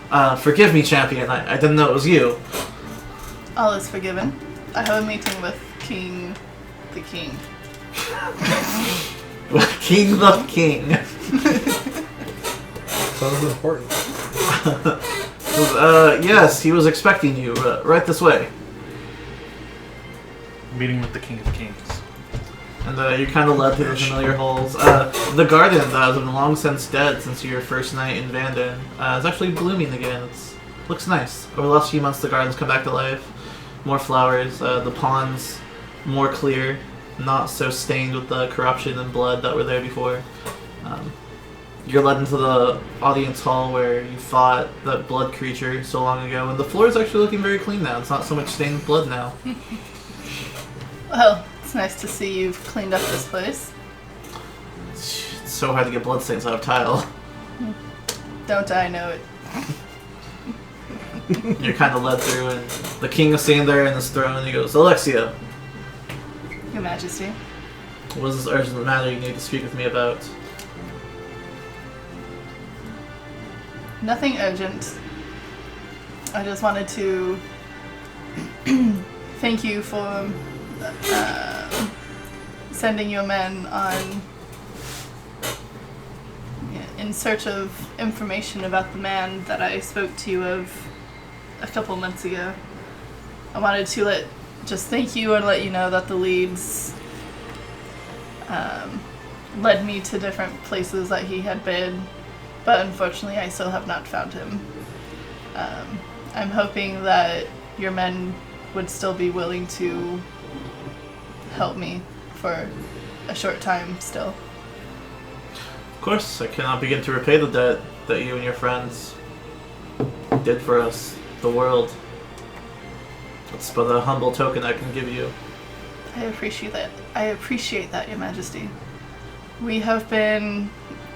forgive me, champion. I didn't know it was you." All is forgiven. I have a meeting with the king. King the king. Sounds important. Yes, he was expecting you. Right this way. Meeting with the King of Kings. And you're kind of led through the familiar halls. The garden that has been long since dead since your first night in Vanden is actually blooming again. Looks nice. Over the last few months, the garden's come back to life. More flowers. The ponds more clear, not so stained with the corruption and blood that were there before. You're led into the audience hall where you fought that blood creature so long ago, and the floor is actually looking very clean now. It's not so much stained with blood now. Well, it's nice to see you've cleaned up this place. It's so hard to get bloodstains out of tile. Don't I know it? You're kind of led through, and the king is sitting there in his throne, and he goes, Alexia, Your Majesty. what is this urgent matter you need to speak with me about? Nothing urgent. I just wanted to thank you for sending your men on in search of information about the man that I spoke to you of a couple months ago. I wanted to just thank you and let you know that the leads led me to different places that he had been, but unfortunately I still have not found him. I'm hoping that your men would still be willing to help me for a short time still. Of course, I cannot begin to repay the debt that you and your friends did for us, the world. It's but a humble token I can give you. I appreciate that. I appreciate that, Your Majesty. We have been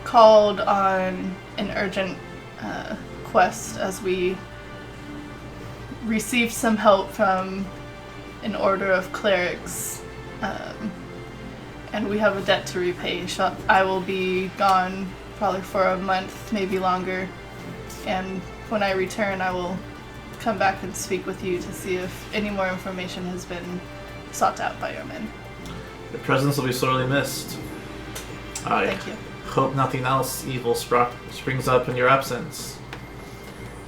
called on an urgent quest as we received some help from an order of clerics, and we have a debt to repay. I will be gone probably for a month, maybe longer, and when I return I will come back and speak with you to see if any more information has been sought out by your men. Your presence will be sorely missed. I Thank you. hope nothing else evil springs up in your absence.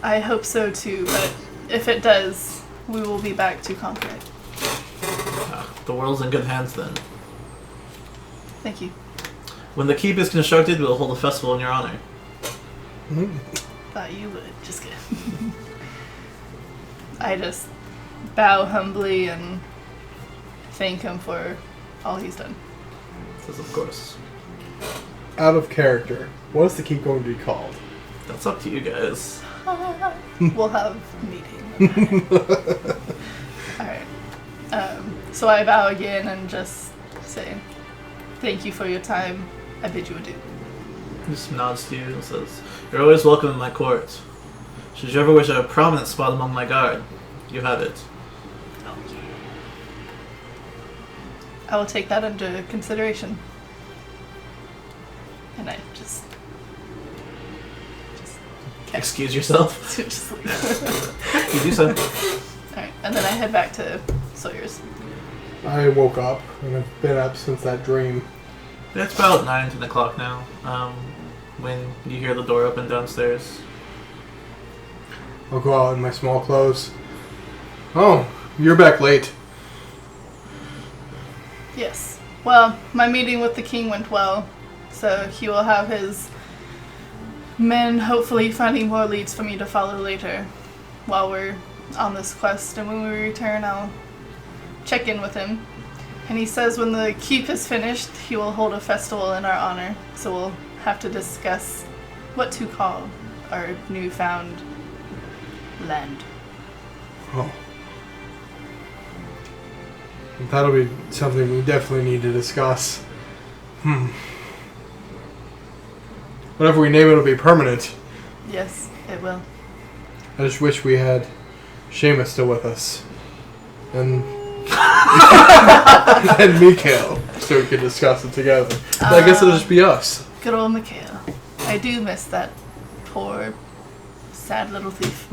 I hope so too, but if it does, we will be back to conquer it. The world's in good hands then. Thank you. When the keep is constructed, we'll hold a festival in your honor. Thought you would. Just kidding. I just bow humbly and thank him for all he's done. Says, of course. Out of character, what is the keep going to be called? That's up to you guys. We'll have a meeting. Alright. So I bow again and just say, thank you for your time. I bid you adieu. He just nods to you and says, you're always welcome in my court. Should you ever wish a prominent spot among my guard, you have it. I will take that under consideration. And I just Excuse yourself. just leave. You do so. Alright, and then I head back to Sawyer's. I woke up, and I've been up since that dream. It's about 9, 10 o'clock now. When you hear the door open downstairs. I'll go out in my small clothes. Oh, you're back late. Yes. Well, my meeting with the king went well, so he will have his men hopefully finding more leads for me to follow later while we're on this quest. And when we return, I'll check in with him. And he says when the keep is finished, he will hold a festival in our honor. So we'll have to discuss what to call our newfound land. Oh. That'll be something we definitely need to discuss. Whatever we name it will be permanent. Yes, it will. I just wish we had Seamus still with us. And and Mikhail, so we could discuss it together. But I guess it'll just be us. Good old Mikhail. I do miss that poor, sad little thief.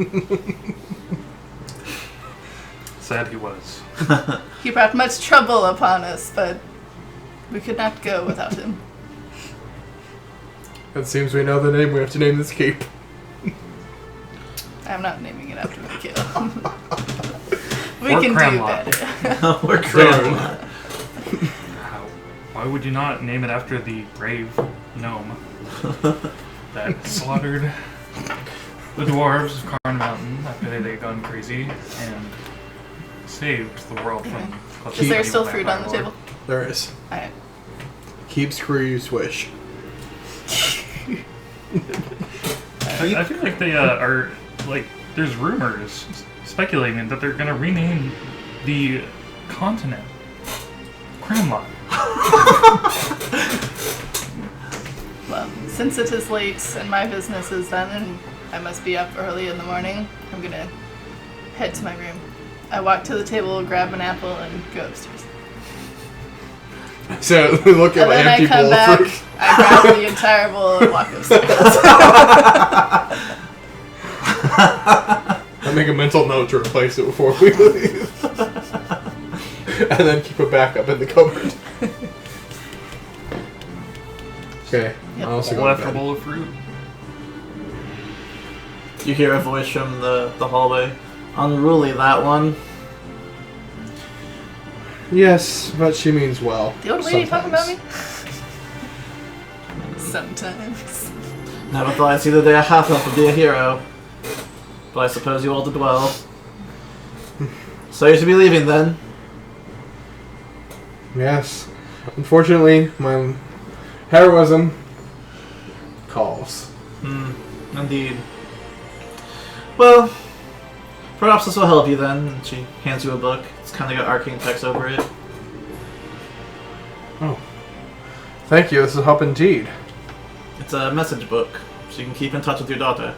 Sad he was. He brought much trouble upon us, but we could not go without him. It seems we know the name we have to name this keep. I'm not naming it after Mikhail. We Or can Cranlock. do better. We're Cranlock. Why would you not name it after the brave gnome that slaughtered the dwarves of Karn Mountain after they had gone crazy and saved the world from... Is there evil still fruit on the vampire table? There is. Alright. Keep screw you swish. I feel like they are, like, there's rumors speculating that they're going to rename the continent Cranlock. Well, since it is late and my business is done and I must be up early in the morning, I'm gonna head to my room. I walk to the table, grab an apple, and go upstairs. So we look at And my then I empty come bowl back, of fruit. I grab the entire bowl and walk upstairs. I make a mental note to replace it before we leave. And then keep it back up in the cupboard. Okay. Yep. I also Bowl go to after bed. bowl of fruit. You hear a voice from the hallway. Unruly, that one. Yes, but she means well. The old lady talking about me? sometimes. Sometimes. Never thought I'd see the day a half-elf would be a hero. But I suppose you all did well. So you should be leaving then. Yes. Unfortunately, my heroism calls. Indeed. Well, perhaps this will help you then. And she hands you a book. It's kind of got arcane text over it. Oh. Thank you, this will help indeed. It's a message book, so you can keep in touch with your daughter.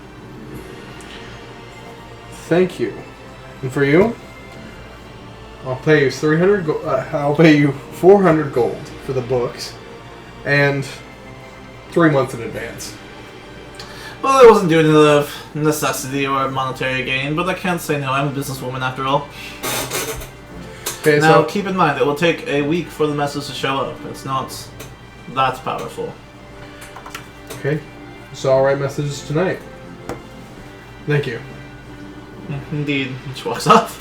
Thank you. And for you, I'll pay you 300. I'll pay you 400 gold for the books, and 3 months in advance. Well, I wasn't doing it out of necessity or monetary gain, but I can't say no. I'm a businesswoman after all. Okay, Now, so keep in mind, it will take a week for the message to show up. It's not that powerful. okay, so I'll write messages tonight. Thank you. Indeed. She walks off.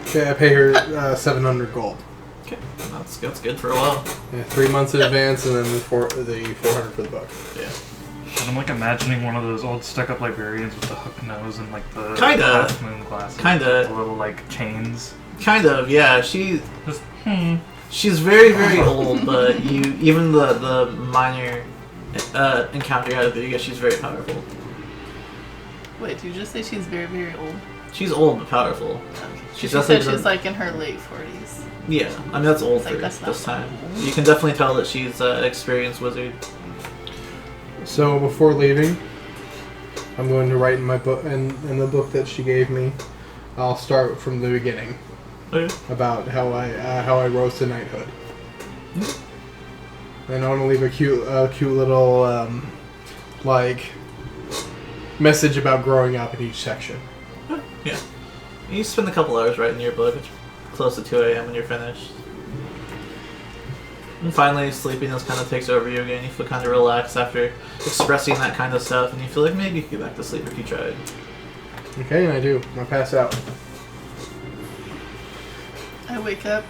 Okay, I pay her 700 gold. Okay, that's good for a while. Yeah, 3 months in advance, and then the 400 for the book. Yeah. And I'm like imagining one of those old stuck-up librarians with the hook nose and like the Kinda. half moon glasses. Kinda. With the little like chains. Kind of, yeah. She's Just, very, very old, but even the minor encounter you had with her, you get she's very powerful. Wait, did you just say she's very, very old? She's old but powerful. She She's said definitely she's like in her late 40s. Yeah, I mean that's old Like, for that's not this time. You can definitely tell that she's an experienced wizard. So before leaving, I'm going to write in my book, in the book that she gave me. I'll start from the beginning Okay. about how I rose to knighthood. And I want to leave a cute little like message about growing up in each section. Yeah. You spend a couple hours writing your book. It's close to 2 a.m. when you're finished. And finally, sleepiness kind of takes over you again. You feel kind of relaxed after expressing that kind of stuff, and you feel like maybe you could get back to sleep if you tried. Okay, and I do. I pass out. I wake up,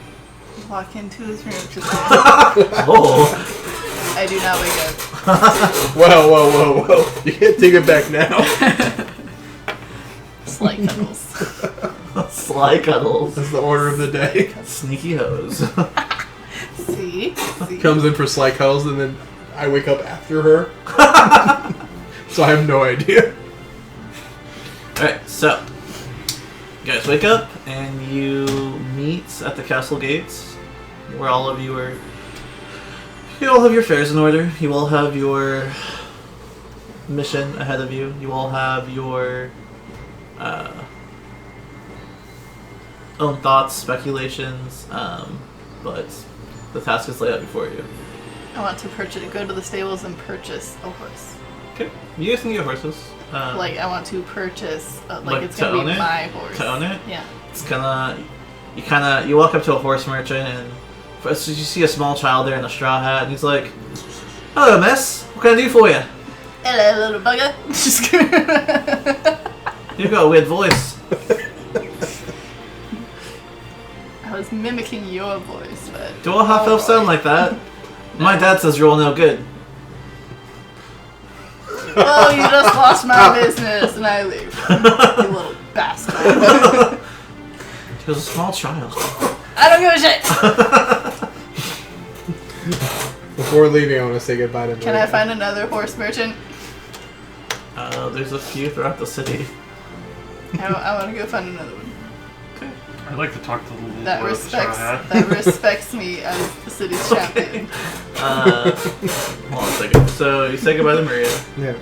walk into his room. Just Oh! I do not wake up. Whoa. You can't take it back now. Slight cuddles. Sly cuddles. That's the order of the day. Sneaky hose. See? Comes in for sly cuddles, and then I wake up after her. So I have no idea. Alright, so. You guys wake up, and you meet at the castle gates, where all of you are... You all have your affairs in order. You all have your mission ahead of you. You all have your own thoughts, speculations, but the task is laid out before you. I want to go to the stables and purchase a horse. Okay, you guys can get horses. Like, I want to purchase, Like, it's to going to own be it? my horse. To own it? Yeah. It's you walk up to a horse merchant, and first you see a small child there in a straw hat, and he's like, "Hello, miss. What can I do for you?" Hello, little bugger. Just kidding. You got a weird voice. I was mimicking your voice, but... Do all half elves sound like that? My dad says you're all no good. Well, you just lost my business, and I leave. You little bastard. He was a small child. I don't give a shit. Before leaving, I want to say goodbye to Maria. Can I find another horse merchant? There's a few throughout the city. I want to go find another one. I'd like to talk to the little That boy with the straw hat. respects me as the city's champion. Hold on a second. So you say goodbye to Maria. Yeah.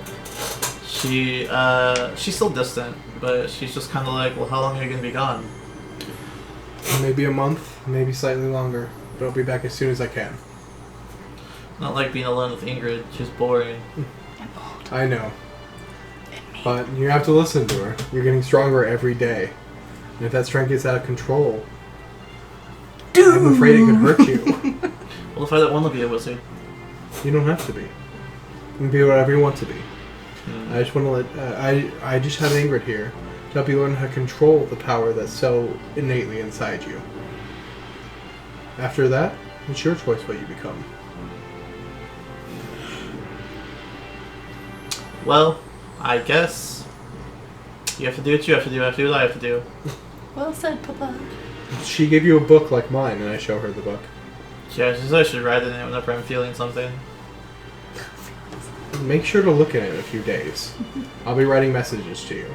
She's still distant, but she's just kind of like, well, how long are you gonna be gone? Maybe a month, maybe slightly longer. But I'll be back as soon as I can. Not like being alone with Ingrid. She's boring. I know. But you have to listen to her. You're getting stronger every day. And if that strength gets out of control, I'm afraid it could hurt you. Well, if I don't want to be a wizard. You don't have to be. You can be whatever you want to be. I just want to let... I just have Ingrid here to help you learn how to control the power that's so innately inside you. After that, it's your choice what you become. Well, I guess you have to do what you have to do. I have to do what I have to do. Well said, Papa. She gave you a book like mine, and I show her the book. Yeah, she said I should write it in it whenever I'm feeling something. Make sure to look at it in a few days. I'll be writing messages to you.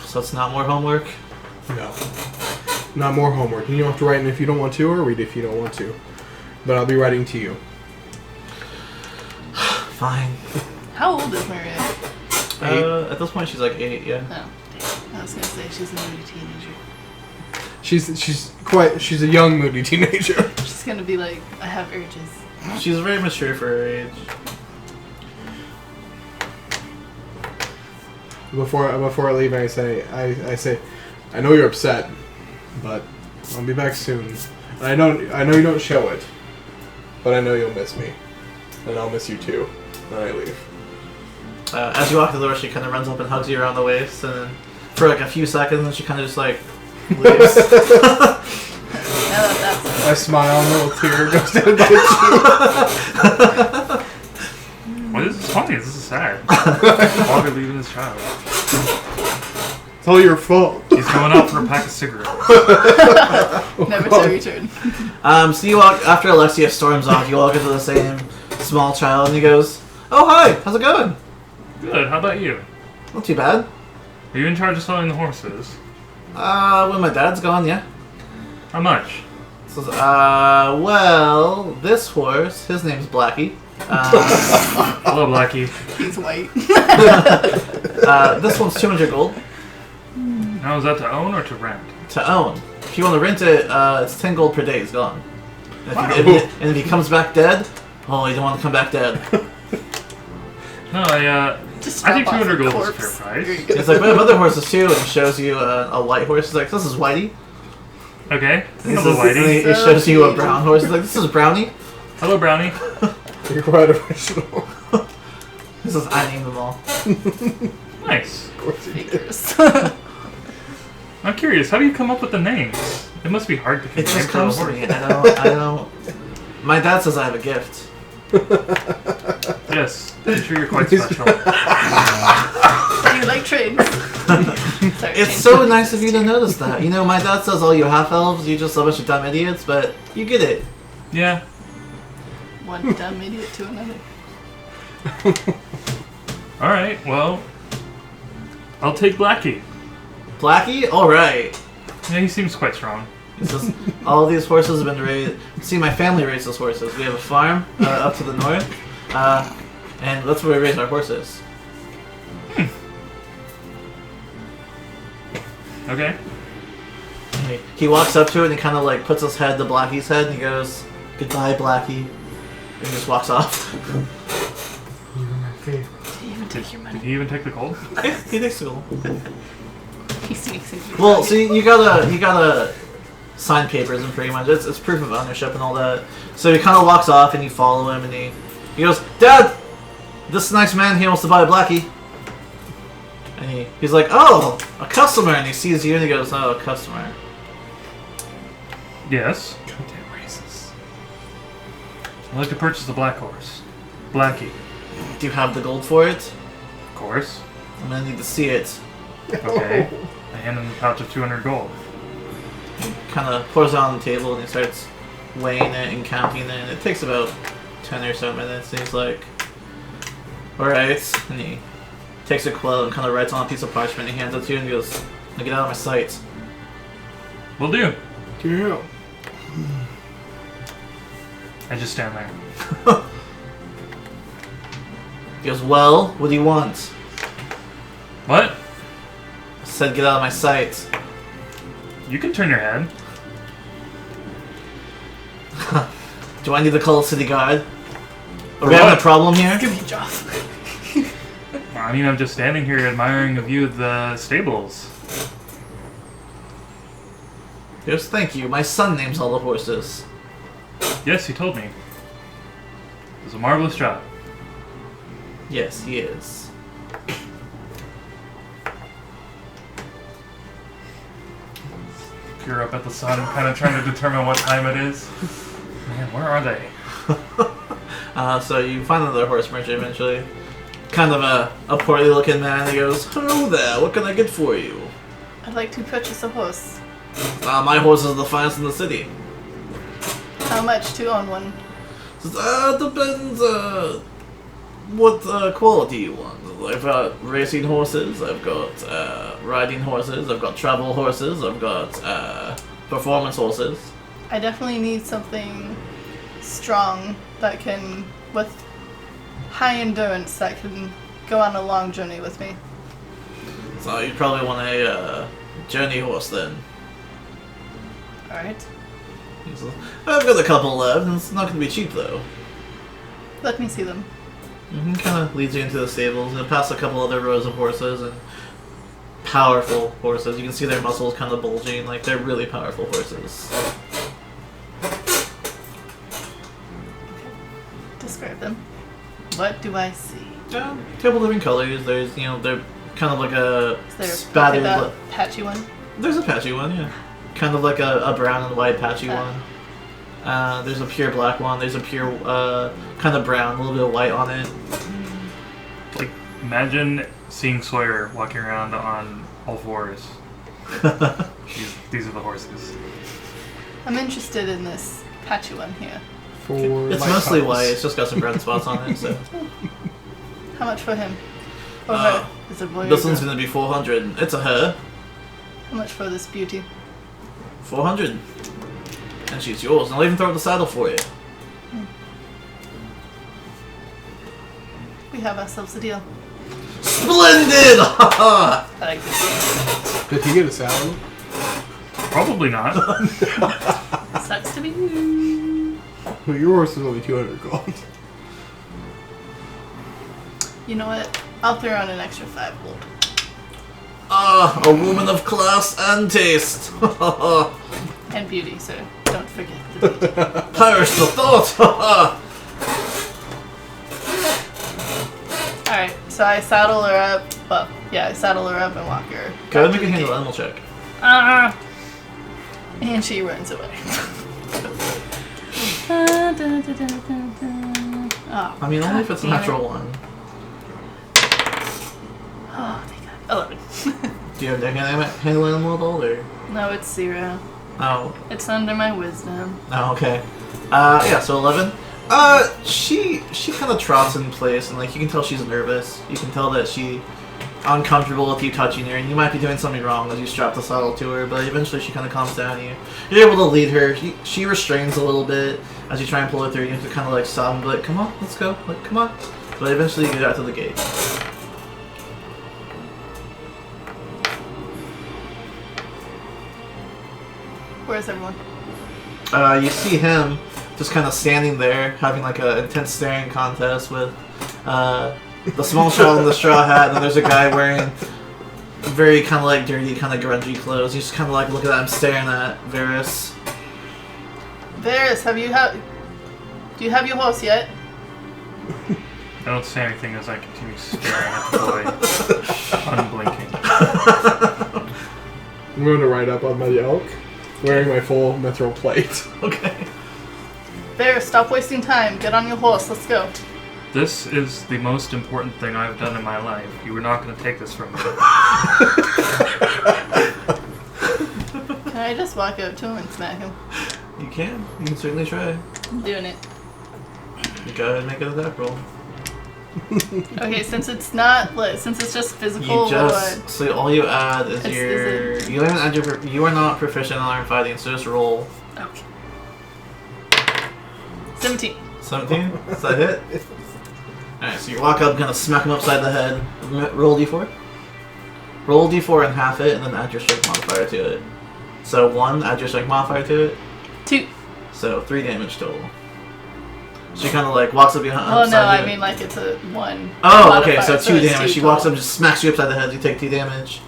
So it's not more homework? No. Not more homework. You don't have to write it if you don't want to, or read it if you don't want to. But I'll be writing to you. Fine. How old is Maria? At this point she's like 8, yeah. Oh, damn. I was gonna say she's a moody teenager. She's a young, moody teenager. She's gonna be like, I have urges. She's very mature for her age. Before I leave, I say, I know you're upset, but I'll be back soon. And I know you don't show it, but I know you'll miss me, and I'll miss you too when I leave. As you walk to the door, she kind of runs up and hugs you around the waist, and then for like a few seconds, and she kind of just like leaves. I smile, and a little tear goes down my cheek. Well, this is funny. This is sad. Father leaving his child. It's all your fault. He's going out for a pack of cigarettes. Never to return. So you walk, after Alexia storms off, you walk into the same small child, and he goes, "Oh, hi, how's it going?" Good. How about you? Not too bad. Are you in charge of selling the horses? When my dad's gone, yeah. How much? Says, well, this horse, his name's Blackie. Hello, Blackie. He's white. This one's 200 gold Now, is that to own or to rent? to own. If you want to rent it, it's 10 gold per day. He's gone. And if he comes back dead, oh, you don't want to come back dead. No, I think 200 gold is a fair price. He's like, we have other horses too, and he shows you a white horse. He's like, this is Whitey. Okay. And Hello, and Whitey. he shows you a brown horse. He's like, this is Brownie. Hello, Brownie. You're quite original. He says, I named them all. Nice. Of course you did. I'm curious, how do you come up with the names? It must be hard to It keep just names for a comes to horse. me. I don't. My dad says I have a gift. Yes, I'm sure you're quite special. Do you like trains? Sorry, It's so nice of you to notice that. You know, my dad says all you half-elves, you just a bunch of dumb idiots, but you get it. Yeah. One dumb idiot to another. Alright, well, I'll take Blackie. Blackie? Alright. Yeah, he seems quite strong. He says, all these horses have been raised. See, my family raises horses. We have a farm up to the north, and that's where we raise our horses. Okay. And he walks up to it and he kind of like puts his head to Blackie's head and he goes, "Goodbye, Blackie," and he just walks off. You're my favorite. Did he even take your Did money? he even take the gold? Yeah, he takes the gold. He sneaks in. Well, see, you gotta sign papers and pretty much it's proof of ownership and all that. So he kind of walks off and you follow him and he goes, "Dad, This nice man here wants to buy a blackie. And he's like, oh, a customer. And he sees you and he goes, oh, a customer. Yes. Goddamn racist. I'd like to purchase the black horse. Blackie. Do you have the gold for it? Of course. I'm gonna need to see it. Okay. I hand him a pouch of 200 gold. Kind of pours it on the table and he starts weighing it and counting it. And it takes about 10 or so minutes. And he's like, alright. And he takes a quill and kind of writes on a piece of parchment and he hands it to you and he goes, now get out of my sight. Will do. Yeah. I just stand there. He goes, well, what do you want? What? I said get out of my sight. You can turn your head. Do I need to call a city guard? Are For we having what? a problem here? Give me a job. I mean, I'm just standing here admiring a view of the stables. Yes, thank you. My son names all the horses. Yes, he told me. It was a marvelous job. Yes, he is. Peer up at the sun, kind of trying to determine what time it is. Man, where are they? So you find another horse merchant eventually. Kind of a portly looking man. He goes, hello there, what can I get for you? I'd like to purchase a horse. My horse is the finest in the city. How much to own one? Depends, what quality you want. I've got racing horses, I've got riding horses, I've got travel horses, I've got performance horses. I definitely need something strong that can, with high endurance, that can go on a long journey with me. So you probably want a journey horse then. Alright. I've got a couple left, and it's not going to be cheap though. Let me see them. He kind of leads you into the stables and past a couple other rows of horses and powerful horses. You can see their muscles kind of bulging, like they're really powerful horses. Describe them. What do I see? Couple different colors. There's, they're kind of like a Is there spattered. that patchy one? There's a patchy one, yeah. Kind of like a brown and white patchy one. There's a pure black one. There's a pure kind of brown, a little bit of white on it. Like, imagine seeing Sawyer walking around on all fours. These are the horses. I'm interested in this patchy one here. For It's my mostly cause. white. It's just got some brown spots on it. So How much for him? Or Uh, her? Is it boy or this girl? one's gonna be 400. It's a her. How much for this beauty? 400. And she's yours. And I'll even throw the saddle for you. We have ourselves a deal. Splendid! I like this. Did he get a salad? Probably not. Sucks to be you. Well, your horse is only 200 gold. You know what? I'll throw on an extra 5 gold. A woman of class and taste. And beauty, so don't forget the beauty. Perish the thought. Alright, so I saddle her up. Well, yeah, I saddle her up and walk her. Go ahead and back make to a the handle gate. animal check. And she runs away. Oh, I mean, only if it's a God damn natural it. one. Oh, thank God. 11. Do you have to handle animal at all, or? No, it's 0. Oh. It's under my wisdom. Oh, okay. Yeah, so 11. She kind of trots in place, and like you can tell she's nervous. You can tell that she's uncomfortable with you touching her, and you might be doing something wrong as you strap the saddle to her. But eventually, she kind of calms down. You're able to lead her. She restrains a little bit as you try and pull her through. You have to kind of like stop and be like, "Come on, let's go. Like, come on." But eventually, you get out to the gate. Where's everyone? You see him just kind of standing there, having like an intense staring contest with the small child in the straw hat, and then there's a guy wearing very kind of like dirty, kind of grungy clothes. You just kind of like look at him staring at Varys. Varys, do you have your horse yet? I don't say anything as I continue staring at the boy, unblinking. I'm going to ride up on my elk, wearing my full mithril plate. Okay. Bear, stop wasting time. Get on your horse. Let's go. This is the most important thing I've done in my life. You were not going to take this from me. Can I just walk up to him and smack him? You can. You can certainly try. I'm doing it. You go ahead and make an attack roll. Okay, since it's not like, since it's just physical. You just so all you add is Is you haven't add your you are not proficient in iron fighting, so just roll. Okay. 17. 17. Does that hit? Alright, so you walk up, gonna smack him upside the head. Roll d4. Roll d4 and half it, and then add your strength modifier to it. So 1, add your strength modifier to it. 2. So 3 damage total. She kind of like walks up behind. Well, no, I mean like it's a 1. Oh, modifier, okay, so 2 it's damage. 2 She walks total. up, just smacks you upside the head. You take 2 damage.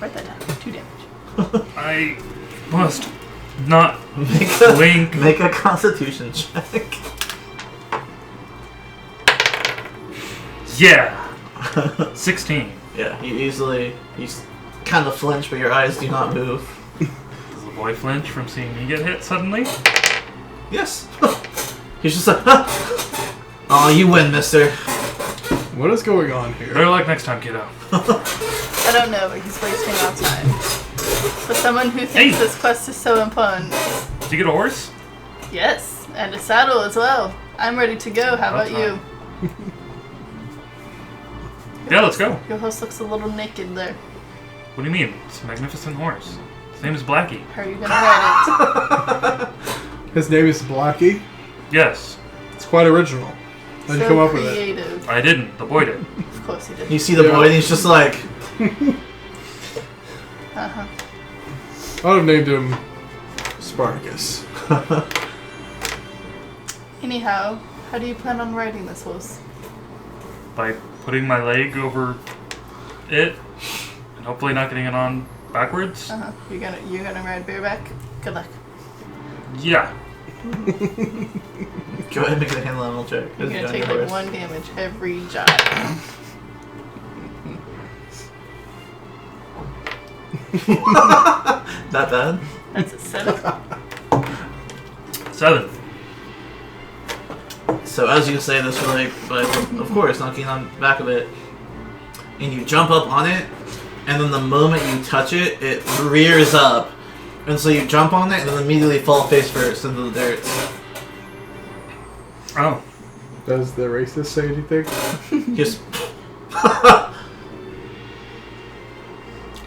Write that down. 2 damage. I must not blink. Make a Constitution check. Yeah. 16. Yeah, you kind of flinch, but your eyes do not move. Does the boy flinch from seeing me get hit suddenly? Yes. He's just like, oh, you win, mister. What is going on here? Better luck next time, kiddo. I don't know, but he's wasting our time. For someone who thinks Hey. this quest is so important. Did you get a horse? Yes, and a saddle as well. I'm ready to go. How about you? Yeah, let's go. Your horse looks a little naked there. What do you mean? It's a magnificent horse. His name is Blackie. How are you gonna ride His name is Blackie. Yes. It's quite original. it? How'd you So come up with it? creative. I didn't. The boy did. Of course he did. You see the Yeah. boy, and he's just like, Uh-huh. I would have named him Spartacus. Anyhow, how do you plan on riding this horse? By putting my leg over it and hopefully not getting it on backwards. Uh-huh. You're gonna ride bareback? Good luck. Yeah. go ahead and make a hand level check. You're as gonna on take your like horse. 1 damage every jog. Not bad. That's a 7. 7. So as you say this, you're like, but of course, knocking on the back of it, and you jump up on it, and then the moment you touch it, it rears up, and so you jump on it, and then immediately fall face first into the dirt. Oh. Does the racist say anything? Just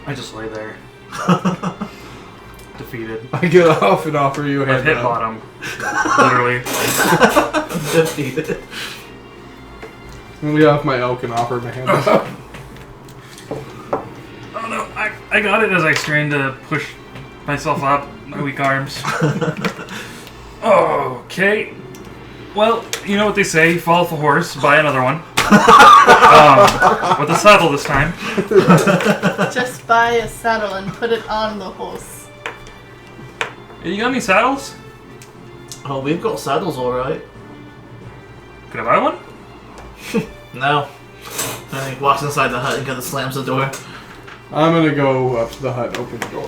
I just lay there. Defeated. I get off and offer you a I've hand hit up. bottom. Literally. defeated. I'm get off my elk and offer him a hand up. Oh no, I got it as I strained to push myself up, my weak arms. Okay. Well, you know what they say, fall off a horse, buy another one. With a saddle this time. Just buy a saddle and put it on the horse. You got any saddles? Oh, we've got saddles, all right. Could I buy one? No. And he walks inside the hut and kind of slams the door. I'm gonna go up to the hut and open the door.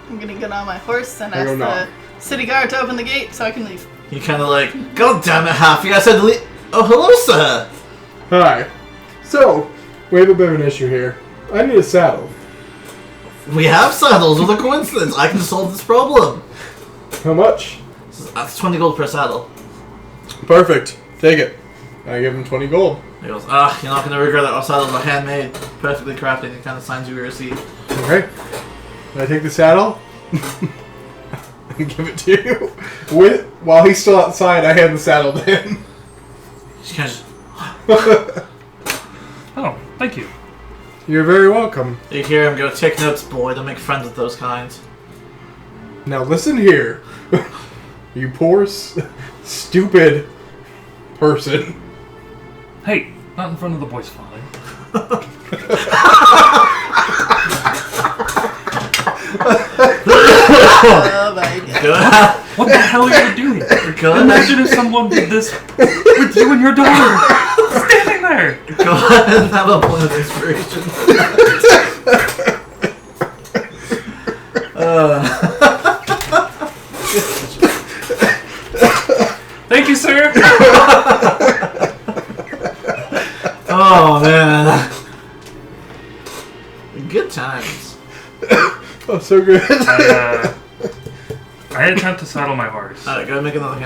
I'm gonna get on my horse and I ask don't know. the city guard to open the gate so I can leave. He kind of like, God damn it, Happy! I said to leave. Oh, hello, sir. Hi. So, we have a bit of an issue here. I need a saddle. We have saddles. What a coincidence! I can solve this problem. How much? That's 20 gold per saddle. Perfect. Take it. I give him 20 gold. He goes, you're not going to regret that our saddles are handmade, perfectly crafted, and he kind of signs you a receipt. Okay. Can I take the saddle? And give it to you. While he's still outside, I hand the saddle to him. She kind of, Oh, thank you. You're very welcome. you hear him go, take notes, boy, don't make friends with those kinds. Now listen here. You poor, stupid person. Hey, not in front of the boy's father. Oh my god. What the hell are you doing? Go ahead. Imagine if someone did this with you and your daughter standing there. Go ahead and have a point of inspiration. Thank you, sir. Oh man. Good times. Oh, so good. I had time to saddle my horse. Alright, go ahead and make another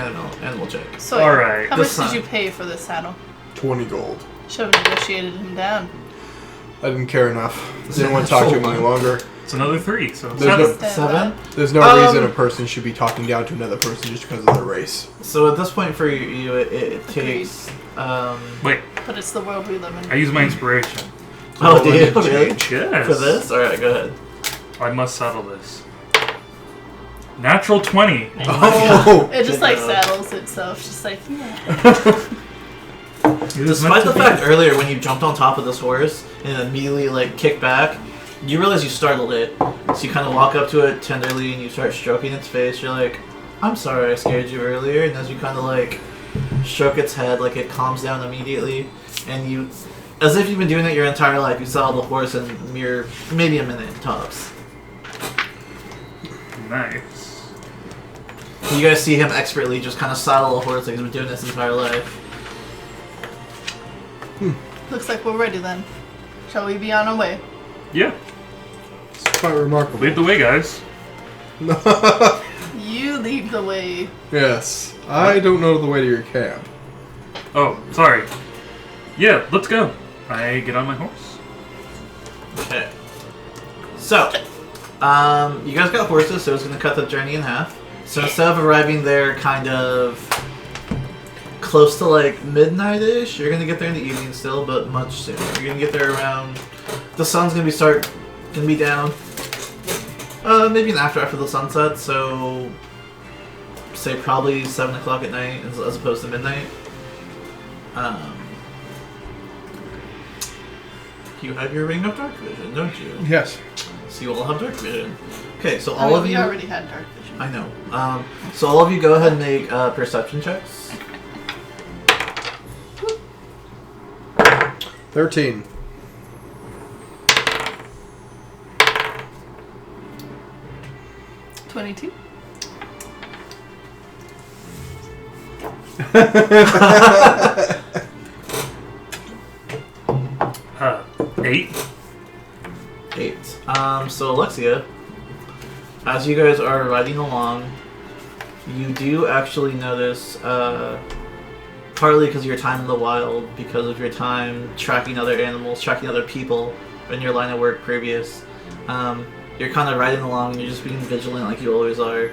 animal check. So, Alright. how This much time. did you pay for this saddle? 20 gold. Should have negotiated him down. I didn't care enough. Didn't want to talk to him any longer. It's another 3, so There's no- 7. 7? There's no reason a person should be talking down to another person just because of their race. So at this point for you, it takes. Wait, But it's the world we live in. I use my inspiration. Oh, do you? Change. Okay. Yes. For this? Alright, go ahead. I must settle this. Natural 20. Oh! It just Good like job. saddles itself, just like, yeah. Despite the fact earlier when you jumped on top of this horse and immediately like kicked back, you realize you startled it. So you kind of walk up to it tenderly and you start stroking its face. You're like, "I'm sorry I scared you earlier." And as you kind of like stroke its head, like it calms down immediately, and you, as if you've been doing it your entire life, you saddle the horse in mere maybe a minute tops. Nice. You guys see him expertly just kind of saddle a horse like he's been doing this his entire life. Looks like we're ready then. Shall we be on our way? Yeah. It's quite remarkable. Lead the way, guys. You lead the way. Yes. I don't know the way to your camp. Oh, sorry. Yeah, let's go. I get on my horse. Okay. So, you guys got horses, so it's going to cut the journey in half. So instead of arriving there kind of close to like midnight-ish, you're going to get there in the evening still, but much sooner. You're going to get there around, the sun's going to be down. Maybe an after the sunset, so say probably 7 o'clock at night as opposed to midnight. You have your ring of dark vision, don't you? Yes. So you all have dark vision. Okay, so I all mean, of we you. already had dark vision. I know. So all of you go ahead and make perception checks. 13. $22. 8. 8. So Alexia, as you guys are riding along, you do actually notice, partly because of your time in the wild, because of your time tracking other animals, tracking other people in your line of work previous, you're kind of riding along and you're just being vigilant like you always are.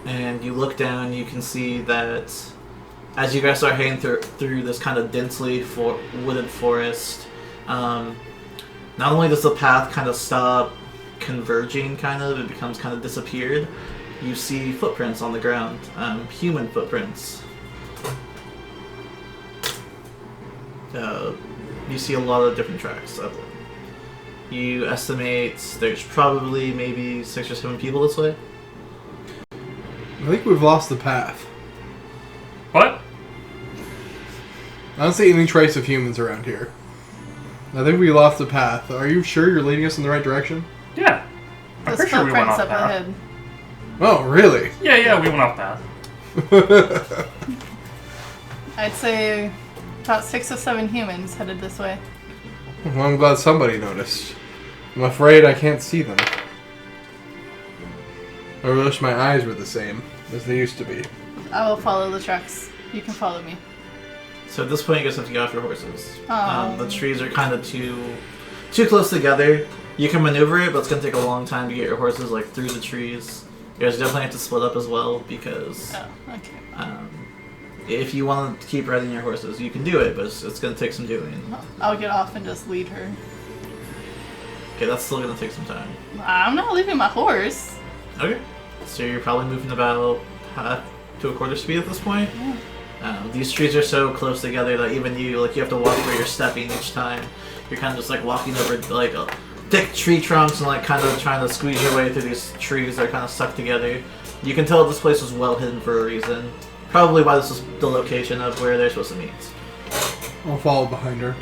And you look down, you can see that as you guys start heading through this kind of densely wooded forest, not only does the path kind of stop converging, it becomes kind of disappeared. You see footprints on the ground, human footprints. You see a lot of different tracks of them. You estimate there's probably maybe 6 or 7 people this way. I think we've lost the path. What? I don't see any trace of humans around here. I think we lost the path. Are you sure you're leading us in the right direction? Yeah. I'm There's pretty sure we went footprints off up path. ahead. Oh, really? Yeah, we went off path. I'd say about 6 or 7 humans headed this way. Well, I'm glad somebody noticed. I'm afraid I can't see them. I wish my eyes were the same as they used to be. I will follow the tracks. You can follow me. So at this point, you guys have to get off your horses. Oh. The trees are kind of too close together. You can maneuver it, but it's gonna take a long time to get your horses like through the trees. You guys definitely have to split up as well because Oh, okay. if you want to keep riding your horses, you can do it, but it's gonna take some doing. I'll get off and just lead her. Okay, that's still gonna take some time. I'm not leaving my horse. Okay, so you're probably moving about half to a quarter speed at this point. These trees are so close together that even you have to watch where you're stepping each time. You're kind of just like walking over like thick tree trunks and like kind of trying to squeeze your way through these trees that are kind of stuck together. You can tell this place was well hidden for a reason. Probably why this is the location of where they're supposed to meet. I'll follow behind her.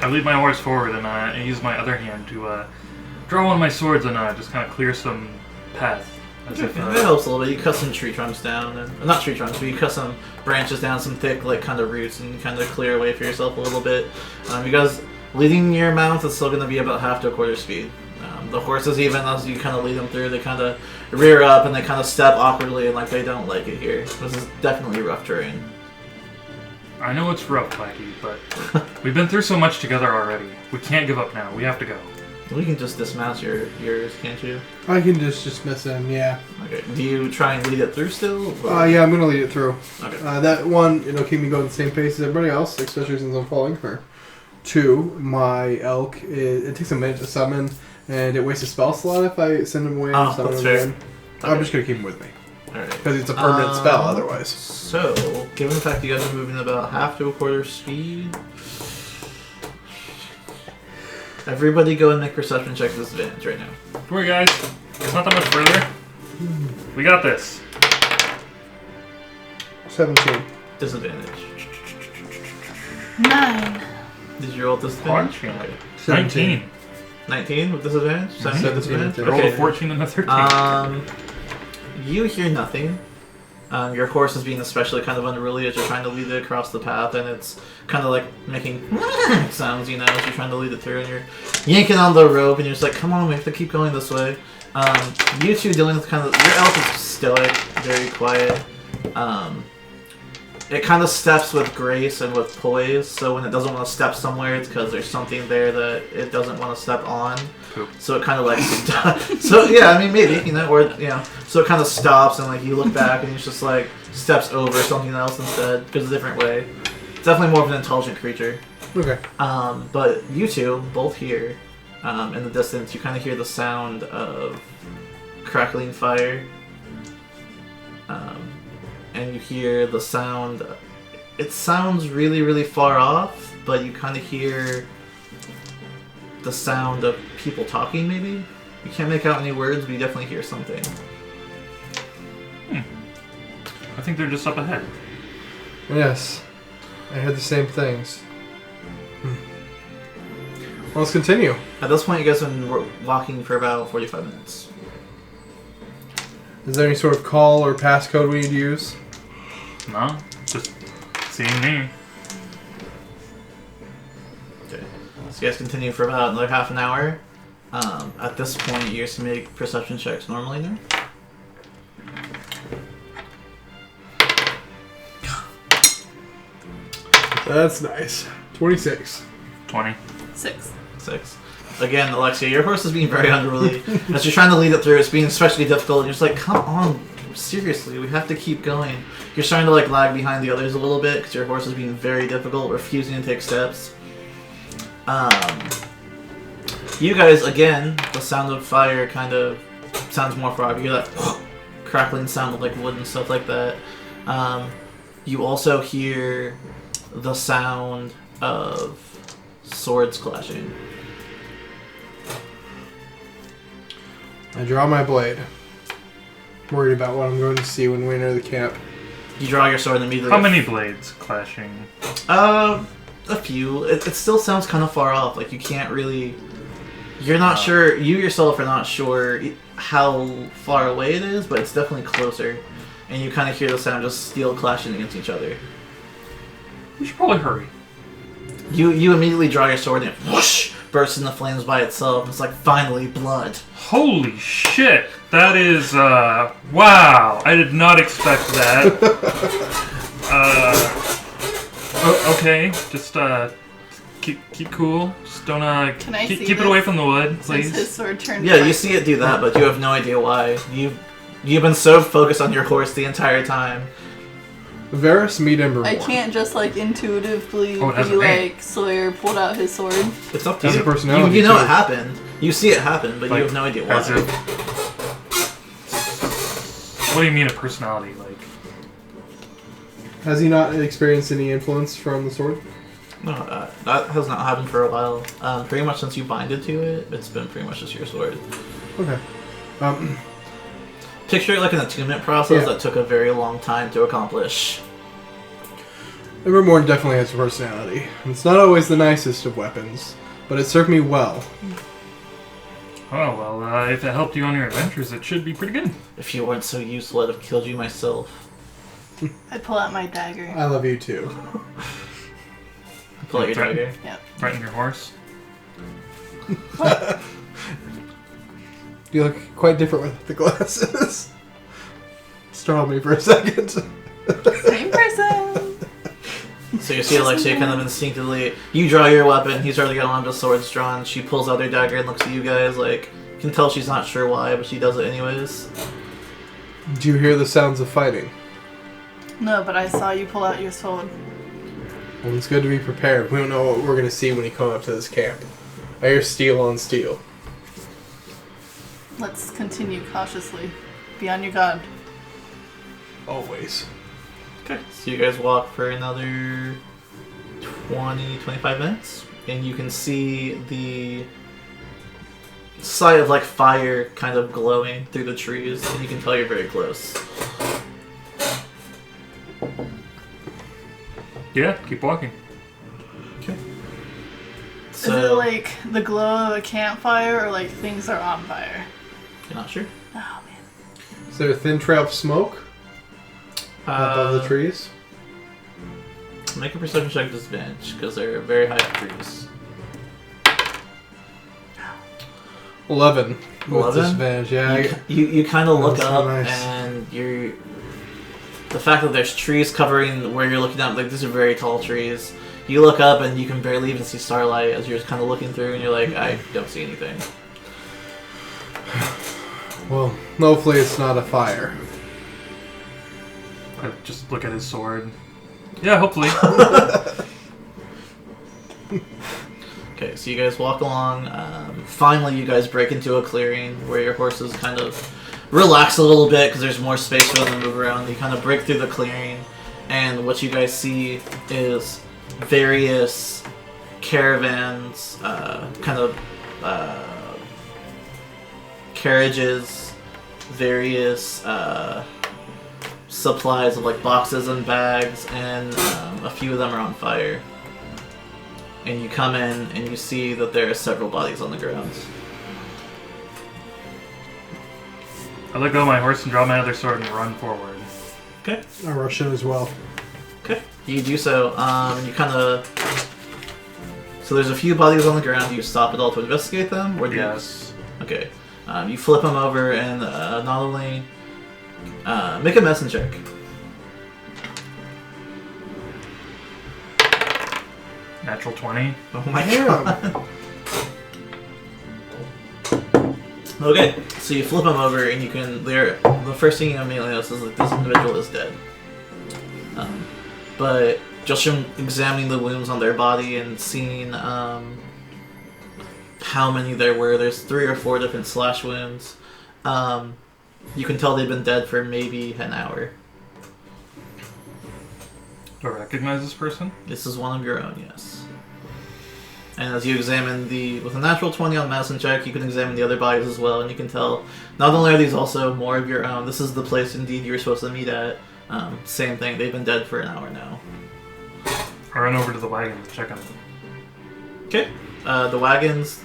I lead my horse forward and I use my other hand to draw one of my swords and just kind of clear some path. As if, It helps a little bit. You cut some tree trunks down, and not tree trunks, but you cut some branches down, some thick like kind of roots, and kind of clear a way for yourself a little bit. You guys leading your mount is still going to be about half to a quarter speed. The horses, even as you kind of lead them through, they kind of rear up and they kind of step awkwardly and like they don't like it here. This is definitely rough terrain. I know it's rough, Blackie, but we've been through so much together already. We can't give up now. We have to go. We can just dismount yours, can't you? I can just dismiss him, yeah. Okay. Do you try and lead it through still? Yeah, I'm going to lead it through. Okay. That one, it'll keep me going the same pace as everybody else, especially since I'm following her. 2, my elk, it takes a minute to summon, and it wastes a spell slot if I send him away and summon that's him fair. again. Okay. I'm just going to keep him with me. Alright. Because it's a permanent spell otherwise. So, given the fact you guys are moving about half to a quarter speed, everybody go and make perception checks with disadvantage right now. Don't worry, guys. It's not that much further. We got this. 17. Disadvantage. 9. Did you roll disadvantage? Punch. Okay. 19. 19 with disadvantage? 17 with 17. disadvantage? I rolled a 14 and a 13. You hear nothing. Your horse is being especially kind of unruly as you're trying to lead it across the path, and it's kind of like making sounds, as you're trying to lead it through, and you're yanking on the rope, and you're just like, come on, we have to keep going this way. You two dealing with kind of, your elf is stoic, very quiet. It kind of steps with grace and with poise, so when it doesn't want to step somewhere, it's because there's something there that it doesn't want to step on. Poop. So it kind of like, so yeah, I mean maybe, so it kind of stops and like you look back and it's just like steps over something else instead, goes a different way. It's definitely more of an intelligent creature. Okay. But you two, both here, in the distance, you kind of hear the sound of crackling fire. And you hear the sound, it sounds really, really far off, but you kind of hear the sound of people talking, maybe? You can't make out any words, but you definitely hear something. I think they're just up ahead. Yes. I heard the same things. Well, let's continue. At this point, you guys have been walking for about 45 minutes. Is there any sort of call or passcode we need to use? No, just seeing me. Okay. So you guys continue for about another half an hour. At this point, you guys can make perception checks normally now. That's nice. 26. 20. 6. 6. Again, Alexia, your horse is being very unruly. As you're trying to lead it through, it's being especially difficult. And you're just like, come on, seriously, we have to keep going. You're starting to like lag behind the others a little bit because your horse is being very difficult, refusing to take steps. You guys, again, the sound of fire kind of sounds more far off. You hear that crackling sound of like wood and stuff like that. You also hear the sound of swords clashing. I draw my blade. Worried about what I'm going to see when we enter the camp. You draw your sword and immediately... How many blades clashing? A few. It still sounds kind of far off. Like, you can't really... You're not sure... You yourself are not sure how far away it is, but it's definitely closer. And you kind of hear the sound of steel clashing against each other. We should probably hurry. You immediately draw your sword and it whoosh, bursts into flames by itself. It's like, finally, blood. Holy shit! That is, wow! I did not expect that. Okay, just, keep cool. Just don't, Can I see keep it this? away from the wood, Since please. his sword turned Yeah, you black. see it do that, but you have no idea why. You've been so focused on your horse the entire time. Varus, meet number 1. I can't just like intuitively Oh, it has be a name. like Sawyer pulled out his sword. It's up to Has you. a personality, You know too. it happened. You see it happen, but Like, you have no idea why. as if- What do you mean a personality? Like, Has he not experienced any influence from the sword? No, that has not happened for a while. Pretty much since you binded to it, it's been pretty much just your sword. Okay. Picture it like an attunement process Yeah. that took a very long time to accomplish. Evermore definitely has a personality. It's not always the nicest of weapons, but it served me well. Oh, well, if it helped you on your adventures, it should be pretty good. If you weren't so useful, I'd have killed you myself. I pull out my dagger. I love you too. Pull out your dagger. Yep. Threaten your horse. You look quite different with the glasses. Startled me for a second. Same person. So you see Alexia kind of instinctively, you draw your weapon, he's already got one of his swords drawn, she pulls out her dagger and looks at you guys like, you can tell she's not sure why, but she does it anyways. Do you hear the sounds of fighting? No, but I saw you pull out your sword. Well, it's good to be prepared. We don't know what we're going to see when you come up to this camp. I hear steel on steel. Let's continue cautiously. Be on your guard. Always. Okay, so you guys walk for another 20-25 minutes, and you can see the sight of like fire kind of glowing through the trees, and you can tell you're very close. Yeah, keep walking. Okay. Is it like the glow of a campfire or like things are on fire? You're not sure? Oh man. Is there a thin trail of smoke above the trees? Make a perception check disadvantage, because they're very high trees. 11. With 11? disadvantage, yeah. You kind of look That's so up, nice. and you're... The fact that there's trees covering where you're looking at, like, these are very tall trees. You look up, and you can barely even see starlight as you're just kind of looking through, and you're like, I don't see anything. Well, hopefully it's not a fire. I just look at his sword. Yeah, hopefully. Okay, so you guys walk along. Finally, you guys break into a clearing where your horses kind of relax a little bit because there's more space for them to move around. You kind of break through the clearing, and what you guys see is various caravans, carriages, various supplies of like boxes and bags, and a few of them are on fire. And you come in and you see that there are several bodies on the ground. I let go of my horse and draw my other sword and run forward. Okay. I rush in as well. Okay. You do so. You kind of. So there's a few bodies on the ground. Do you stop at all to investigate them, or do Yes. you? Okay. You flip them over and not only make a medicine check. Natural 20. Oh my god. Okay, so you flip them over and you can. The first thing you immediately notice is that this individual is dead. But just from examining the wounds on their body and seeing how many there were, there's 3 or 4 different slash wounds. You can tell they've been dead for maybe an hour. Do I recognize this person? This is one of your own, yes. And as you examine with a natural 20 on medicine check, you can examine the other bodies as well, and you can tell not only are these also more of your own, this is the place indeed you were supposed to meet at. Same thing, they've been dead for an hour now. I run over to the wagon to check on them. Okay. The wagons,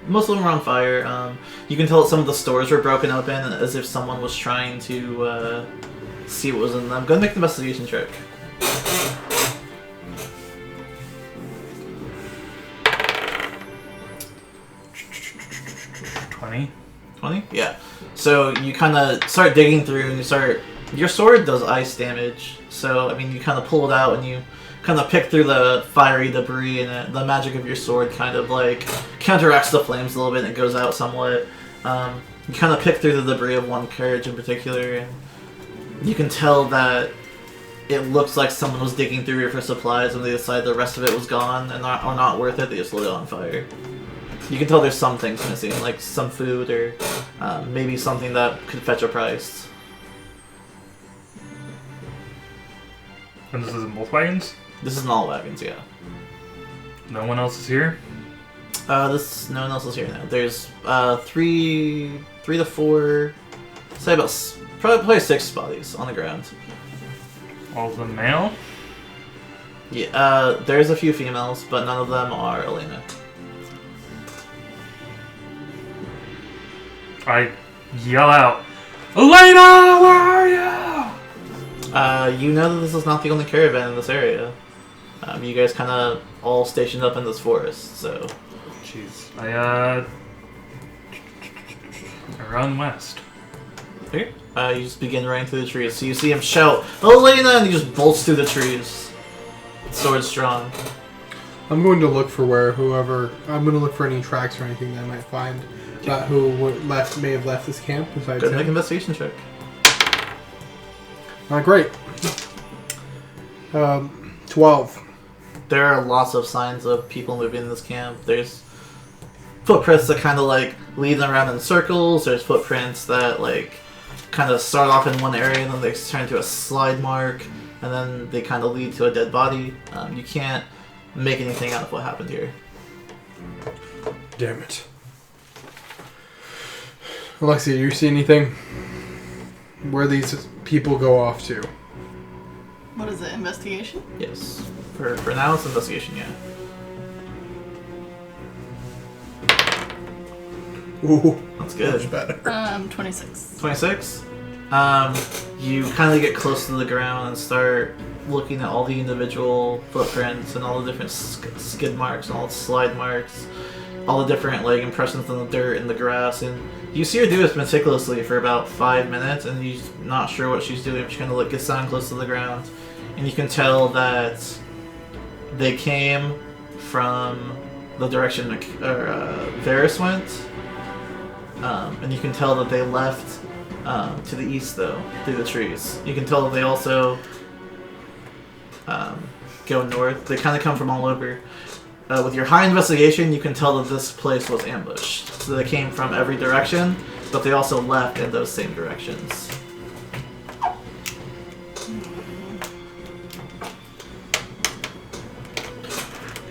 most of them are on fire. You can tell that some of the stores were broken open as if someone was trying to see what was in them. Go ahead and make an investigation check. $20. 20? Yeah. So you kind of start digging through and you start... Your sword does ice damage. So, I mean, you kind of pull it out and you kind of pick through the fiery debris and the magic of your sword kind of like counteracts the flames a little bit and it goes out somewhat. You kind of pick through the debris of one carriage in particular and you can tell that it looks like someone was digging through here for supplies and they decided the rest of it was gone and not worth it. They just lit it on fire. You can tell there's some things missing, like some food or maybe something that could fetch a price. And this is in both wagons? This is in all wagons, yeah. No one else is here? No one else is here now. There's 3 to 4, say about probably 6 bodies on the ground. All of them male? Yeah, there's a few females, but none of them are Elena. I yell out, Elena, where are you? You know that this is not the only caravan in this area. You guys kind of all stationed up in this forest, so... Jeez. I run west. Okay. You just begin running through the trees. So you see him shout, Elena! And he just bolts through the trees. Sword strong. I'm going to look for I'm going to look for any tracks or anything that I might find about who may have left this camp besides Good, him. make an investigation check. Great. 12. There are lots of signs of people moving in this camp. There's footprints that kind of like lead them around in circles. There's footprints that like kind of start off in one area and then they turn to a slide mark and then they kind of lead to a dead body. You can't make anything out of what happened here. Damn it. Alexia, you see anything? Where these people go off to? What is it? Investigation? Yes. For now, it's investigation, yeah. Ooh, That's good. much better. 26. 26. You kind of get close to the ground and start looking at all the individual footprints and all the different skid marks and all the slide marks, all the different like impressions on the dirt and the grass, and you see her do this meticulously for about 5 minutes, and you're not sure what she's doing. She kind of like gets down close to the ground, and you can tell that they came from the direction Varys went. And you can tell that they left to the east, though, through the trees. You can tell that they also go north. They kind of come from all over. With your high investigation, you can tell that this place was ambushed. So they came from every direction, but they also left in those same directions. I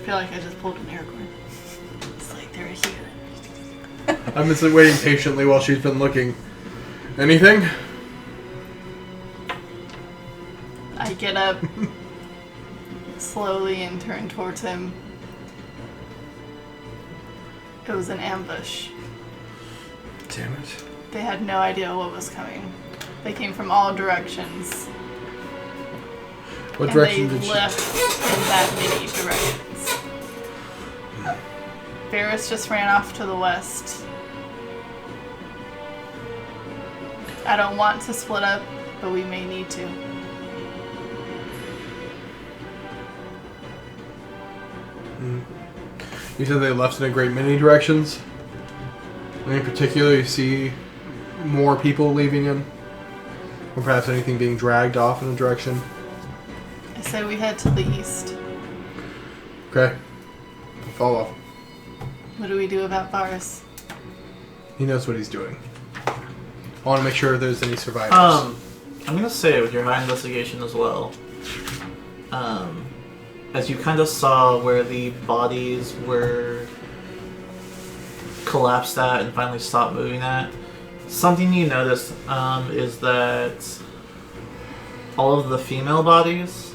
feel like I just pulled an Aragorn. It's like they're here. I've been waiting patiently while she's been looking. Anything? I get up slowly and turn towards him. It was an ambush. Damn it. They had no idea what was coming. They came from all directions. What direction and did they she... left in that many directions. Varys just ran off to the west. I don't want to split up, but we may need to. You said they left in a great many directions? Any particular you see more people leaving in? Or perhaps anything being dragged off in a direction? I say we head to the east. Okay. Follow. What do we do about Varys? He knows what he's doing. I want to make sure there's any survivors. I'm gonna say with your high investigation as well, as you kind of saw where the bodies were collapsed at and finally stopped moving at, something you noticed is that all of the female bodies,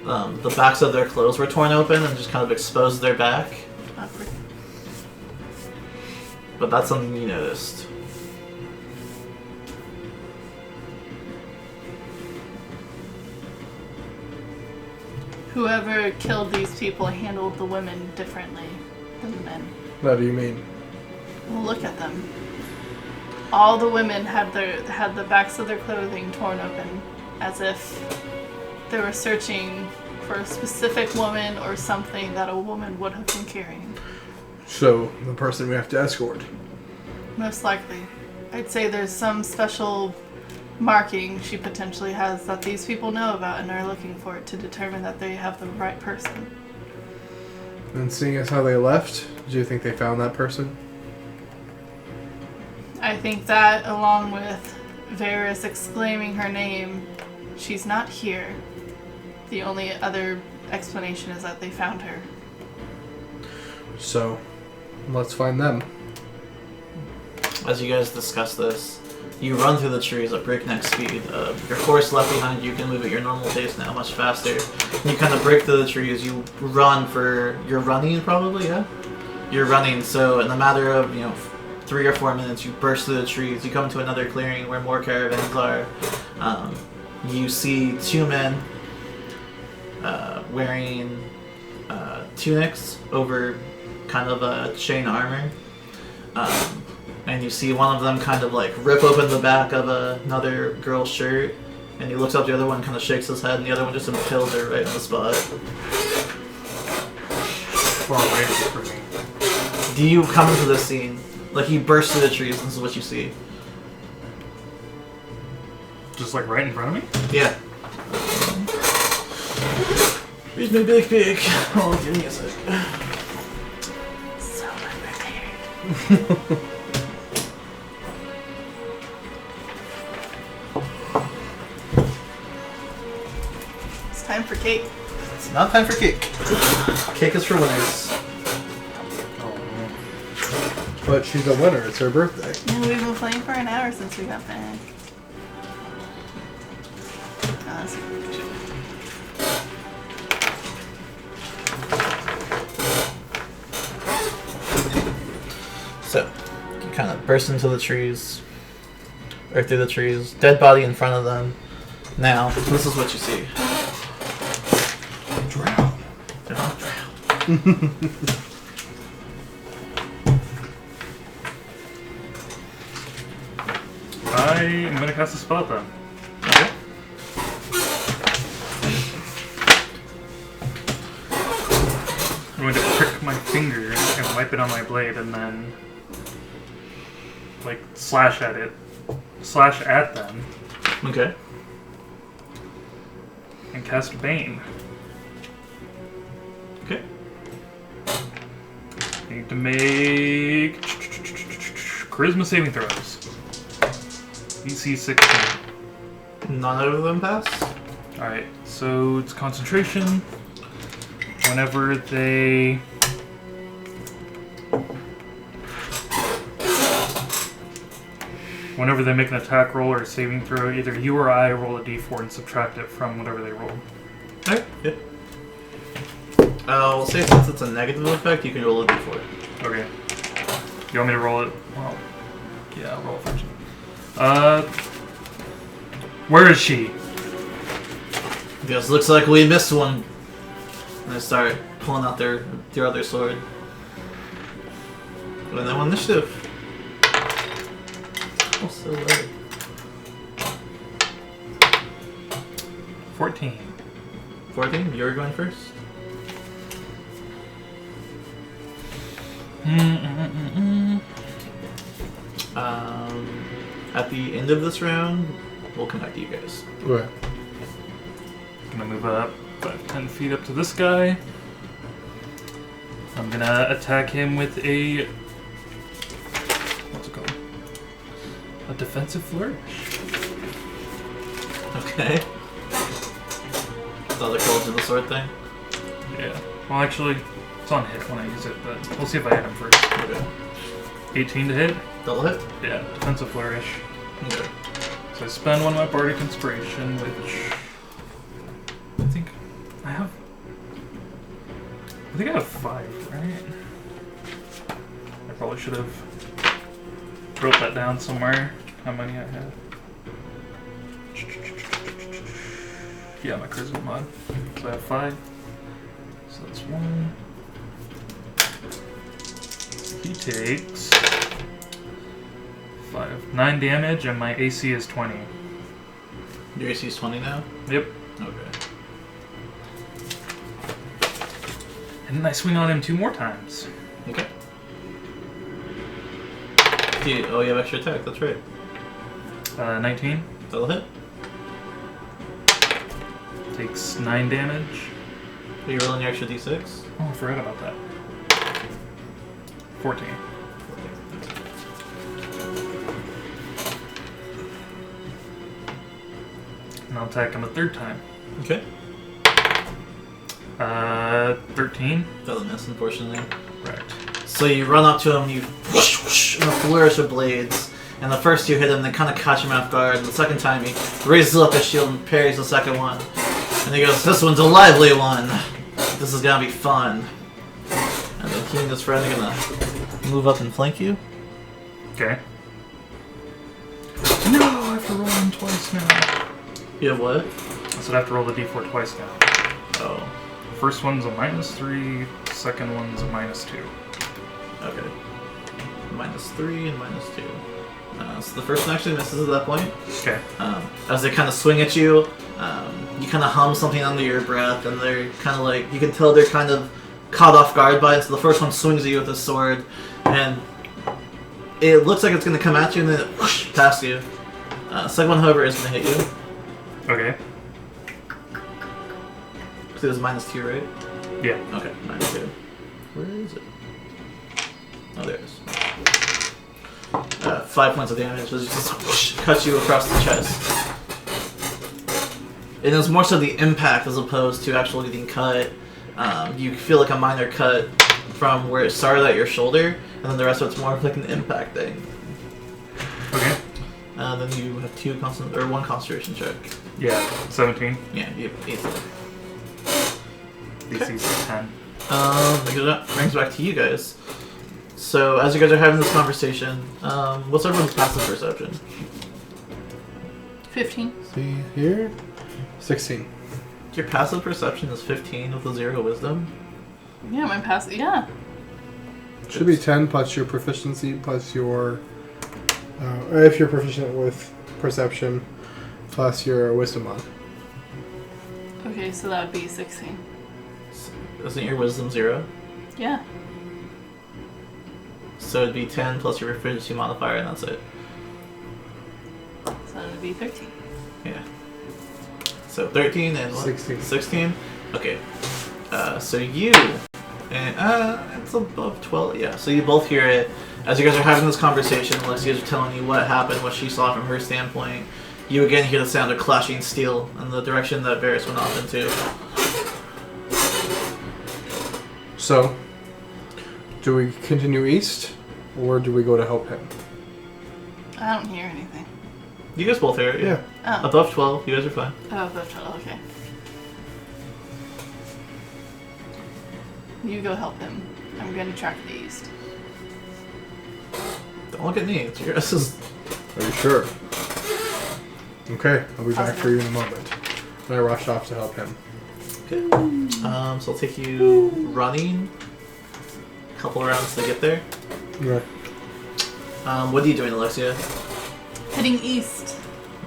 the backs of their clothes were torn open and just kind of exposed their back. Awkward. But that's something you noticed. Whoever killed these people handled the women differently than the men. What do you mean? Well, look at them. All the women had the backs of their clothing torn open, as if they were searching for a specific woman or something that a woman would have been carrying. So, the person we have to escort. Most likely. I'd say there's some special marking she potentially has that these people know about and are looking for to determine that they have the right person. And seeing as how they left, do you think they found that person? I think that, along with Varys exclaiming her name, she's not here. The only other explanation is that they found her. So, let's find them. As you guys discuss this, you run through the trees at breakneck speed. Your horse left behind you can move at your normal pace now, much faster. You kind of break through the trees. You run for... You're running, probably, yeah? You're running, so in a matter of, 3 or 4 minutes, you burst through the trees. You come to another clearing where more caravans are. You see 2 men wearing tunics over kind of chain armor. And you see one of them kind of like rip open the back of another girl's shirt, and he looks up, the other one kind of shakes his head, and the other one just impales her right on the spot. Far away from me. Do you come into this scene? Like, he bursts through the trees, and this is what you see. Just like right in front of me? Yeah. Here's my big pig. Oh, give me a sec. So unprepared. It's time for cake. It's not time for cake. Cake is for winners. But she's a winner. It's her birthday. And we've been playing for an hour since we got back. So, you kind of burst into the trees, or through the trees, dead body in front of them. Now, this is what you see. Drown. They're all drowned. I am going to cast a spell at them. Okay. I'm going to prick my finger and wipe it on my blade and then, like, slash at them, Okay. and cast Bane. Okay. Need to make charisma saving throws. DC 16. None of them pass? Alright, so it's concentration. Whenever they... Whenever they make an attack roll or a saving throw, either you or I roll a d4 and subtract it from whatever they roll. Okay, yeah. We'll say since it's a negative effect, you can roll a d4. Okay. You want me to roll it? Well, yeah, I'll roll it first. Where is she? Because looks like we missed one. And they start pulling out their other sword. And then one initiative. Oh, so low. 14. 14, you're going first. At the end of this round, we'll come back to you guys. Right. I'm gonna move up 10 feet up to this guy. I'm gonna attack him with a... What's it called? A defensive flourish. Okay. The other call to the sword thing? Yeah. Well, actually, it's on hit when I use it, but we'll see if I hit him first. Okay. 18 to hit? Double hit? Yeah, defensive flourish. Okay. So I spend one of my bardic inspiration, which I think I have 5, right? I probably should have wrote that down somewhere. How many I have? Yeah, my charisma mod. So I have 5. So that's 1. He takes 9 damage, and my AC is 20. Your AC is 20 now? Yep. Okay. And then I swing on him 2 more times. Okay. Oh, you have extra attack, that's right. 19. Double hit? Takes 9 damage. Are you rolling your extra d6? Oh, I forgot about that. 14. And I'll attack him a 3rd time. Okay. 13. Doesn't miss, unfortunately. Correct. So you run up to him, you whoosh, whoosh, and a flourish of blades. And the first two hit him, they kind of catch him off guard. And the second time, he raises up his shield and parries the second one. And he goes, "This one's a lively one. This is gonna be fun." And then he and his friend are gonna move up and flank you. Okay. No, I have to roll them twice now. You have what? I said I have to roll the d4 twice now. Oh, First one's a -3, second one's a -2. okay. -3 and -2. So the first one actually misses at that point. Okay. As they kind of swing at you, you kind of hum something under your breath, and they're kind of like, you can tell they're kind of caught off guard by it. So the first one swings at you with his sword, and it looks like it's going to come at you, and then it whoosh past you. Second one, however, is going to hit you. Okay. Because it was -2, right? Yeah. Okay, -2. Where is it? Oh, there it is. 5 points of damage as it just whoosh, cuts you across the chest. It is more so the impact as opposed to actually getting cut. You feel like a minor cut from where it started at your shoulder, and then the rest of it's more of like an impact thing. Okay. Then you have one concentration check. Yeah. 17. Yeah, you easily. DC's 10. That brings back to you guys. So, as you guys are having this conversation, what's everyone's passive perception? 15. See here? 16. Your passive perception is 15 with a 0 wisdom. Yeah, my passive. Yeah. Should be 10 plus your proficiency plus your... if you're proficient with perception plus your wisdom on. Okay, so that would be 16. Isn't your wisdom 0? Yeah. So it'd be 10 plus your proficiency modifier, and that's it. So that would be 13. Yeah. So 13 and what? 16. 16? Okay. So you... And, it's above 12. Yeah, so you both hear it. As you guys are having this conversation, Alexia's telling you what happened, what she saw from her standpoint. You again hear the sound of clashing steel in the direction that Varys went off into. So, do we continue east, or do we go to help him? I don't hear anything. You guys both hear it, yeah. Oh. Above 12, you guys are fine. Oh, that's okay. You go help him. I'm going to track the east. Don't look at me, it's your guys'. Are you sure? Okay, I'll be back for you in a moment. And I rushed off to help him. Okay. So it'll take you running a couple rounds to get there. Okay. What are you doing, Alexia? Heading east.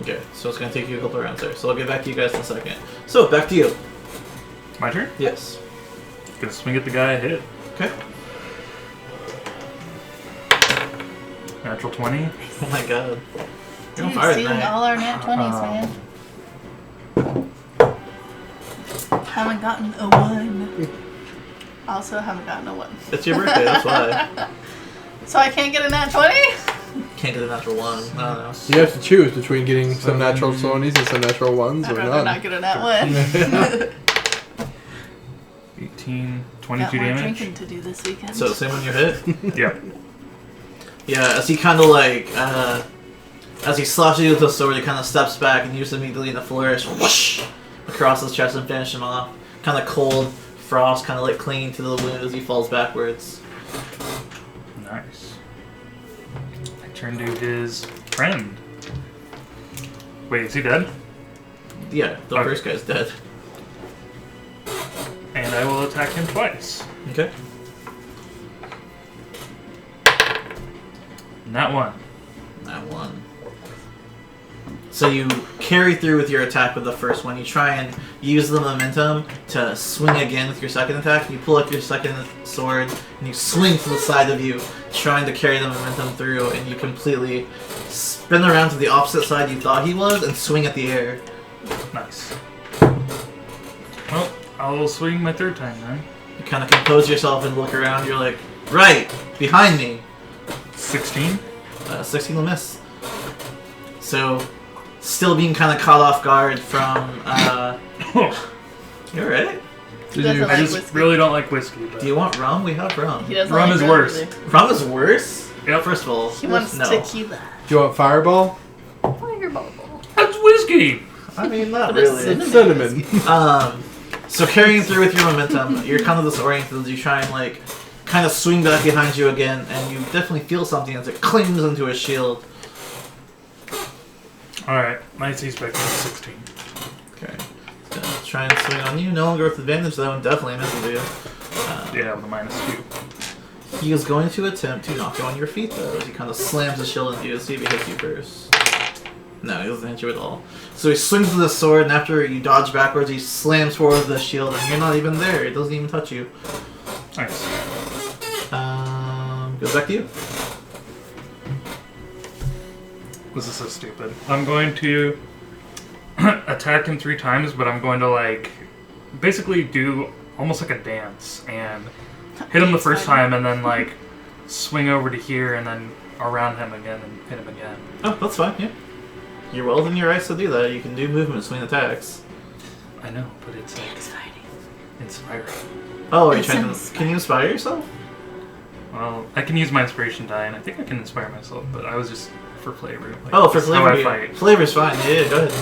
Okay, so it's going to take you a couple rounds there. So I'll get back to you guys in a second. So, back to you. My turn? Yes. Gonna swing at the guy I hit. Okay. Natural 20. Oh my god. You're on Dude, fire stealing tonight. all our nat 20s, man. Haven't gotten a 1. Also haven't gotten a 1. It's your birthday, that's why. So I can't get a nat 20? Can't get a natural 1. I don't know. You have to choose between getting some natural 20s and some natural 1s I'd or rather none. not get a nat 1. 18, Got 22 more damage. drinking to do this weekend. So, same when you hit? Yep. Yeah, as he kind of like, as he slashes you with the sword, he kind of steps back and uses immediately in a flourish, whoosh, across his chest and finish him off. Kind of cold frost, kind of like clinging to the wound as he falls backwards. Nice. I turn to his friend. Wait, is he dead? Yeah, the Okay. first guy's dead. And I will attack him twice. Okay. Not one. That one. So you carry through with your attack with the first one. You try and use the momentum to swing again with your second attack. You pull up your second sword and you swing to the side of you, trying to carry the momentum through, and you completely spin around to the opposite side you thought he was and swing at the air. Nice. Well, I'll swing my third time then. You kind of compose yourself and look around. You're like, right, behind me. 16. 16 will miss. So, still being kind of caught off guard from, you alright? He doesn't I like just whiskey. really don't like whiskey. But Do you want rum? We have rum. He doesn't Rum like is worse. either. Rum is worse? Yep. First of all, He wants no. tequila. Do you want Fireball? Fireball. That's whiskey. I mean, not But it's really. cinnamon. Cinnamon. So carrying through with your momentum, you're kind of disoriented as you try and like kind of swing back behind you again, and you definitely feel something as it clings into his shield. Alright, my AC spec is 16. Okay. He's gonna try and swing on you. No longer with advantage though, and definitely misses you. Yeah, with a -2. He is going to attempt to knock you on your feet though, as he kind of slams his shield into you to see if he hits you first. No, he doesn't hit you at all. So he swings with the sword, and after you dodge backwards, he slams forward with the shield, and you're not even there. It doesn't even touch you. Nice. Goes back to you. This is so stupid. I'm going to attack him 3 times, but I'm going to like basically do almost like a dance and hit him the first time and then like swing over to here and then around him again and hit him again. Oh, that's fine, yeah. You're well within your rights to do that. You can do movement between attacks. I know, but it's like inspiring. Oh, are you It's trying to... inspiring. Can you inspire yourself? Well, I can use my inspiration die, and I think I can inspire myself, but I was just for flavor. Like, Oh, for that's how flavor. I fight. Flavor's fine. Yeah, go ahead.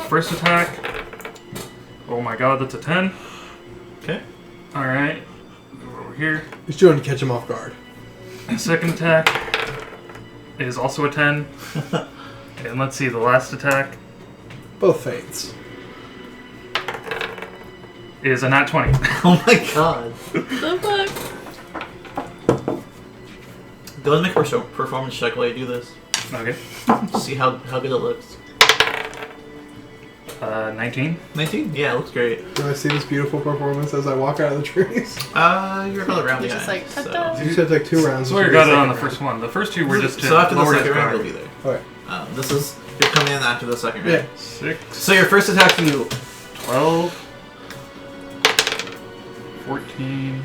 First attack. Oh my god, that's a 10. Okay. Alright. Move over here. He's trying to catch him off guard. Second attack is also a 10. And let's see, the last attack Both feints. is a nat 20. Oh my god. The fuck? Go ahead and make a performance check while you do this. Okay. See how good it looks. 19. 19? Yeah, it looks great. Do I see this beautiful performance as I walk out of the trees? You're about a round You're just behind. like, so. ta-da. You said like 2 rounds. So we This got will it be on the second first one. The first 2 were just to So after the lower his second round, guard. you'll be there. round. Okay. This is... You're coming in after the second round. Yeah. 6, So your first attack, you... 12, 14,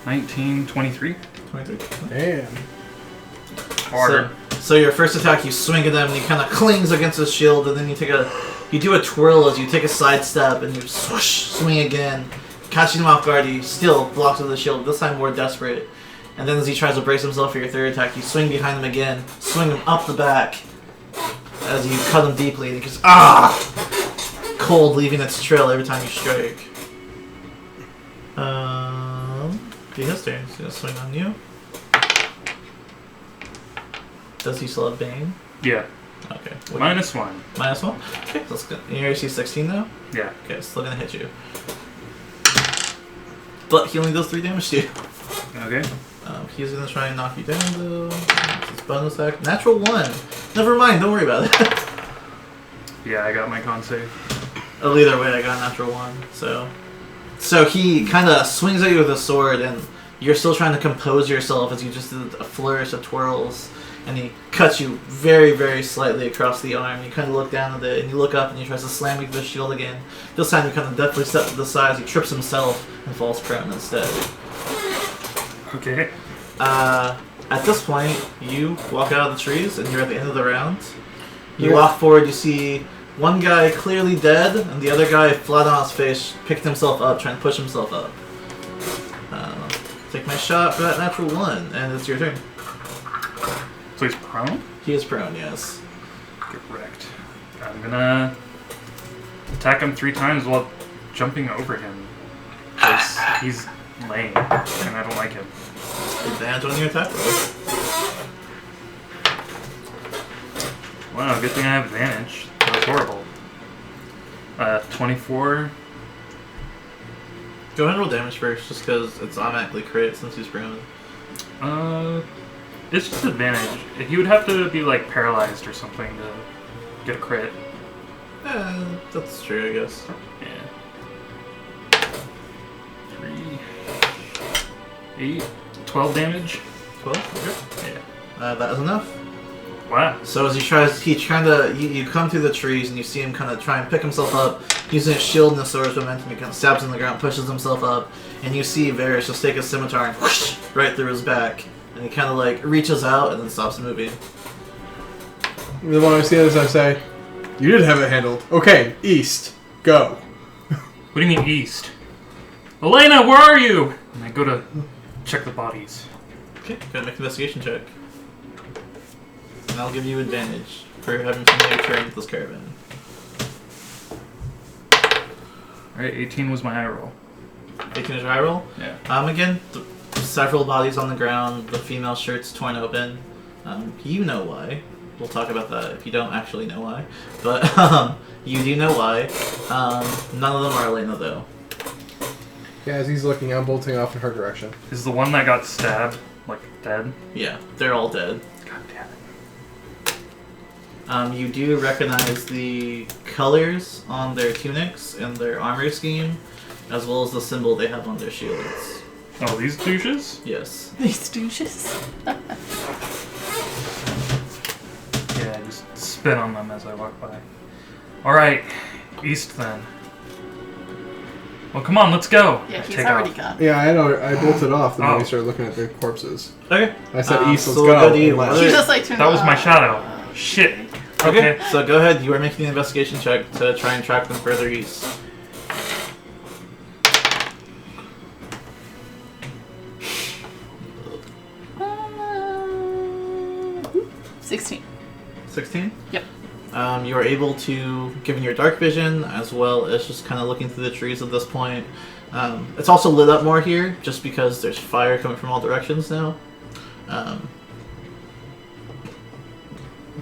19, 23. 23. Damn. Harder. So your first attack, you swing at him, and he kind of clings against his shield, and then you do a twirl as you take a side step, and you swoosh, swing again, catching him off guard. He still blocks with the shield, this time more desperate. And then as he tries to brace himself for your third attack, you swing behind him again, swing him up the back as you cut him deeply, and he goes, ah! Cold, leaving its trail every time you strike. Be his turn. He's gonna swing on you. Does he still have Bane? Yeah. Okay. -1. -1? Okay, let's go. Your AC 16 now? Yeah. Okay, still gonna hit you. But he only does 3 damage to you. Okay. He's gonna try and knock you down though. That's his bonus attack. Natural 1. Never mind, don't worry about it. Yeah, I got my con save. Oh, either way, I got a natural 1. So he kind of swings at you with a sword, and you're still trying to compose yourself as you just did a flourish of twirls. And he cuts you very, very slightly across the arm. You kind of look down at it, and you look up, and he tries to slam you with the shield again. This time, you kind of definitely step to the side as he trips himself and falls prone instead. Okay. At this point, you walk out of the trees, and you're at the end of the round. You Yeah. walk forward, you see one guy clearly dead, and the other guy flat on his face, picked himself up, trying to push himself up. Take my shot for that natural 1, and it's your turn. So he's prone? He is prone, yes. Get wrecked. I'm gonna attack him 3 times while jumping over him. 'Cause he's lame, and I don't like him. Advantage on your attack roll. Wow, good thing I have advantage. That was horrible. 24. Go ahead and roll damage first, just because it's automatically crit since he's prone. It's just advantage. He would have to be like paralyzed or something to get a crit. That's true, I guess. Yeah. 3, 8, 12 damage. 12? Okay. Yeah. That is enough. Wow. So as you come through the trees and you see him kind of try and pick himself up, using his shield and the sword's momentum, he kind of stabs in the ground, pushes himself up, and you see Varys just take his scimitar and whoosh, right through his back, and he kind of like reaches out and then stops moving. The one I see this, I say, "You did have it handled. Okay, east, go." What do you mean east? Elena, where are you? And I go to check the bodies. Okay, gotta make an investigation check. And I'll give you advantage for having familiar terrain with this caravan. Alright, 18 was my high roll. 18 is your high roll? Yeah. Again, several bodies on the ground, the female shirts torn open. You know why. We'll talk about that if you don't actually know why. But you do know why. None of them are Elena, though. Yeah, as he's looking, I'm bolting off in her direction. Is the one that got stabbed, like, dead? Yeah, they're all dead. God damn it. You do recognize the colors on their tunics and their armor scheme, as well as the symbol they have on their shields. Oh, these douches? Yes. These douches. Yeah, I just spit on them as I walk by. Alright, east then. Well, come on, let's go. Yeah, I he's take already off. gone. Yeah, I know. I bolted off the minute we Oh. started looking at the corpses. Okay. I said east, let's so go. go to you. and What west. He just like turned That was my off. shadow. Shit. Okay, Okay. so go ahead. You are making an investigation check to try and track them further east. Uh, 16. 16? Yep. You are able to, given your dark vision, as well as just kind of looking through the trees at this point. It's also lit up more here, just because there's fire coming from all directions now.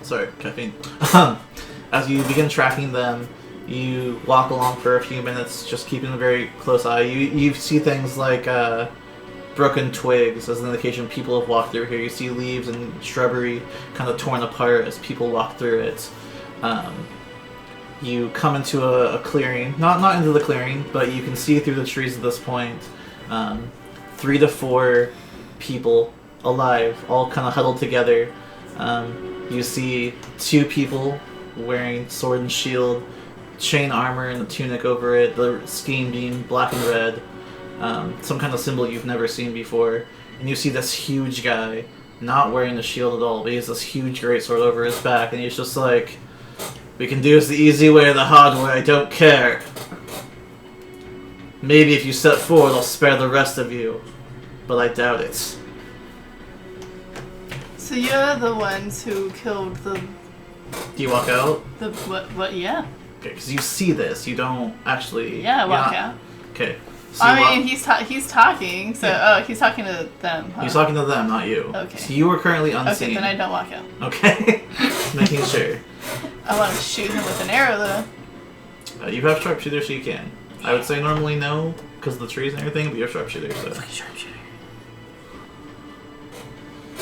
Sorry, caffeine. As you begin tracking them, you walk along for a few minutes, just keeping a very close eye. You see things like broken twigs as an indication people have walked through here. You see leaves and shrubbery kind of torn apart as people walk through it. You come into a clearing, not into the clearing, but you can see through the trees at this point 3 to 4 people alive, all kind of huddled together. You see 2 people wearing sword and shield, chain armor and a tunic over it, the scheme being black and red, some kind of symbol you've never seen before. And you see this huge guy, not wearing a shield at all, but he has this huge greatsword over his back, and he's just like, "We can do this the easy way or the hard way, I don't care. Maybe if you step forward, I'll spare the rest of you, but I doubt it." So you're the ones who killed the Do you walk out? what? Yeah. Okay, because you see this, you don't actually... Yeah, I you're walk not- out. Okay. So you I mean, he's talking. So Yeah. he's talking to them. Huh? He's talking to them, not you. Okay. So you are currently unseen. Okay, then I don't walk out. Okay. Making sure. I want to shoot him with an arrow though. You have sharpshooter, so you can. I would say normally no, because of the trees and everything, but you're sharpshooter, so... Sharpshooter.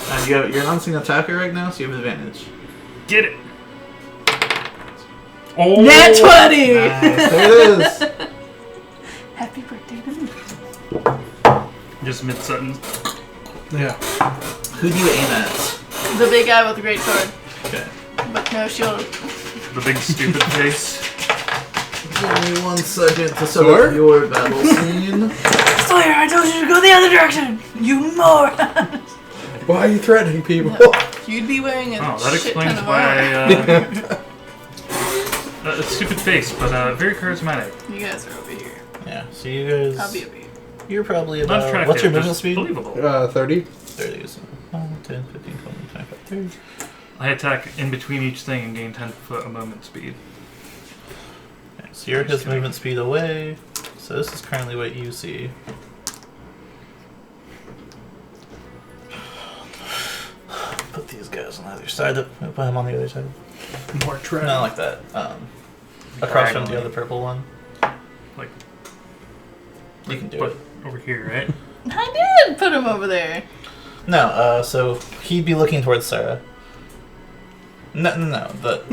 And you're an unseen attacker right now, so you have advantage. Get it. Oh. Nat 20! Nice, there it is. Happy birthday to me. Just mid-sentence. Yeah. Who do you aim at? The big guy with the great sword, Okay. but no shield. The big stupid face. Give me 1 second to set Sword? up your battle scene. Sawyer, I told you to go the other direction! You moron! Why are you threatening people? You'd be wearing a Oh, that shit explains ton of why armor. a stupid face, but very charismatic. You guys are over here. Yeah, so you guys... I'll be over here. You're probably Not about... attractive, What's your movement just speed? believable. 30. 30, so 10, 15, 20, 25, 30. I attack in between each thing and gain 10 foot a movement speed. Okay, so you're his movement speed away. So this is currently what you see. Put these guys on either side. Put him on the other side. More tread. Not like that. Across from the Diagonally. other purple one. Like, You can do but it. over here, right? I did put him over there. No, so he'd be looking towards Sarah. No, but...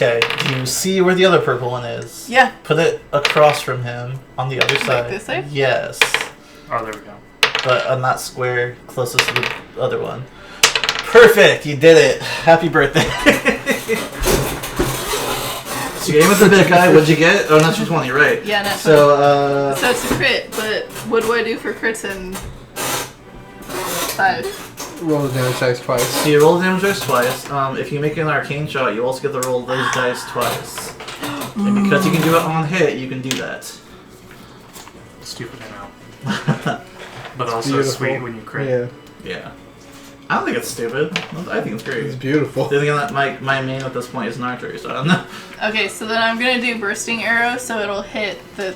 Okay, you see where the other purple one is. Yeah. Put it across from him on the other side. this way? Yes. Oh, there we go. But on that square closest to the other one. Perfect! You did it! Happy birthday! So you aim at the big guy, what'd you get? Oh, natural 20, right. Yeah, natural. So, So it's a crit, but what do I do for crits in 5? Roll the damage dice twice. So you roll the damage dice twice. If you make an arcane shot, you also get to roll those dice twice. And because you can do it on hit, you can do that. Stupid, I know. But also Beautiful. sweet when you crit. Yeah, Yeah. I don't think it's stupid. I think it's great. it's beautiful. The thing that my main at this point is an archery, so I don't know. Okay, so then I'm gonna do bursting arrow, so it'll hit the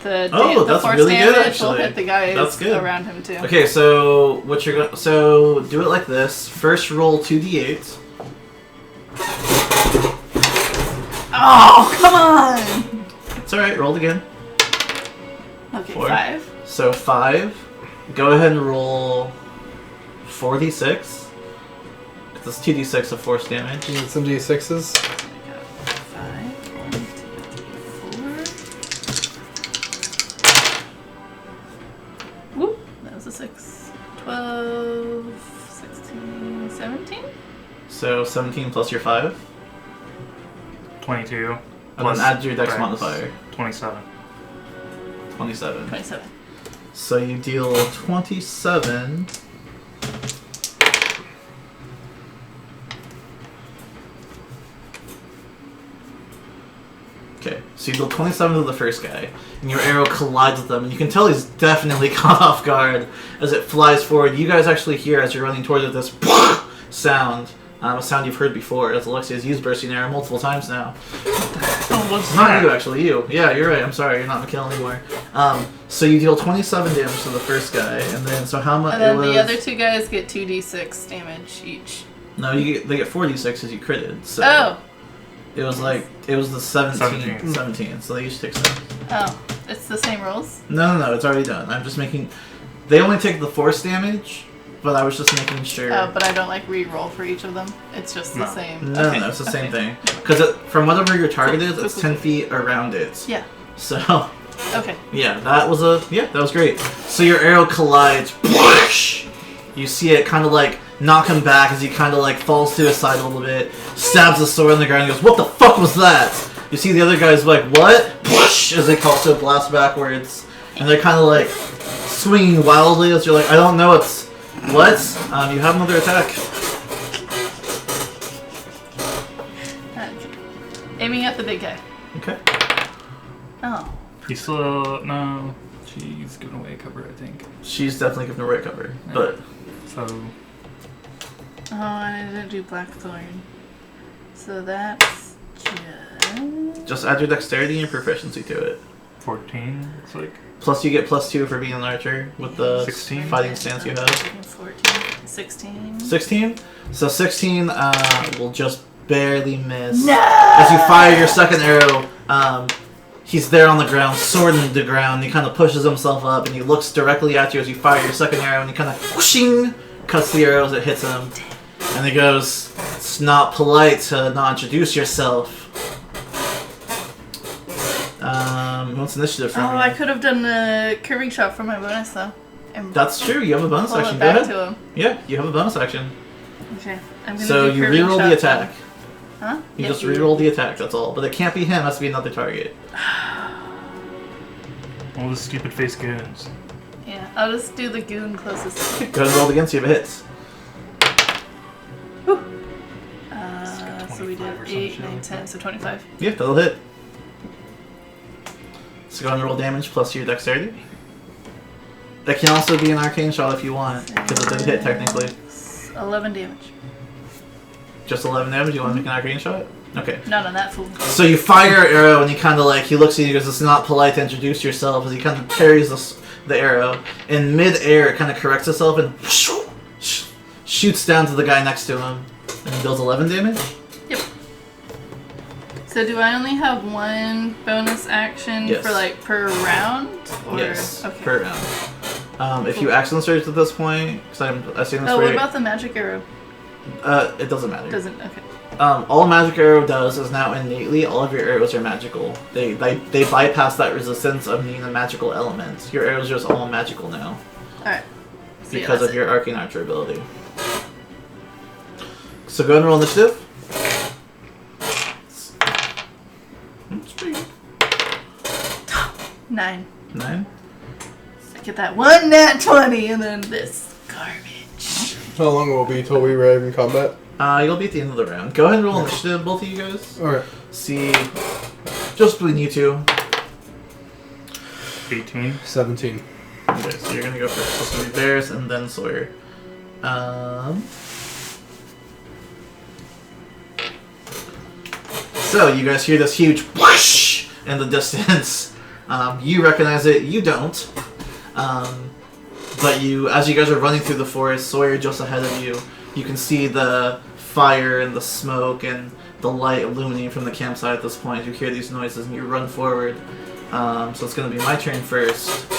Oh, that's force really good, damage will actually. hit the guys That's good. around him too. Okay, so what you're going so do it like this. First roll 2d8. Oh, come on! It's alright, roll it again. Okay, 4. 5. So 5. Go ahead and roll 4d6. Because it's 2d6 of force damage. You need some d6s. 5, 1, 2, 3, 4. Whoop, that was a 6. 12, 16, 17? So 17 plus your 5. 22. And Plus then add your dex dex. modifier. 27. 27. 27. So you deal 27. Okay, so you deal 27 to the first guy, and your arrow collides with them, and you can tell he's definitely caught off guard as it flies forward. You guys actually hear, as you're running towards it, this sound. A sound you've heard before, as Alexia's used bursting arrow multiple times now. Oh, what's Not that? you, actually. You. Yeah, you're right. I'm sorry. You're not Mikhail anymore. So you deal 27 damage to the first guy, and then so how much? And then the other 2 guys get 2d6 damage each. No, they get 4d6 because you critted. So Oh! it was the 17. 17. 17. So they each take 7. Oh, it's the same rolls? No, it's already done. I'm just making. They only take the force damage, but I was just making sure. Oh, but I don't like re-roll for each of them. It's just the No. same. No, Okay. no, it's the same Okay. thing. Because from whatever your target is, Cool, it's cool, 10 cool. feet around it. Yeah. So. Okay. Yeah, that was great. So your arrow collides. Whoosh! You see it kind of like knock him back as he kind of like falls to his side a little bit, stabs the sword on the ground and goes, "What the fuck was that?" You see the other guys like, "What?" Whoosh! As they also blast backwards, and they're kind of like swinging wildly as you're like, "I don't know, it's what?" You have another attack. Okay. Aiming at the big guy. Okay. Oh. He's still... No. She's giving away cover, I think. She's definitely giving a right cover, but So... Oh, and I didn't do Blackthorn. So that's just add your dexterity and proficiency to it. 14, it's like... Plus you get +2 for being an archer with the 16? fighting stance you have. 14, 16. 16? So 16 will just barely miss. No! As you fire your second arrow, he's there on the ground, sword in the ground. He kind of pushes himself up and he looks directly at you as you fire your second arrow and he kind of whooshing cuts the arrow as it hits him. And he goes, "It's not polite to not introduce yourself." What's initiative from Oh, you? I could have done the curving shot for my bonus though. And That's true, you have a bonus pull action. it Go back ahead. to him. Yeah, you have a bonus action. Okay. I'm gonna So do you curving reroll shot the attack. Huh? You Yeah, just reroll the attack, that's all. But it can't be him, it has to be another target. All the stupid face goons. Yeah, I'll just do the goon closest. Go ahead and roll it again, see if it hits. So we 25 or did some 8, shit 9, like 10, so 25. Yeah, that'll hit. So go ahead and roll damage plus your dexterity. That can also be an arcane shot if you want, because it did hit technically. 11 damage. Just 11 damage, you want to make an arcane shot? Okay. Not on that fool. So you fire an arrow and he kind of like, he looks at you and goes, "It's not polite to introduce yourself," as he kind of parries the arrow. In mid-air, it kind of corrects itself and shoots down to the guy next to him. And deals 11 damage? Yep. So do I only have one bonus action Yes. for like per round? Or? Yes, Okay. per round. If you action surge at this point, because I'm assuming this Oh, for what about the magic arrow? it doesn't matter. Doesn't. Okay. All magic arrow does is now innately all of your arrows are magical. They bypass that resistance of being a magical element. Your arrows are just all magical now All right. So yeah, because that's of your arcane archer ability. So go ahead and roll initiative. That's pretty good. 9. 9. So I get that one nat 20 and then this garbage. How long will it be till we arrive in combat? You'll be at the end of the round. Go ahead and roll initiative, both of you guys. Alright. See, just between you two. 18. 17. Okay, so you're gonna go first. So it's gonna be Varys and then Sawyer. So you guys hear this huge whoosh in the distance. You recognize it. You don't. But as you guys are running through the forest, Sawyer just ahead of you, you can see the fire and the smoke and the light illuminating from the campsite at this point. You hear these noises and you run forward. So it's going to be my turn first.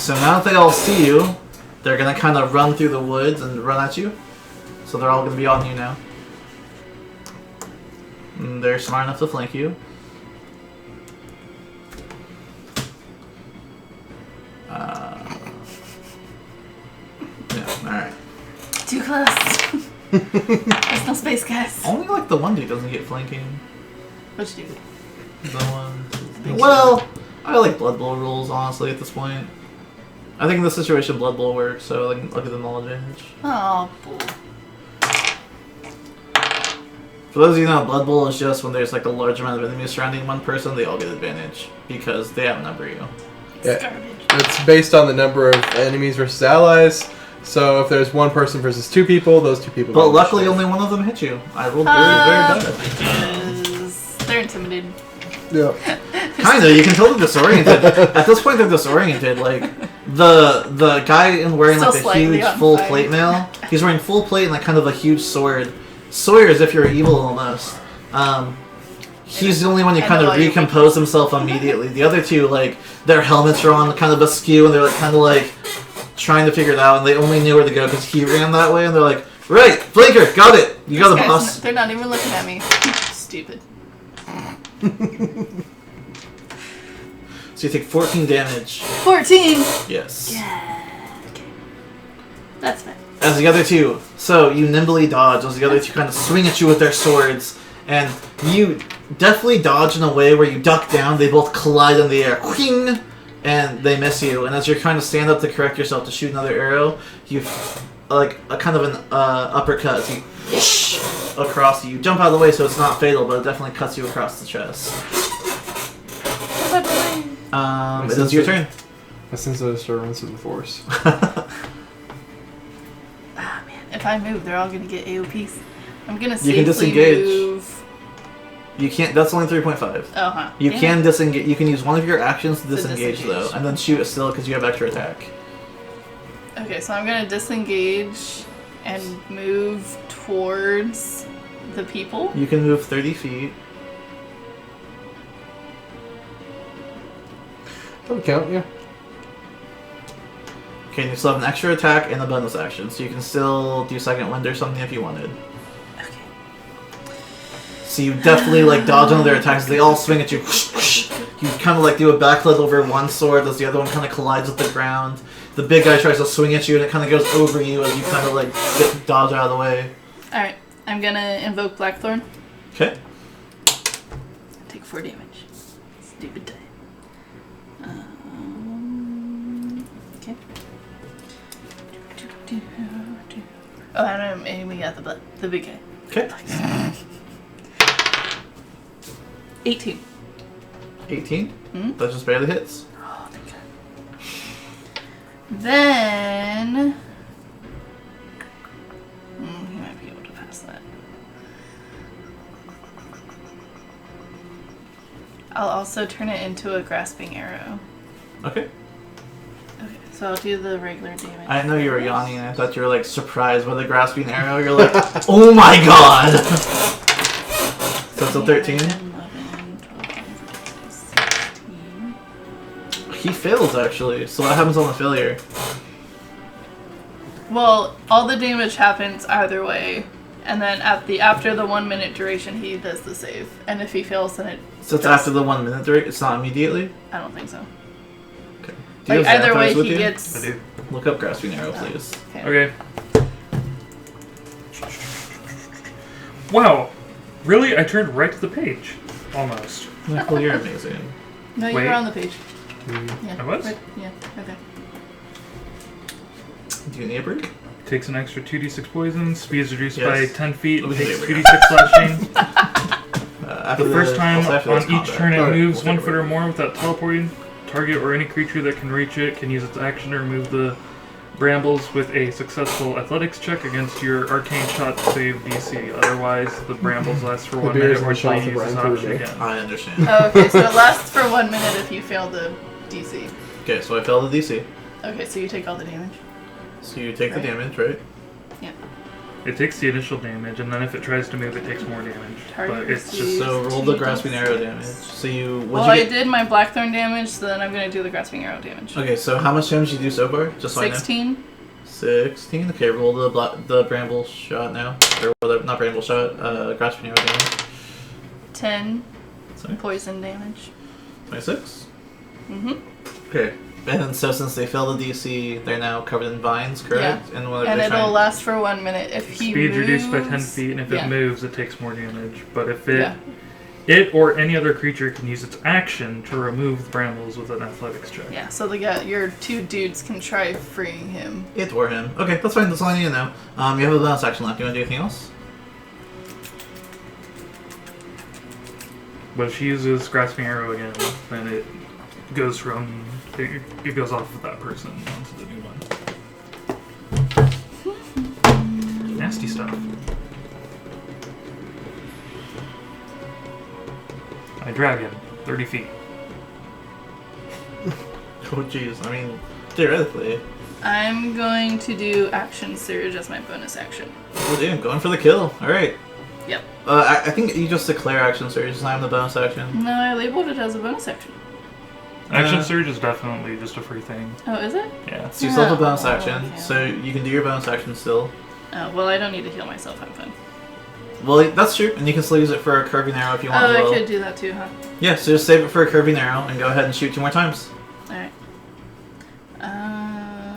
So now that they all see you, they're going to kind of run through the woods and run at you. So they're all going to be on you now. And they're smart enough to flank you. Yeah, alright. Too close. There's no space, guys. Only like the one dude doesn't get flanking. Which dude? The one. Well, I like Blood Bowl rules, honestly, at this point. I think in this situation, Blood Bowl works, so like, look at the knowledge advantage. Oh, bull. For those of you who know, Blood Bowl is just when there's like a large amount of enemies surrounding one person, they all get advantage because they outnumber you. It's Yeah. garbage. It's based on the number of enemies versus allies. So if there's one person versus two people, those two people. But get luckily, initiative. only one of them hit you. I rolled very, very bad. Because they're intimidated. Yeah. Kinda, you can tell they're disoriented. At this point, they're disoriented. Like the guy in wearing Still like a slightly huge on full fire. plate mail. He's wearing full plate and like kind of a huge sword. Sawyer, as if you're evil almost. He's the only one who I kind know of why you- recomposed himself immediately. The other two, like their helmets are on kind of askew, and they're like kind of like trying to figure it out, and they only knew where to go because he ran that way, and they're like, right, flanker, got it, you got the These guys, boss. they're not even looking at me. Stupid. So you take 14 damage. 14! Yes. Yeah. Okay. That's fine. As the other two, so you nimbly dodge as the other two kind of swing at you with their swords, and you definitely dodge in a way where you duck down, they both collide in the air, Whing! And they miss you, and as you're trying to stand up to correct yourself to shoot another arrow, you like a kind of an uppercut as you across you. You jump out of the way so it's not fatal, but it definitely cuts you across the chest. It is your turn. My sensor runs through the force. Ah, man. If I move, they're all gonna get AOPs. I'm gonna You can safely disengage. move. You can't. That's only 3.5. Oh, huh. You Damn can it. disengage. You can use one of your actions to To disengage, disengage. though, and then shoot still because you have extra attack. Okay, so I'm gonna disengage and move towards the people. You can move 30 feet. That would count, yeah. Okay, and you still have an extra attack and a bonus action, so you can still do second wind or something if you wanted. Okay. So you definitely like dodge on their attacks. They all swing at you. You kind of like do a backflip over one sword as the other one kind of collides with the ground. The big guy tries to swing at you and it kind of goes over you as you kind of like dodge out of the way. Alright, I'm gonna invoke Blackthorn. Okay. Take 4 damage. Stupid die. Okay. Oh, and I'm aiming at the big guy. Okay. 18. 18. Hmm? That just barely hits. Oh, thank God. Then... he might be able to pass that. I'll also turn it into a grasping arrow. Okay. Okay, so I'll do the regular damage. I know you were yawning and I thought you were like surprised by the grasping arrow. You're like, oh my god! So it's a 13. 11, 12, 16. He fails actually. So what happens on the failure? Well, all the damage happens either way, and then after the 1 minute duration, he does the save. And if he fails, then it. So it's does- after the 1 minute, right? It's not immediately? I don't think so. Okay. Do you Like have either way, Xanathars with he you? gets. I do. Look up grasping arrow, please. Okay. Wow. Really? I turned right to the page. Almost. Well, you're amazing. No, you Wait. were on the page. Yeah. I was? Right, yeah. Okay. Do you need a break? Takes an extra 2d6 poison. Speed is reduced Yes. by 10 feet. Okay, Takes there we 2d6 slashing. After The first time after on this each combat. turn it Alright, moves we'll 1 take foot it. or more without teleporting. Target or any creature that can reach it can use its action to remove the brambles with a successful athletics check against your arcane shot save DC. Otherwise, the brambles last for 1 beer's minute or one until shot you to use this Brian option Kruger. again. I understand. Oh, okay, so it lasts for 1 minute if you fail the DC. Okay, so I failed the DC. Okay, so you take all the damage. So you take the Right. damage, right? Yeah. It takes the initial damage, and then if it tries to move, it takes more damage. Target But it's just receives So roll the 2d6. grasping arrow damage. So you Well, what'd I you get? did my blackthorn damage, so then I'm gonna do the grasping arrow damage. Okay, so how much damage did you do so far? Just so I know. 16. 16. Okay, roll the bramble shot now, or whatever, not bramble shot. Grasping arrow damage. 10 Sorry. poison damage. 26. Mm-hmm. Okay. And so since they failed the DC, they're now covered in vines, correct? And whenever And they it'll try last for 1 minute. If he speed moves, reduced by 10 feet, and if yeah. it moves, it takes more damage. But if Yeah. it or any other creature can use its action to remove the brambles with an athletics check. Yeah, so your 2 dudes can try freeing him. it or him. Okay, that's fine. That's all I need to know. You have a bonus action left. You want to do anything else? But if she uses grasping arrow again, then it goes from it goes off of that person onto the new one. Nasty stuff. I drag him 30 feet. Oh, jeez. I mean, theoretically. I'm going to do action surge as my bonus action. Oh, damn. Going for the kill. All right. Yep. I think you just declare action surge. It's not even the bonus action. No, I labeled it as a bonus action. Action surge is definitely just a free thing. Oh, is it? Yeah. So you still have a bonus Oh, action, okay. so you can do your bonus action still. Oh, well, I don't need to heal myself. I'm fine. Well, that's true, and you can still use it for a curving arrow if you want Oh, as well. I could do that too, huh? Yeah, so just save it for a curving arrow and go ahead and shoot 2 more times. Alright.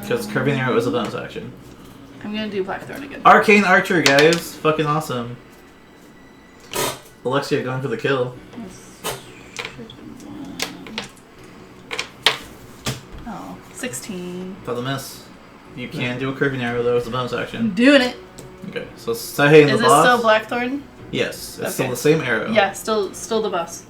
Because curving arrow is a bonus action. I'm gonna do Blackthorn again. Arcane Archer, guys! Fucking awesome. Alexia going for the kill. Oh, 16. For the miss. You can do a curving arrow though as a bonus I'm action. doing it! Okay, so Sahei and Is the it boss. still Blackthorn? Yes, it's still Okay. the same arrow. Yeah, still the boss.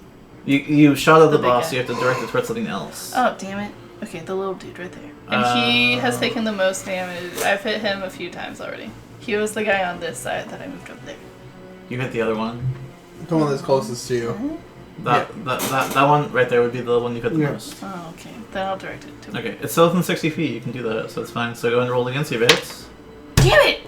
You shot at the The big boss, guy. so you have to direct it towards something else. Oh, damn it. Okay, the little dude right there. And he has Uh. taken the most damage. I've hit him a few times already. He was the guy on this side that I moved up there. You hit the other one. The one that's closest to you. That one right there would be the one you hit the Yeah. most. Oh, okay. Then I'll direct it to him. Okay, it's still within 60 feet. You can do that, so it's fine. So go and roll again, see if it hits. Damn it!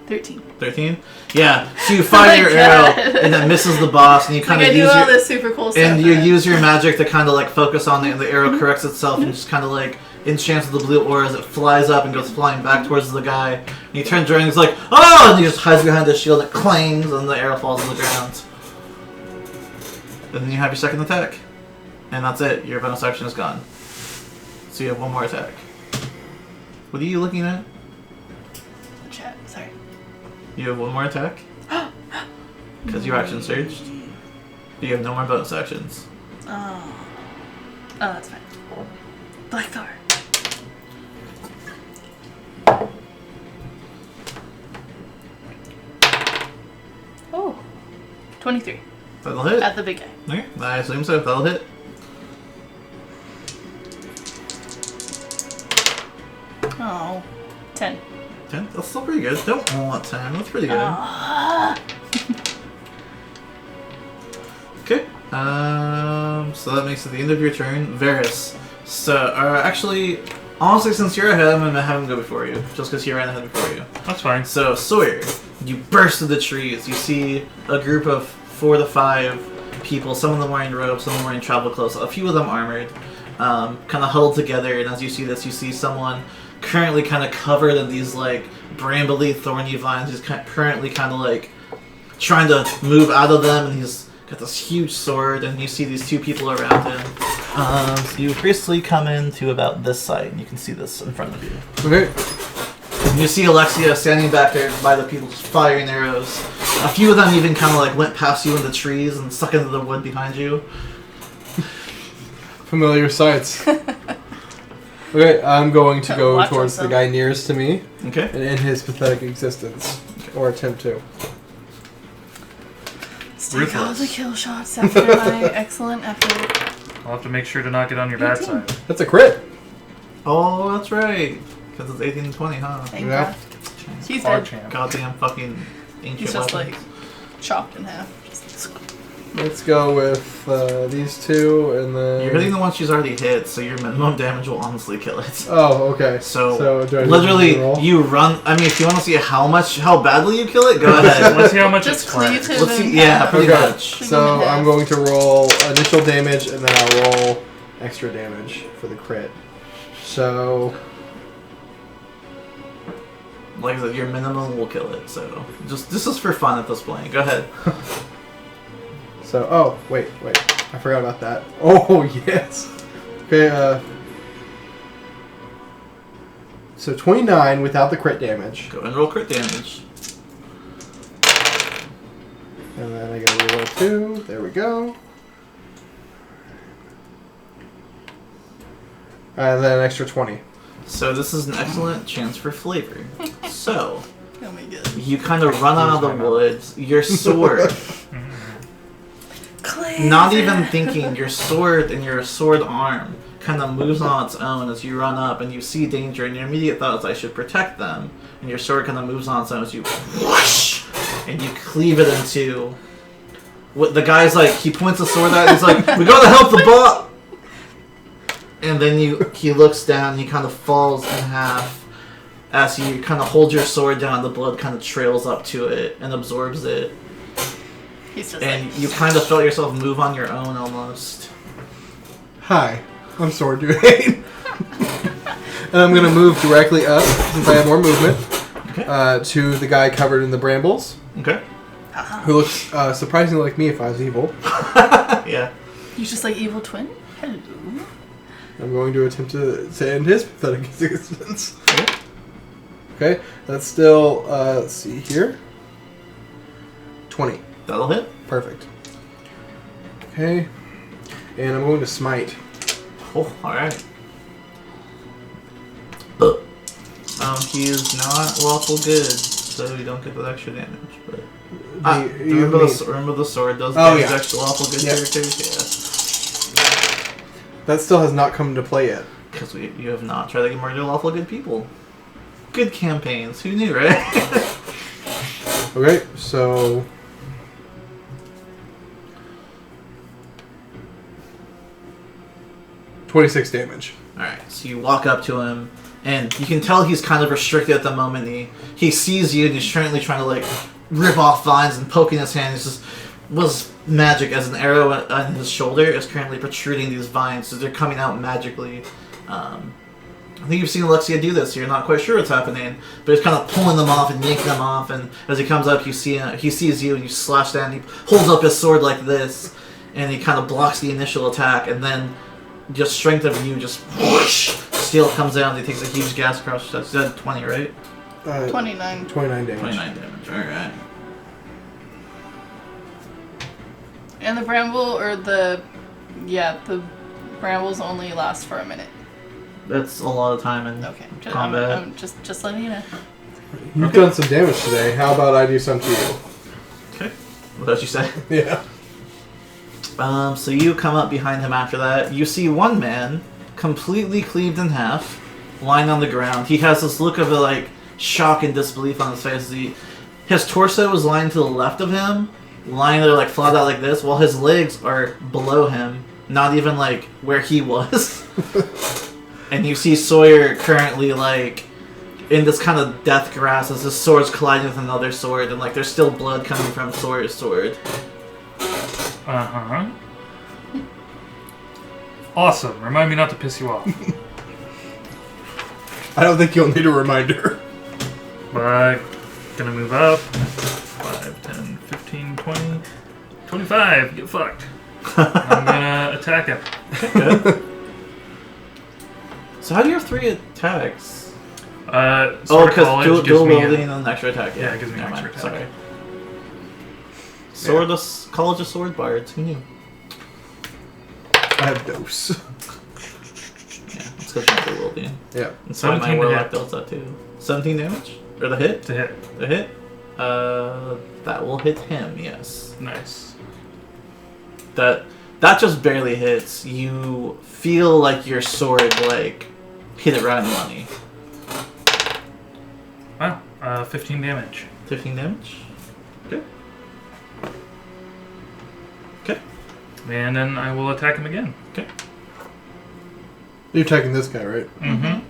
13. 13? Yeah, so you fire Oh my your God. arrow, and it misses the boss, and you kind Like, of I do use all your... this super cool stuff. And you that- use your magic to kind of like focus on it, and the arrow corrects itself and just kind of like enchants the blue aura as it flies up and goes flying back towards the guy. And he turns around and he's like, oh! And he just hides behind the shield, it clangs, and the arrow falls on the ground. And then you have your second attack. And that's it. Your bonus action is gone. So you have one more attack. What are you looking at? Chat, sorry. You have one more attack? Because your action surged. You have no more bonus actions. Oh. Oh, that's fine. Blackthorn. Oh. 23. That'll hit. At the big guy. Okay, I assume so. That'll hit. Oh. 10. 10? That's still pretty good. Don't want 10. That's pretty good. Ah. Okay. So that makes it the end of your turn. Varys. So, actually, honestly, since you're ahead, I'm going to have him go before you. Just because he ran ahead before you. That's fine. So, Sawyer, you burst through the trees. You see a group of 4 to 5 people. Some of them wearing robes, some of them wearing travel clothes. A few of them armored. Kind of huddled together. And as you see this, you see someone currently kind of covered in these, like, brambly, thorny vines. He's currently kind of, like, trying to move out of them. And he's got this huge sword. And you see these 2 people around him. So you basically come into about this side. And you can see this in front of you. Okay. And you see Alexia standing back there by the people just firing arrows. A few of them even kind of like went past you in the trees and stuck into the wood behind you. Familiar sights. Okay, I'm going to go Watch towards the yourself. guy nearest to me Okay. and end his pathetic existence. Or attempt to. Take all the kill shots after my excellent effort. I'll have to make sure to not get on your bad 18. side. That's a crit. Oh, that's right. Because it's 18 and 20, huh? Thank Yeah. God. He's Our dead. champ. Goddamn fucking ancient He's just weapons. like chopped in half. Just Let's go with these two and then... You're hitting the one she's already hit, so your minimum damage will honestly kill it. Oh, okay. So do I literally, roll? you run. I mean, if you want to see how badly you kill it, go ahead. Let's see how much just it's cleave flat. him Let's in see. Yeah, half. pretty Okay. much. Cleave him So in half. I'm going to roll initial damage and then I'll roll extra damage for the crit. So Like I said, your minimum will kill it. So just this is for fun at this point. Go ahead. oh wait, I forgot about that. Oh yes. Okay. So 29 without the crit damage, Go and roll crit damage. and then I gotta roll 2. There we go. And then an extra 20. So this is an excellent chance for flavor. So Oh my God. you kind of run out of the woods. Your sword. Cleave Not it. even thinking, your sword and your sword arm kind of moves on its own as you run up and you see danger, and your immediate thought is, I should protect them. And your sword kind of moves on its own as you whoosh, and you cleave it into. What the guy's like, he points the sword at, he's like, we gotta help the bot! And then he looks down and he kind of falls in half as you kind of hold your sword down, the blood kind of trails up to it and absorbs it. He's just And like, you kind of felt yourself move on your own almost. Hi, I'm Sword Duane. And I'm gonna move directly up since I have more movement Okay. to the guy covered in the brambles, Okay. who looks surprisingly like me if I was evil. Yeah. he's just like evil twin. Hello. I'm going to attempt to end his pathetic existence. Okay, that's still, let's see here. 20. That'll hit. Perfect. Okay, and I'm going to smite. Oh, alright. He is not lawful good, so you don't get that extra damage. But remember the sword does damage extra lawful good characters? Yeah. That still has not come into play yet. Because you have not tried to murder lawful good people. Good campaigns. Who knew, right? Okay, so... $26 damage. Alright, so you walk up to him, and you can tell he's kind of restricted at the moment. He sees you, and he's currently trying to, like, rip off vines and poking his hand. It's just was magic as an arrow on his shoulder is currently protruding these vines, so they're coming out magically. I think you've seen Alexia do this, so you're not quite sure what's happening, but he's kind of pulling them off and yanking them off, and as he comes up, he sees you, and you slash down, and he holds up his sword like this, and he kind of blocks the initial attack, and then just strength of you, just whoosh, steel comes down, and he takes a huge gas crush. That's 20, right? 29. 29 damage. 29 damage, alright. And the bramble, or the brambles only last for a minute. That's a lot of time in Okay. combat. I'm just letting you know. You've done some damage today. How about I do some to you? Okay. What else you say? Yeah. So you come up behind him after that. You see one man, completely cleaved in half, lying on the ground. He has this look of like shock and disbelief on his face. His torso is lying to the left of him, lying there like flat out like this, while his legs are below him, not even like where he was. And you see Sawyer currently like in this kind of death grasp as his sword's colliding with another sword, and like there's still blood coming from Sawyer's sword. Uh-huh. Awesome. Remind me not to piss you off. I don't think you'll need a reminder. But gonna move up. 5, 10, 15, 20, 25. Get fucked. I'm gonna attack him. Good. So how do you have 3 attacks? Sword of because College dual gives me wielding a- and an extra attack. Yeah, it gives me an never extra mind. attack. Sorry. College of Sword Bards. Who knew? I have dose. Yeah, that's It's because they will be. Yeah. And so my 17 to warlock hit. does that too. 17 damage? Or the hit? To hit. The hit? That will hit him, yes. Nice. That just barely hits. You feel like your sword, like, hit it right on the money. Wow. 15 damage. 15 damage? Okay. Okay. And then I will attack him again. Okay. You're attacking this guy, right? Mm-hmm.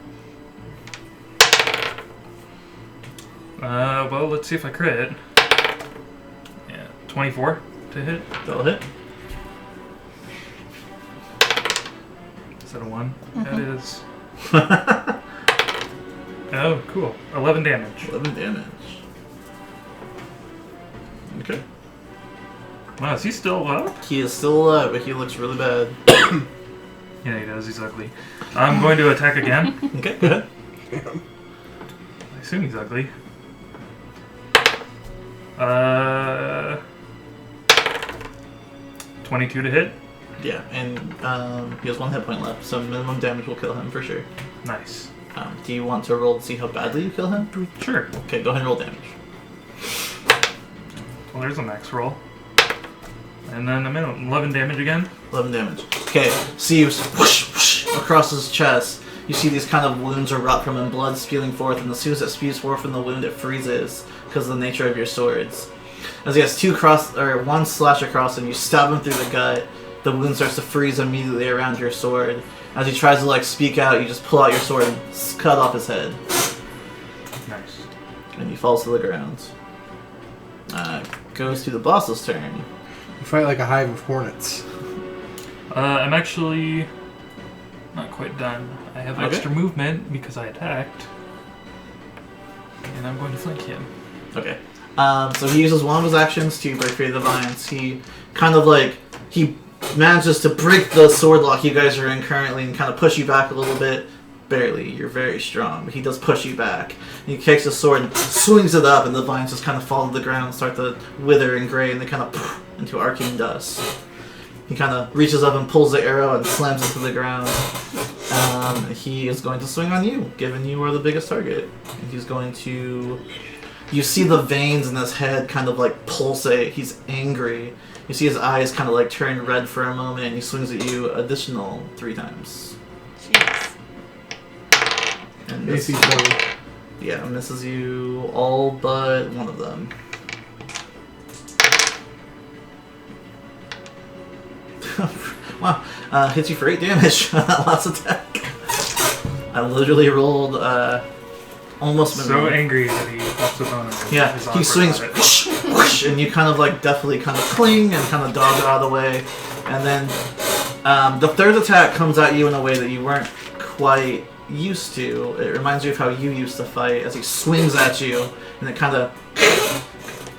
Well, let's see if I crit. Yeah, 24 to hit. That'll hit. Is that a 1? That is. Oh, cool. 11 damage. 11 damage. Okay. Wow, is he still up? He is still alive, but he looks really bad. Yeah, he does. He's ugly. I'm going to attack again. Okay, go ahead. I assume he's ugly. 22 to hit. Yeah, and he has 1 hit point left, so minimum damage will kill him for sure. Nice. Do you want to roll to see how badly you kill him? Sure. Okay, go ahead and roll damage. Well, there's a max roll. And then a minimum 11 damage again. 11 damage. Okay, see you whoosh, whoosh, across his chest. You see these kind of wounds erupt from him, blood spewing forth, and as soon as it spews forth from the wound, it freezes because of the nature of your swords. As he has 1 slash across him, you stab him through the gut. The wound starts to freeze immediately around your sword. As he tries to like speak out, you just pull out your sword and cut off his head, Nice. and he falls to the ground. Goes to the boss's turn. You fight like a hive of hornets. I'm actually not quite done. I have Okay. extra movement because I attacked. And I'm going to flank him. Okay. So he uses one of his actions to break free of the vines. He kind of like he manages to break the sword lock you guys are in currently and kind of push you back a little bit. Barely. You're very strong, but he does push you back. He kicks his sword and swings it up, and the vines just kind of fall to the ground, start to wither and gray, and they kind of into arcane dust. He kind of reaches up and pulls the arrow and slams it to the ground. He is going to swing on you, given you are the biggest target. And he's going to... You see the veins in his head kind of like pulsate. He's angry. You see his eyes kind of like turn red for a moment, and he swings at you additional 3 times. Jeez. And AC misses, 20. yeah, misses you all but one of them. Wow, hits you for 8 damage on that last attack. I literally rolled almost So minimum. angry that he pops a bone. Yeah, he swings, whoosh, whoosh, and you kind of like definitely kind of cling and kind of dodge it out of the way. And then the third attack comes at you in a way that you weren't quite used to. It reminds you of how you used to fight as he swings at you, and it kind of...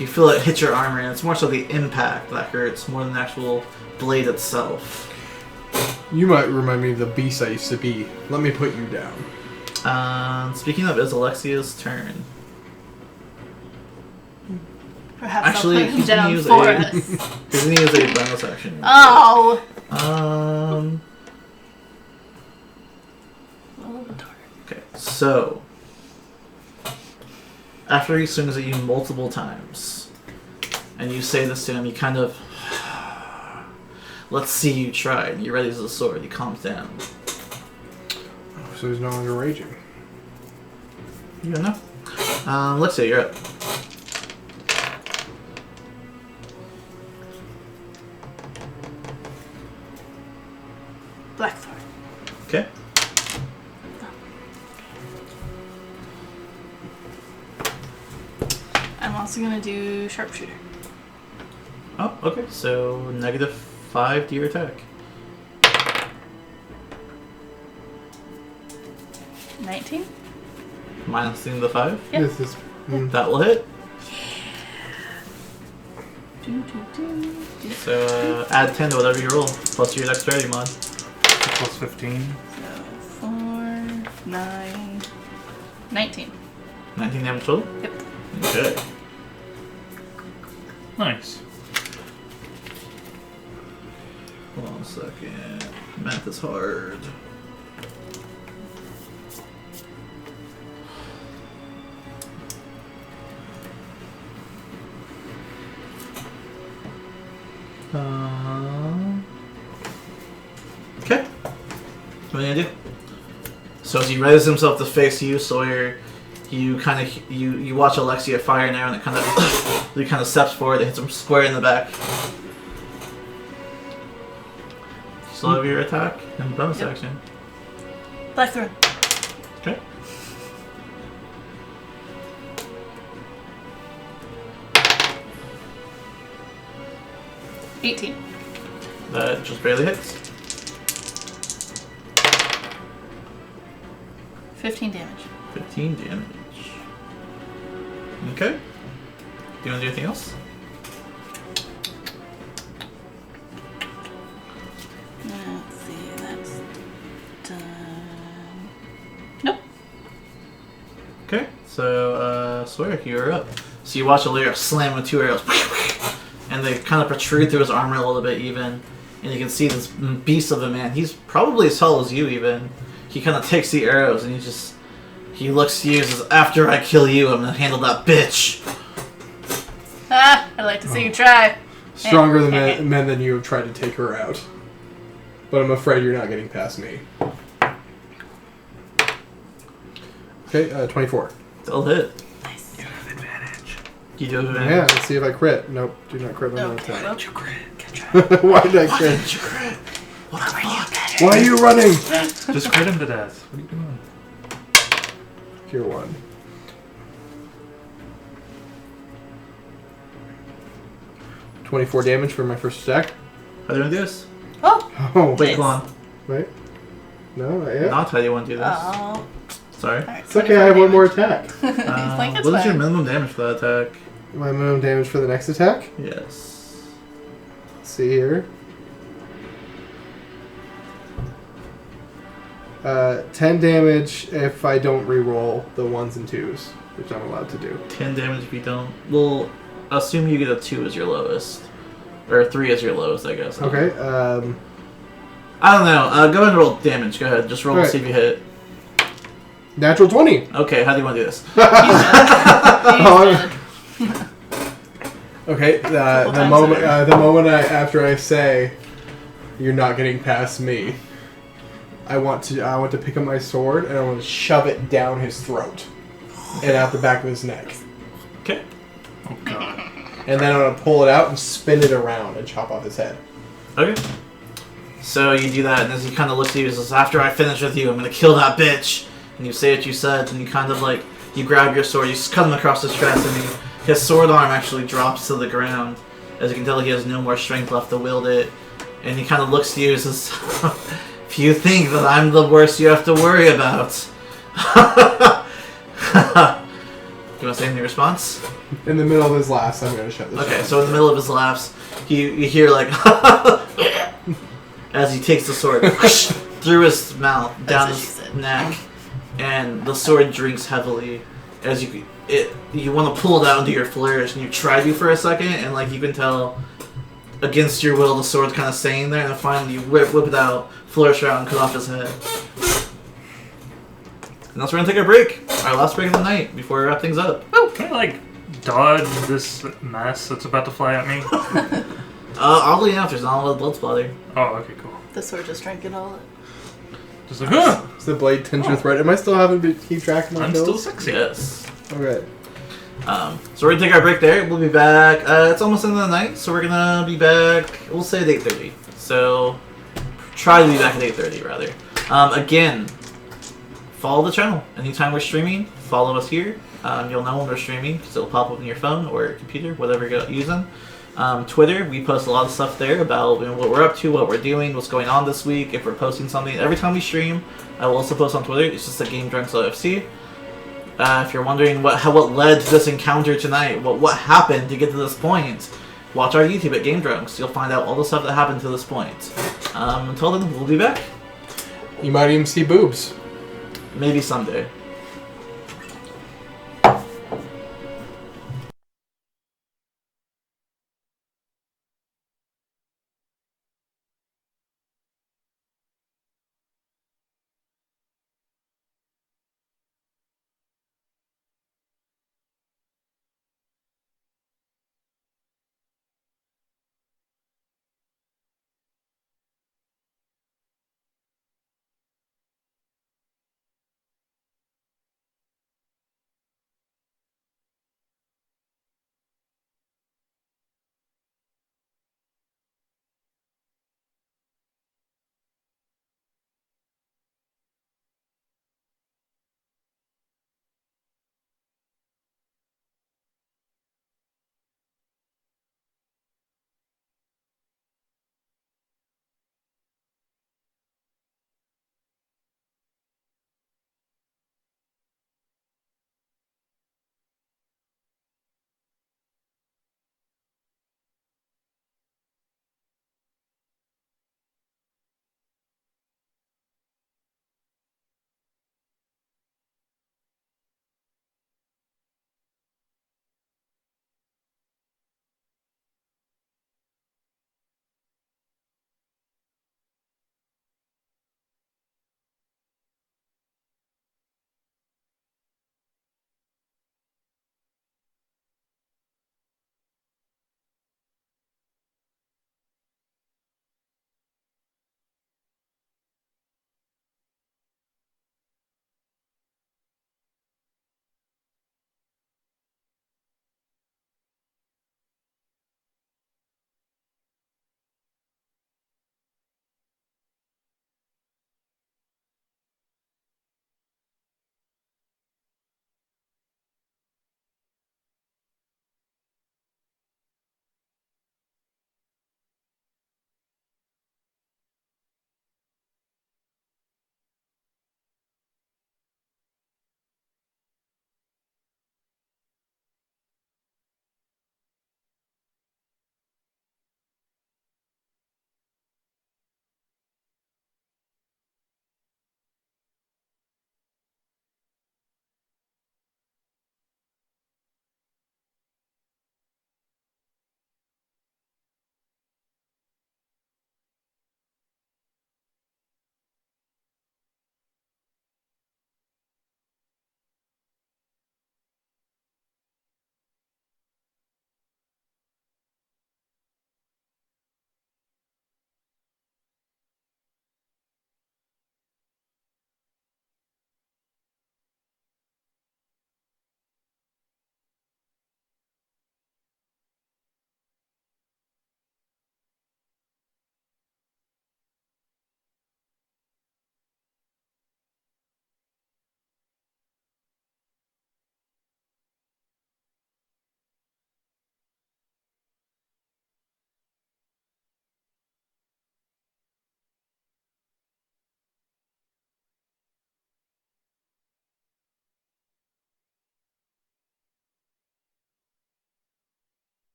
You feel it hit your armor, and it's more so the impact that hurts more than the actual blade itself. You might remind me of the beast I used to be. Let me put you down. Speaking of, it's Alexia's turn. Perhaps Actually, I'll put him he's gonna down use for a- us. He's gonna use a bonus action. Oh! Okay, so after he swings at you multiple times, and you say this to him, you kind of, let's see you try, and he readies the sword, he calms down. So he's no longer raging. You don't know? Let's see, you're up. Blackthorn. Okay. I'm also gonna do sharpshooter. Oh, okay, so -5 to your attack. 19? Minusing the 5. Yep. This is... That will hit. Do, do, do, do. So add 10 to whatever you roll, plus your dexterity mod. Plus 15. So 4, 9, 19. 19 damage total? Yep. Okay. Nice. Hold on a second. Math is hard. Okay. What are you gonna do? So as he raises himself to face you, Sawyer, you kind of you watch Alexia fire an arrow, and it kind of he kind of steps forward, it hits him square in the back. You still have your attack and bonus action. Black throw. Okay. $18. That just barely hits. 15 damage. 15 damage. Okay. Do you want to do anything else? Let's see, that's done. Nope. Okay. So, Sawyer, you're up. So you watch Illyria slam with 2 arrows. And they kind of protrude through his armor a little bit even. And you can see this beast of a man. He's probably as tall as you even. He kind of takes the arrows and he looks to you and says, after I kill you, I'm going to handle that bitch. Ah, I'd like to see you try. Stronger than men than you have tried to take her out. But I'm afraid you're not getting past me. Okay, 24. Still hit. Nice. You have advantage. You do have advantage. Yeah, let's see if I crit. Nope, do not crit my Okay, attack. well, You crit. Why did I Why crit? didn't you crit? What the fuck? Why are you running? Just crit him to death. What are you doing? Tier 1. $24 damage for my first attack. How do you want to do this? Oh! Oh, Wait, Nice. come on. wait. No, not yet. Not how you want to do this. Oh. Sorry. Alright, It's okay, I have one more attack. He's like, it's What is your fine. minimum damage for that attack? My minimum damage for the next attack? Yes. Let's see here. 10 damage if I don't re-roll the 1s and 2s, which I'm allowed to do. 10 damage if you don't. We'll assume you get a 2 as your lowest. Or 3 as your lowest, I guess. Okay, I don't know. Go ahead and roll damage. Go ahead. Just roll and Alright. see if you hit. natural 20. Okay, how do you want to do this? He's dead. Okay, Couple the times moment over. the moment after I say you're not getting past me, I want to pick up my sword and I want to shove it down his throat and out the back of his neck, Okay. Oh god. and then I'm gonna pull it out and spin it around and chop off his head. Okay. So you do that, and as he kind of looks at you, he says, after I finish with you, I'm going to kill that bitch. And you say what you said, and you kind of like, you grab your sword, you cut him across his chest, and his sword arm actually drops to the ground. As you can tell, he has no more strength left to wield it. And he kind of looks to you and says, if you think that I'm the worst you have to worry about. You want to say anything in response? In the middle of his laughs, I'm gonna shut this. Okay, down. so in the middle of his laughs, you hear like as he takes the sword through his mouth, down what she his said. neck, and the sword drinks heavily. As you want to pull it out into your flourish, and you try to for a second, and like you can tell, against your will, the sword's kind of staying there, and then finally you whip it out, flourish around, and cut off his head. And that's where we're gonna take our break, our last break of the night before we wrap things up. Can I, like, dodge this mess that's about to fly at me? Oddly enough, there's not a lot of blood splatter. Oh, okay, cool. The sword just drank it all. Just like, huh! Is the blade tinged with red? Am I still having to keep track of my I'm kills? still sexy. Yes. Okay. So we're gonna take our break there. We'll be back. It's almost the end of the night, so we're gonna be back. We'll say at 8:30. So try to be back at 8:30 rather. Again, follow the channel. Anytime we're streaming, follow us here. You'll know when we're streaming because it'll pop up on your phone or your computer, whatever you're using. Twitter, we post a lot of stuff there about what we're up to, what we're doing, what's going on this week. If we're posting something, every time we stream, I will also post on Twitter. It's just a Game Drunks OFC. If you're wondering what led to this encounter tonight, what happened to get to this point, watch our YouTube at Game Drunks. You'll find out all the stuff that happened to this point. Until then, we'll be back. You might even see boobs. Maybe someday.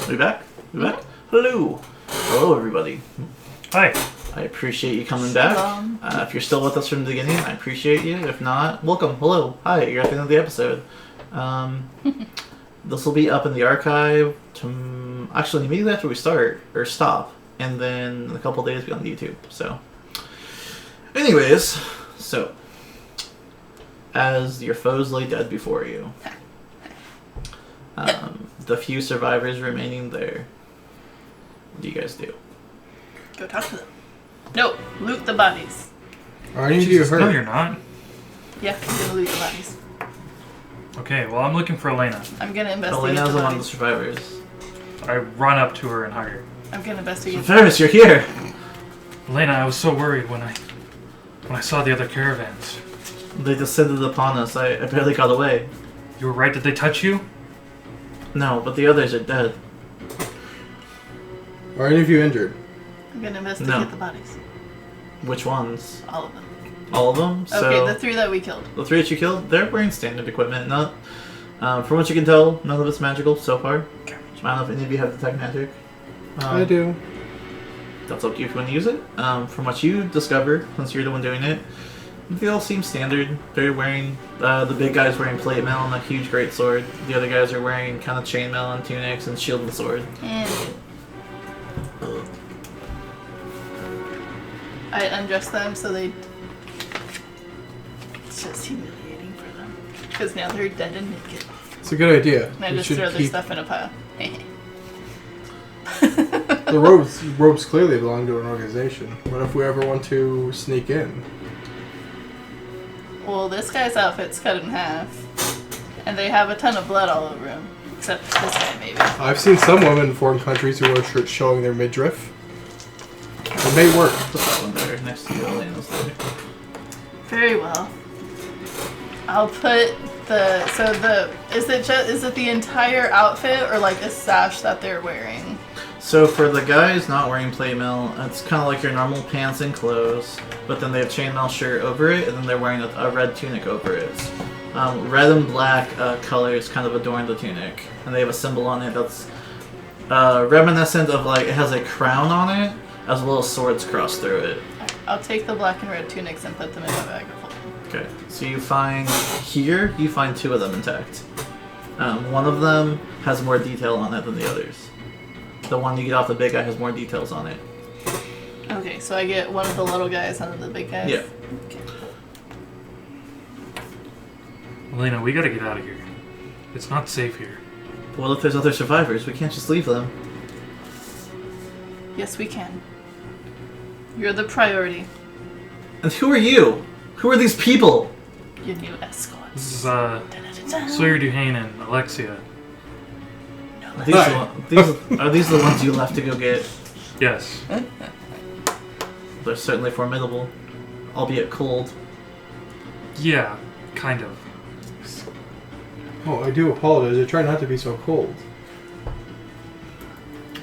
We back? Hello. Hello, everybody. Hi. I appreciate you coming back. If you're still with us from the beginning, I appreciate you. If not, welcome. Hello. Hi. You're at the end of the episode. This will be up in the archive actually immediately after we stop, and then in a couple days be on YouTube. So, anyways, as your foes lay dead before you, the few survivors remaining there, what do you guys do? Go talk to them. No, loot the bodies. Are any of you hurt? No, you're not. Yeah, I'm gonna loot the bodies. Okay, well, I'm looking for Elena. I'm gonna investigate Elena's the among the bodies. survivors. I run up to her and hug her. I'm gonna investigate. Survivors, you're here! Elena, I was so worried when I saw the other caravans. They descended upon us. I barely got away. You were right. Did they touch you? No, but the others are dead. Are any of you injured? I'm gonna investigate No. the bodies. Which ones? All of them. All of them? Okay, the 3 that we killed. The 3 that you killed, they're wearing standard equipment. Not, from what you can tell, none of it's magical so far. I don't know if any of you have detect magic. I do. That's up to you if you want to use it. From what you discover, since you're the one doing it, they all seem standard. They're wearing, the big guy's wearing plate mail and a huge great sword. The other guys are wearing kind of chainmail and tunics and shield and sword. And I undress them so they. It's just humiliating for them. Because now they're dead and naked. It's a good idea. And I We just should throw their keep- stuff in a pile. The robes clearly belong to an organization. What if we ever want to sneak in? Well, this guy's outfit's cut in half. And they have a ton of blood all over him. Except this guy, maybe. I've seen some women in foreign countries who wear shirts showing their midriff. It may work. Put that one there next to you, Elena's there. Very well. I'll put the. So the. Is it the entire outfit or like a sash that they're wearing? So for the guys not wearing plate mail, it's kind of like your normal pants and clothes, but then they have chainmail shirt over it, and then they're wearing a red tunic over it. Red and black colors kind of adorn the tunic, and they have a symbol on it that's reminiscent of like it has a crown on it, as well as swords crossed through it. I'll take the black and red tunics and put them in my bag of holding. Okay, so you find 2 of them intact. One of them has more detail on it than the others. The one you get off the big guy has more details on it. Okay, so I get one of the little guys and the big guys? Yeah. Okay. Elena, we gotta get out of here. It's not safe here. Well, if there's other survivors, we can't just leave them. Yes, we can. You're the priority. And who are you? Who are these people? Your new escorts. This is Da-da-da-da. Sawyer Duhane and Alexia. Are these the ones you left to go get? Yes. They're certainly formidable, albeit cold. Yeah, kind of. Oh, I do apologize. I try not to be so cold.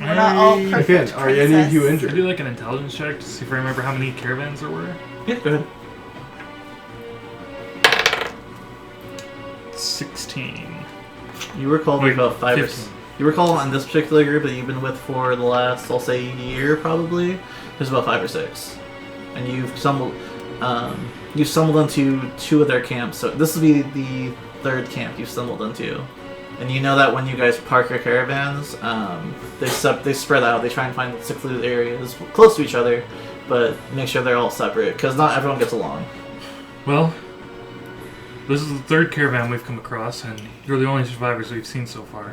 We're not all perfect. Again, are any of you princess. I injured? do like an intelligence check to see if I remember how many caravans there were. Yeah, go ahead. 16. You recall Wait, about 5 or 15. You recall on this particular group that you've been with for the last, I'll say, year probably. There's about 5 or 6, and you've stumbled into 2 of their camps. So this will be the 3rd camp you've stumbled into, and you know that when you guys park your caravans, they spread out. They try and find secluded areas close to each other, but make sure they're all separate because not everyone gets along. Well, this is the 3rd caravan we've come across, and you're the only survivors we've seen so far.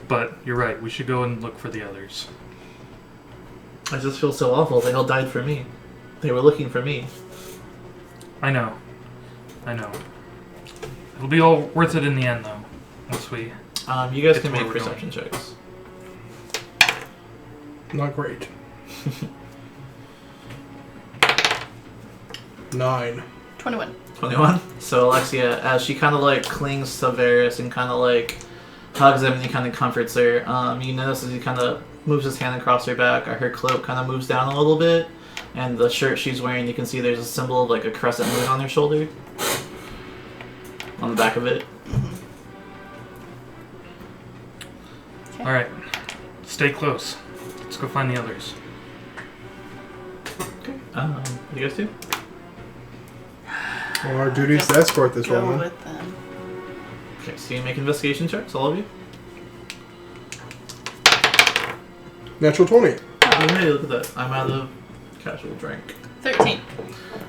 But you're right, we should go and look for the others. I just feel so awful. They all died for me. They were looking for me. I know. It'll be all worth it in the end, though. Once we... You guys It's can where make we're perception checks. Not great. 9. 21. 21. So Alexia, as she kind of like clings to Varys and kind of like hugs him and he kind of comforts her, you notice as he kind of moves his hand across her back, her cloak kind of moves down a little bit, and the shirt she's wearing, you can see there's a symbol of like a crescent moon on her shoulder, on the back of it. Okay. Alright, stay close. Let's go find the others. Okay. What do you guys do? Well, our duty is to escort this Go woman. with them. Okay, so you make investigation checks, all of you. Natural 20. Oh, hey, look at that. I'm out of casual drink. 13.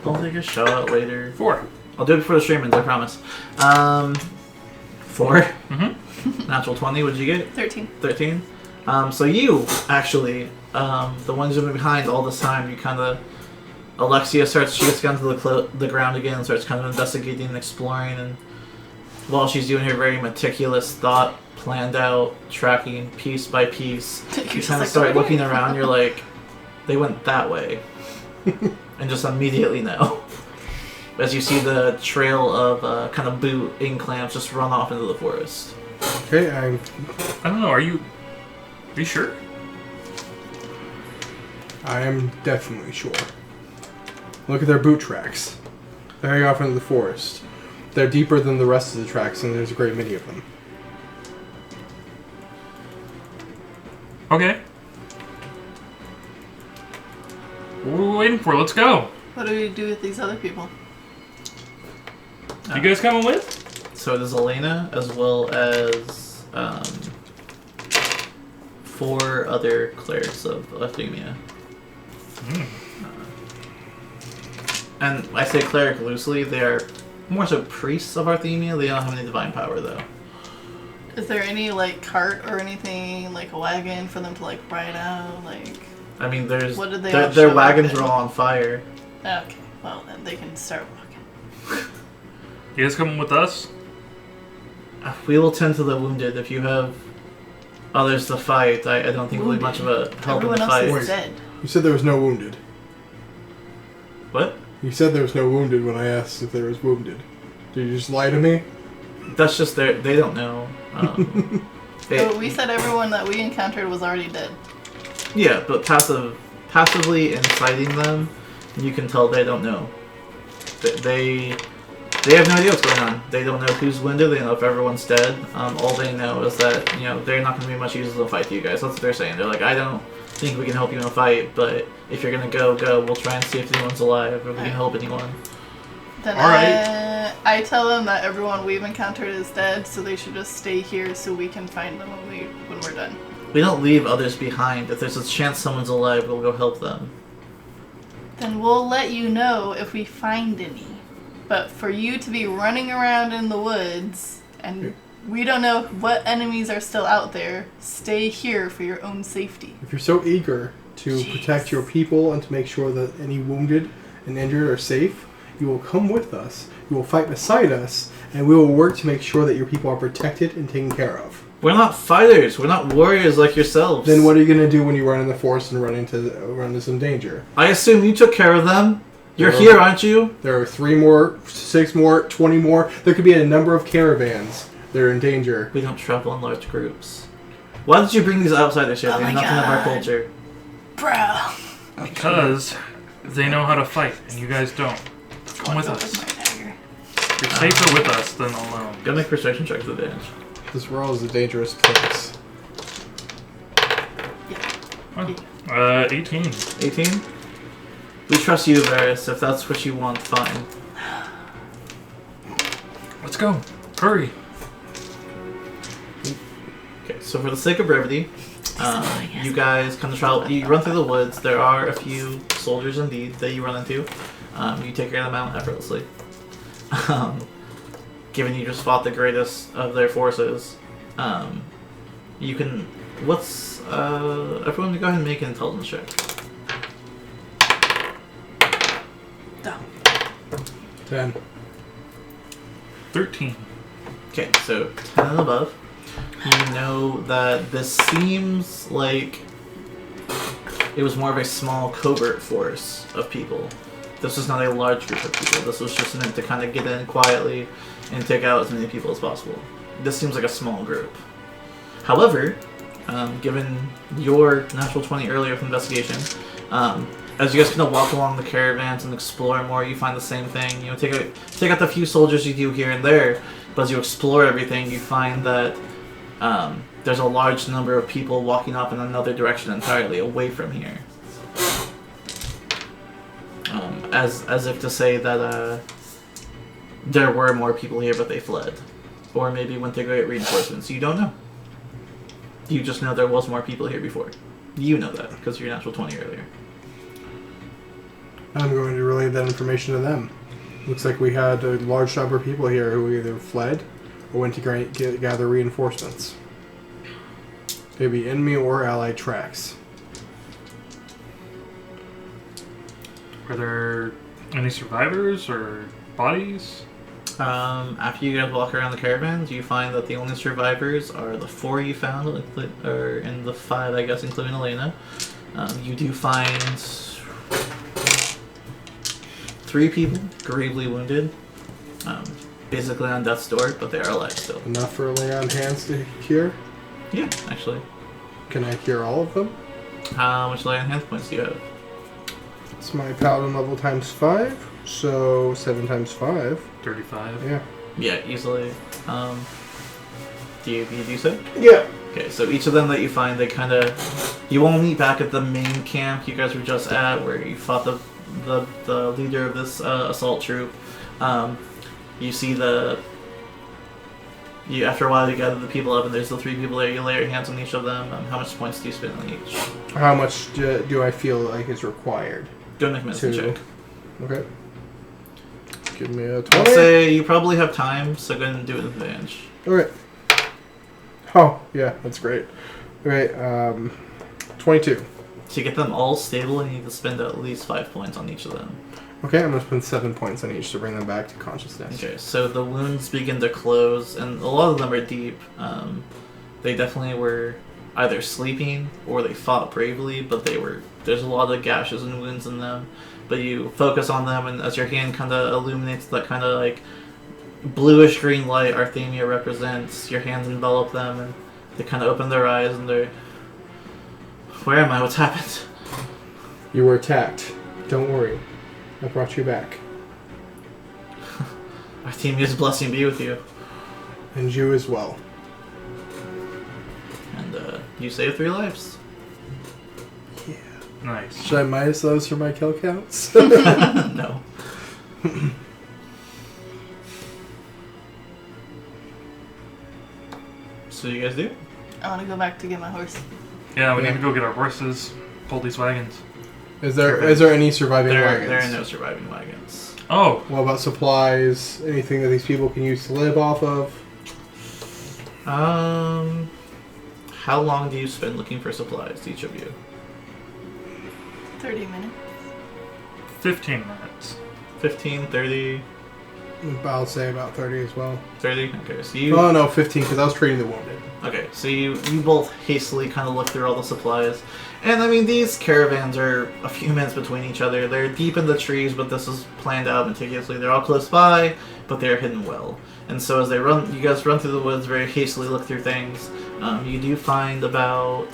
I'll take a shot later. 4. I'll do it before the stream ends, I promise. 4. Mm-hmm. Natural 20, what did you get? 13. 13. So you, actually, the ones who've been behind all this time, you kind of... Alexia she gets down to the ground again and starts kind of investigating and exploring, and while she's doing her very meticulous, planned out, tracking piece by piece, you kind of start looking around, you're like, they went that way. And just immediately know. As you see the trail of kind of boot ink clamps just run off into the forest. Okay, I don't know, are you sure? I am definitely sure. Look at their boot tracks. They're heading off into the forest. They're deeper than the rest of the tracks, and there's a great many of them. Okay. What are we waiting for? Let's go. What do we do with these other people? You guys coming with? So it is Elena, as well as 4 other clerics of Euthymia. And I say cleric loosely, they are more so priests of Arthemia. They don't have any divine power, though. Is there any, like, cart or anything, like a wagon for them to, like, ride out? Like, I mean, there's what did they all their show wagons up in? are all on fire. Okay, well, then they can start walking. You guys coming with us? We will tend to the wounded. If you have others to fight, I don't think we'll be much of a help in Everyone the else fight. is Wait. dead. You said there was no wounded. What? You said there was no wounded when I asked if there was wounded. Did you just lie to me? That's just they don't know. So we said everyone that we encountered was already dead. Yeah, but passively inciting them, you can tell they don't know. They have no idea what's going on. They don't know who's wounded. They don't know if everyone's dead. All they know is that they're not going to be much use in the fight to you guys. That's what they're saying. They're like, I don't think we can help you in a fight, but if you're going to go. We'll try and see if anyone's alive, if we can help anyone. Then All right. I tell them that everyone we've encountered is dead, so they should just stay here so we can find them when we're done. We don't leave others behind. If there's a chance someone's alive, we'll go help them. Then we'll let you know if we find any. But for you to be running around in the woods, and we don't know what enemies are still out there, stay here for your own safety. If you're so eager to protect your people and to make sure that any wounded and injured are safe, you will come with us, you will fight beside us, and we will work to make sure that your people are protected and taken care of. We're not fighters. We're not warriors like yourselves. Then what are you going to do when you run in the forest and run into some danger? I assume you took care of them. You're There here, are- aren't you? There are 3 more, 6 more, 20 more. There could be a number of caravans that are in danger. We don't travel in large groups. Why did you bring these outsiders here? Oh They know my nothing of our God. culture. Bro! Because they know how to fight, and you guys don't. Come with Go us. my dagger. You're safer with us than alone. Go make perception checks with advantage. This world is a dangerous place. 18. 18? We trust you, Varys. If that's what you want, fine. Let's go. Hurry. Okay, so for the sake of brevity, you guys kind of travel. You run through the woods. There are a few soldiers, indeed, that you run into. You take care of them out effortlessly. Given you just fought the greatest of their forces, you can. What's everyone? Go ahead and make an intelligence check. Dumb. 10. 13. Okay, so 10 and above. You know that this seems like it was more of a small covert force of people. This was not a large group of people. This was just meant to kind of get in quietly and take out as many people as possible. This seems like a small group. However, given your natural 20 earlier with investigation, as you guys kind of walk along the caravans and explore more, you find the same thing. You know, take out the few soldiers you do here and there, but as you explore everything, you find that there's a large number of people walking off in another direction entirely, away from here. As if to say that there were more people here, but they fled. Or maybe went to get reinforcements. You don't know. You just know there was more people here before. You know that, because you're natural 20 earlier. I'm going to relay that information to them. Looks like we had a large number of people here who either fled or went to gather reinforcements. Maybe enemy or allied tracks. Were there any survivors or bodies? After you guys walk around the caravans, you find that the only survivors are the 4 you found, or in the 5, I guess, including Elena. You do find 3 people gravely wounded, basically on death's door, but they are alive still. Enough for lay on hands to cure? Yeah, actually. Can I cure all of them? How much lay on hands points do you have? It's my paladin level times 5, so 7 times 5. 35. Yeah. Yeah, easily. Do you do so? Yeah. Okay, so each of them that you find, they kind of... You won't meet back at the main camp you guys were just at, where you fought the leader of this assault troop. You see after a while, you gather the people up, and there's the 3 people there. You lay your hands on each of them. How much points do you spend on each? How much do I feel like is required? Go make a medicine check. Okay. Give me a I'll 20. say you probably have time, so go ahead and do it with advantage. Okay. Oh, yeah, that's great. Okay, 22. To get them all stable, you need to spend at least 5 points on each of them. Okay, I'm going to spend 7 points on each to bring them back to consciousness. Okay, so the wounds begin to close, and a lot of them are deep. They definitely were either sleeping or they fought bravely, but there's a lot of gashes and wounds in them. But you focus on them, and as your hand kind of illuminates that kind of like bluish green light Arthemia represents, your hands envelop them, and they kind of open their eyes, and they're... Where am I? What's happened? You were attacked. Don't worry. I brought you back. Arthemia's blessing be with you. And you as well. And you saved 3 lives. Yeah. Nice. Should I minus those for my kill counts? No. So you guys do? I want to go back to get my horse. Yeah, we need to go get our horses, pull these wagons. Is there any surviving wagons? There are no surviving wagons. Oh! What about supplies? Anything that these people can use to live off of? How long do you spend looking for supplies, each of you? 30 minutes. 15 minutes. 15, 30, I'll say about 30 as well. 30? Okay, so you... Oh, no, 15, because I was treating the wounded. Okay, so you both hastily kind of look through all the supplies. And, I mean, these caravans are a few minutes between each other. They're deep in the trees, but this is planned out meticulously. They're all close by, but they're hidden well. And so as you guys run through the woods, very hastily look through things. You do find about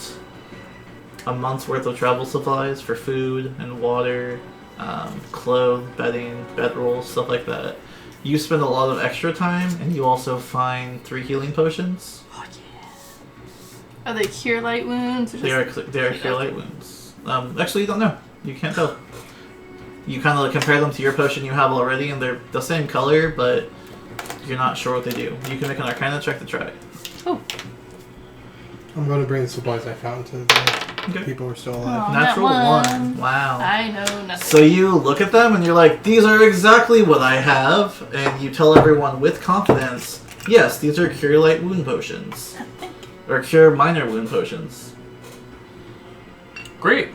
a month's worth of travel supplies for food and water, clothes, bedding, bedrolls, stuff like that. You spend a lot of extra time, and you also find 3 healing potions. Oh, yeah. Are they cure light wounds? Or They are cure light wounds. Actually, you don't know. You can't tell. You kind of compare them to your potion you have already, and they're the same color, but you're not sure what they do. You can make an Arcana check to try. Oh. I'm going to bring the supplies I found to the people who are still alive. Aw. Natural Not 1. Wow. I know nothing. So you look at them and you're like, these are exactly what I have. And you tell everyone with confidence, yes, these are cure light wound potions. Or cure minor wound potions. Great!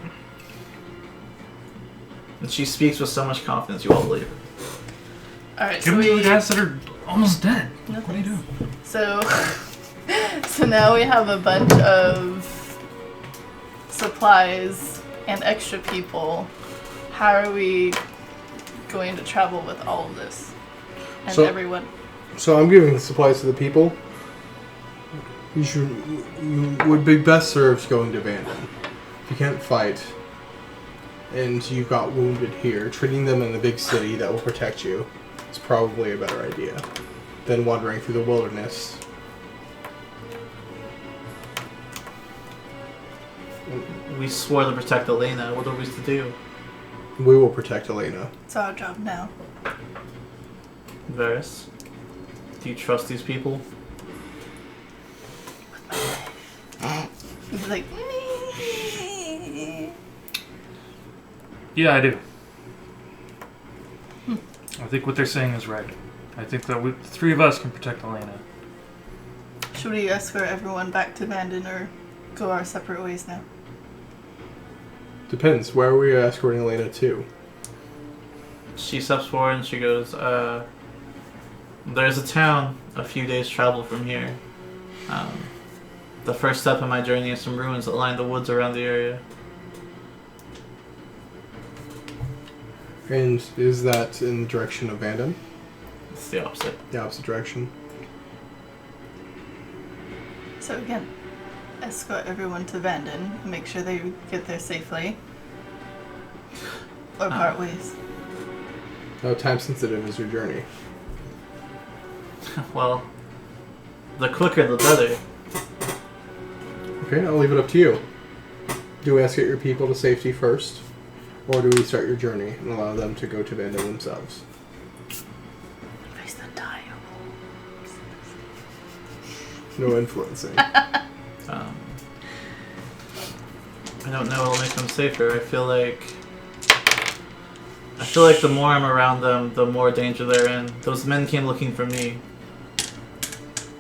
And she speaks with so much confidence, you all believe her. Alright, Give so them to we... the guys that are almost dead. No, What are you doing? So, so now we have a bunch of supplies and extra people. How are we going to travel with all of this? And So- everyone. So I'm giving the supplies to the people. You would be best served going to Vanden. If you can't fight, and you've got wounded here, treating them in the big city that will protect you is probably a better idea than wandering through the wilderness. We swore to protect Elena. What are we to do? We will protect Elena. It's our job now. Varys, do you trust these people? He's like, Yeah, I do. I think what they're saying is right. I think that the three of us can protect Elena. should we escort everyone back to Vanden or go our separate ways now? Depends. Where are we escorting Elena to? She steps forward and she goes, there's a town a few days travel from here. The first step in my journey is some ruins that line the woods around the area. And is that in the direction of Vanden? It's the opposite. The opposite direction. So again, escort everyone to Vanden, make sure they get there safely, or part ways. How time sensitive is your journey? Well, the quicker the better. Okay, I'll leave it up to you. Do we escort your people to safety first? Or do we start your journey and allow them to go to Vanden themselves? Face the dial. No influencing. I don't know what'll make them safer. I feel like the more I'm around them, the more danger they're in. Those men came looking for me.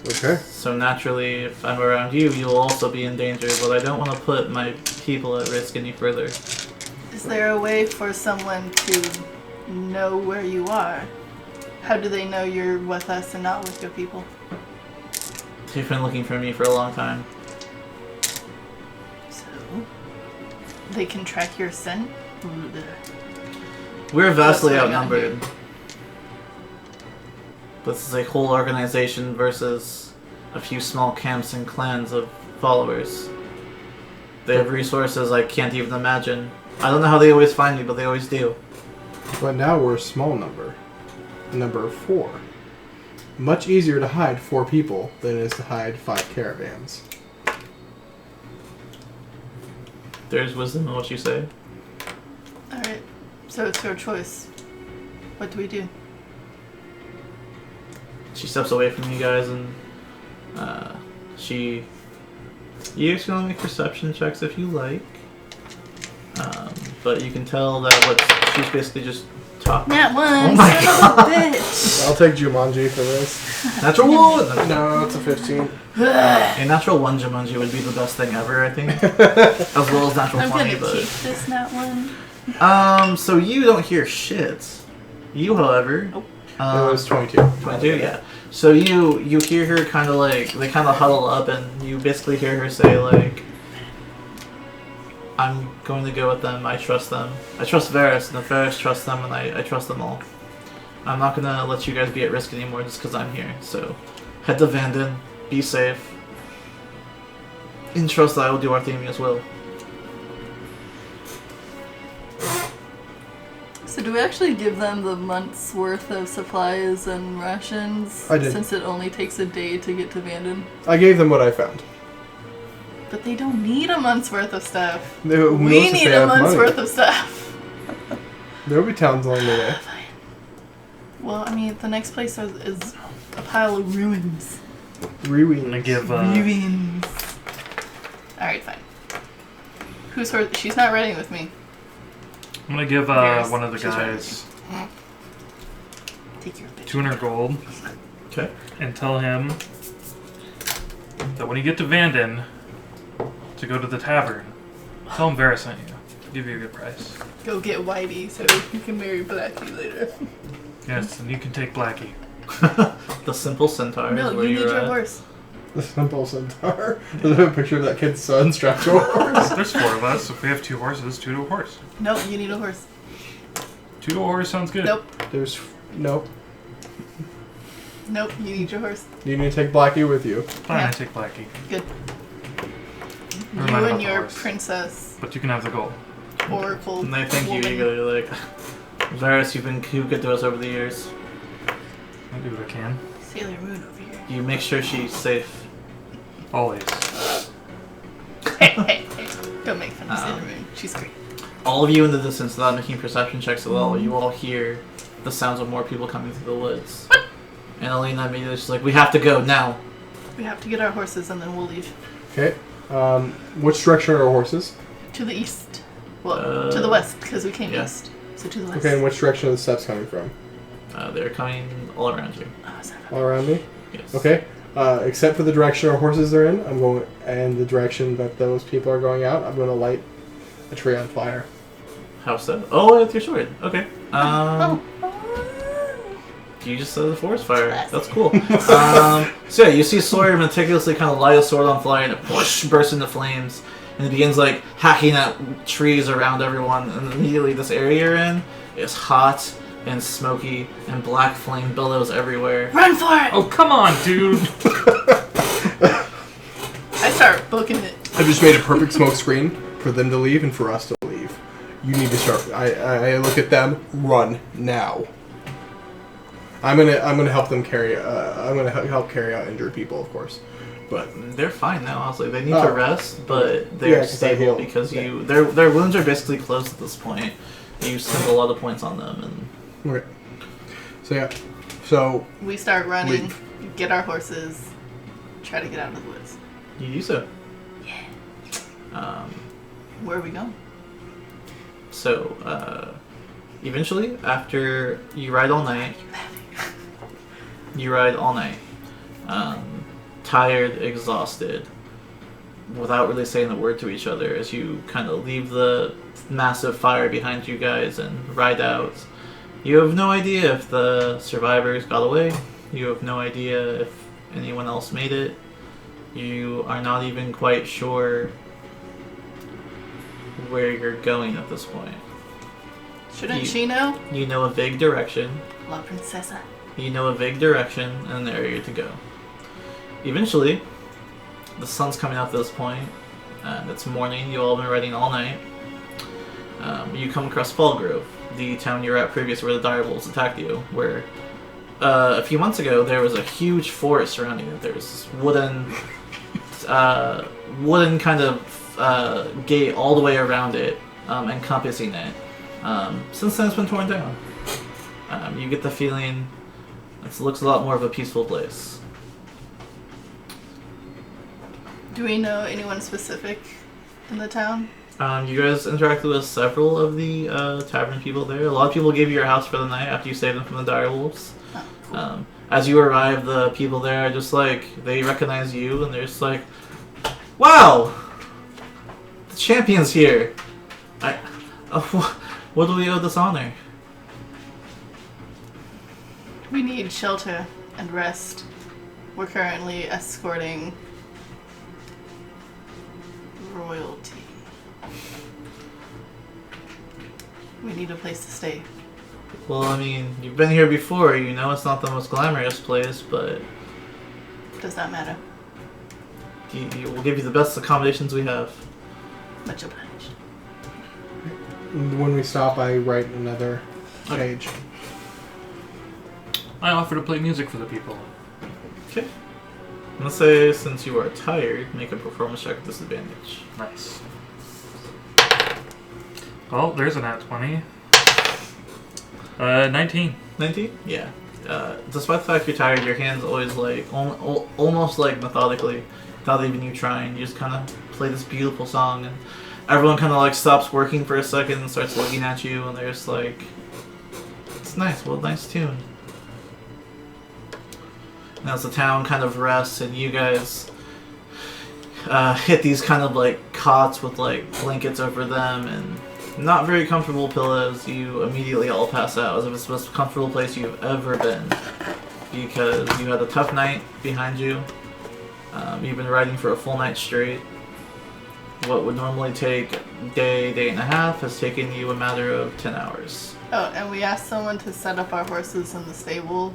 Okay. So naturally, if I'm around you, you'll also be in danger, but I don't want to put my people at risk any further. Is there a way for someone to know where you are? How do they know you're with us and not with your people? They've been looking for me for a long time. So, they can track your scent? We're vastly That's what I got outnumbered. This is a whole organization versus a few small camps and clans of followers. They have resources I can't even imagine. I don't know how they always find me, but they always do. But now we're a small number. A number of 4. Much easier to hide 4 people than it is to hide 5 caravans. There's wisdom in what you say. Alright, so it's your choice. What do we do? She steps away from you guys and you guys can all make perception checks if you like. But you can tell that she's basically just talking. Nat one! Oh my son of a bitch! I'll take Jumanji for this. Natural one! No, it's a 15. A natural 1 Jumanji would be the best thing ever, I think. As well as natural I'm 20, gonna but... keep this Nat one. So you don't hear shit. You, however... Nope. It was 22. 22, yeah. So you hear her kind of like, they kind of huddle up and you basically hear her say like, I'm going to go with them, I trust them. I trust Varys, and if Varys trusts them, and I trust them all. I'm not going to let you guys be at risk anymore just because I'm here. So head to Vanden, be safe, and trust that I will do our theme as well. So do we actually give them the month's worth of supplies and rations? I did. Since it only takes a day to get to Vanden? I gave them what I found. But they don't need a month's worth of stuff. Who knows We if need they a have month's money? worth of stuff. There will be towns along the way. Fine. Well, I mean, the next place is a pile of ruins. I'm Ruins. gonna give Ruins. Alright, fine. Who's her? She's not riding with me. one of the She's ready. guys Take your bitch. 200 gold Okay. and tell him that when you get to Vanden to go to the tavern, tell him Varys sent you. I'll give you a good price. Go get Whitey so you can marry Blackie later. Yes, and you can take Blackie. The simple centaur No, is where you need you're your at. horse. The simple centaur. There's a picture of that kid's son strapped to a horse. There's 4 of us. If we have 2 horses, 2 to a horse. No, you need a horse. 2 to a horse sounds good. Nope. There's nope. Nope, you need your horse. You need to take Blackie with you. Fine, Yeah. I take Blackie. Good. Never You mind about and the your horse. princess But you can have the gold. oracle And I thank you, woman. you go, you're like, Varys, you've been too good to us over the years. I'll do what I can. Sailor Moon over here. You make sure she's safe. Always. Hey, hey, hey. Don't make fun of Sailor Moon. She's great. All of you in the distance, without making perception checks at all, you all hear the sounds of more people coming through the woods. And Alina immediately is like, we have to go now. We have to get our horses and then we'll leave. Okay. Which direction are our horses? To the east. Well, to the west, because we came east. So to the west. Okay, and which direction are the steps coming from? They're coming all around you. Oh, is that right? All around me? Yes. Okay. Except for the direction our horses are in, I'm going, and the direction that those people are going out, I'm going to light a tree on fire. How so? Oh, with your sword. Okay. Oh. You just set the forest fire. That's cool. So yeah, you see Sawyer meticulously kind of light a sword on fire and it bursts into flames. And it begins like hacking at trees around everyone. And immediately this area you're in is hot and smoky and black flame billows everywhere. Run for it! Oh, come on, dude. I start booking it. I just made a perfect smoke screen for them to leave and for us to leave. You need to start. I look at them. Run now. I'm gonna help them carry. I'm gonna help carry out injured people, of course. But they're fine now. Honestly, they need to rest, but they're 'cause I stable healed. because their wounds are basically closed at this point. You spent a lot of points on them, and okay. So yeah. So We start running, Leave. get our horses, try to get out of the woods. you do so. Yeah. Where are we going? So, eventually, after you ride all night, tired, exhausted, without really saying a word to each other, as you kind of leave the massive fire behind you guys and ride out. You have no idea if the survivors got away. You have no idea if anyone else made it. You are not even quite sure where you're going at this point. Shouldn't she know? You know a vague direction. La Princesa. You know a vague direction and an area to go. Eventually, the sun's coming out at this point, and it's morning. You all have been riding all night. You come across Fallgrove, the town you were at previous where the direwolves attacked you, where a few months ago there was a huge forest surrounding it. There was this wooden kind of gate all the way around it, encompassing it. Since then it's been torn down. You get the feeling it looks a lot more of a peaceful place. Do we know anyone specific in the town? You guys interacted with several of the tavern people there. A lot of people gave you your house for the night after you saved them from the direwolves. Oh, cool. As you arrive, the people there are just like, they recognize you and they're just like, wow! The champion's here! What do we owe this honor? We need shelter and rest. We're currently escorting royalty. We need a place to stay. Well, I mean, you've been here before. You know it's not the most glamorous place, but Does that matter? we'll give you the best accommodations we have. Much obliged. when we stop, I write another page. I offer to play music for the people. Okay. Let's say, since you are tired, make a performance check at disadvantage. Nice. Well, there's an at 20. 19. 19? Yeah. Despite the fact you're tired, your hands always like, almost like methodically, without even you trying, you just kind of play this beautiful song, and everyone kind of like stops working for a second and starts looking at you, and they're just like, it's nice, well, nice tune. And as the town kind of rests and you guys hit these kind of like cots with like blankets over them and not very comfortable pillows, you immediately all pass out as if it's the most comfortable place you've ever been, because you had a tough night behind you. You've been riding for a full night straight. What would normally take a day and a half has taken you a matter of 10 hours. Oh, and we asked someone to set up our horses in the stable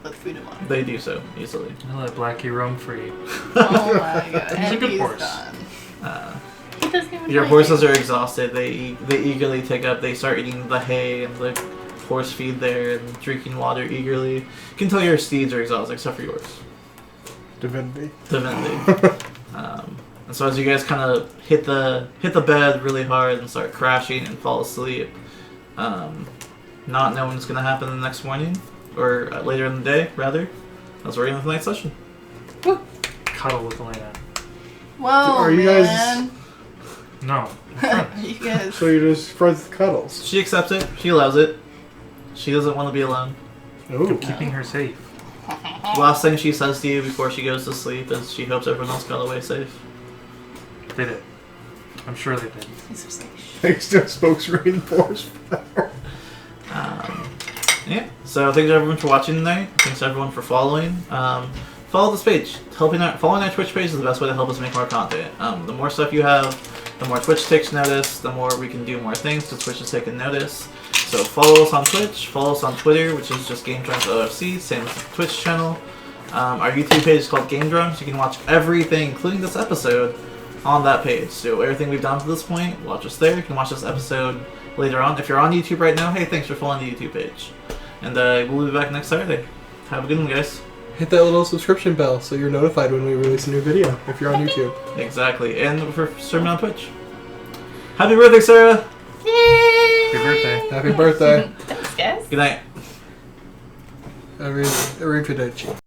with food and water. They do so easily. I let Blackie roam free. Oh my god. He's a And good he's horse. done. He doesn't even Your know horses anything. are exhausted. They eagerly take up. They start eating the hay and the horse feed there and drinking water eagerly. You can tell your steeds are exhausted, except for yours. Divinity. Divinity. And so as you guys kind of hit the bed really hard and start crashing and fall asleep, not knowing what's going to happen the next morning, or later in the day, rather, that's where we're going to the night session. Cuddle with Elena. Whoa, Are you guys- man. No. You guys. So you're just friends with cuddles. She accepts it. She allows it. She doesn't want to be alone. Ooh. Keeping her safe. The last thing she says to you before she goes to sleep is she hopes everyone else got away safe. They did. I'm sure they did. These are safe. Thanks to Spoke's reinforced power. Yeah. So thanks everyone for watching tonight. Thanks everyone for following. Follow this page. Following our Twitch page is the best way to help us make more content. The more stuff you have, the more Twitch takes notice, the more we can do more things because Twitch is taking notice. So follow us on Twitch, follow us on Twitter, which is just Game Drunks OFC, same as the Twitch channel. Our YouTube page is called Game Drunks. You can watch everything, including this episode, on that page. So everything we've done to this point, watch us there. You can watch this episode later on. If you're on YouTube right now, hey, thanks for following the YouTube page. And we'll be back next Saturday. Have a good one, guys. Hit that little subscription bell so you're notified when we release a new video if you're on YouTube. Exactly. And for streaming on Twitch. Happy birthday, Sarah! Yay! Happy birthday. Happy birthday. Thanks, guys. Good night. Arrivederci.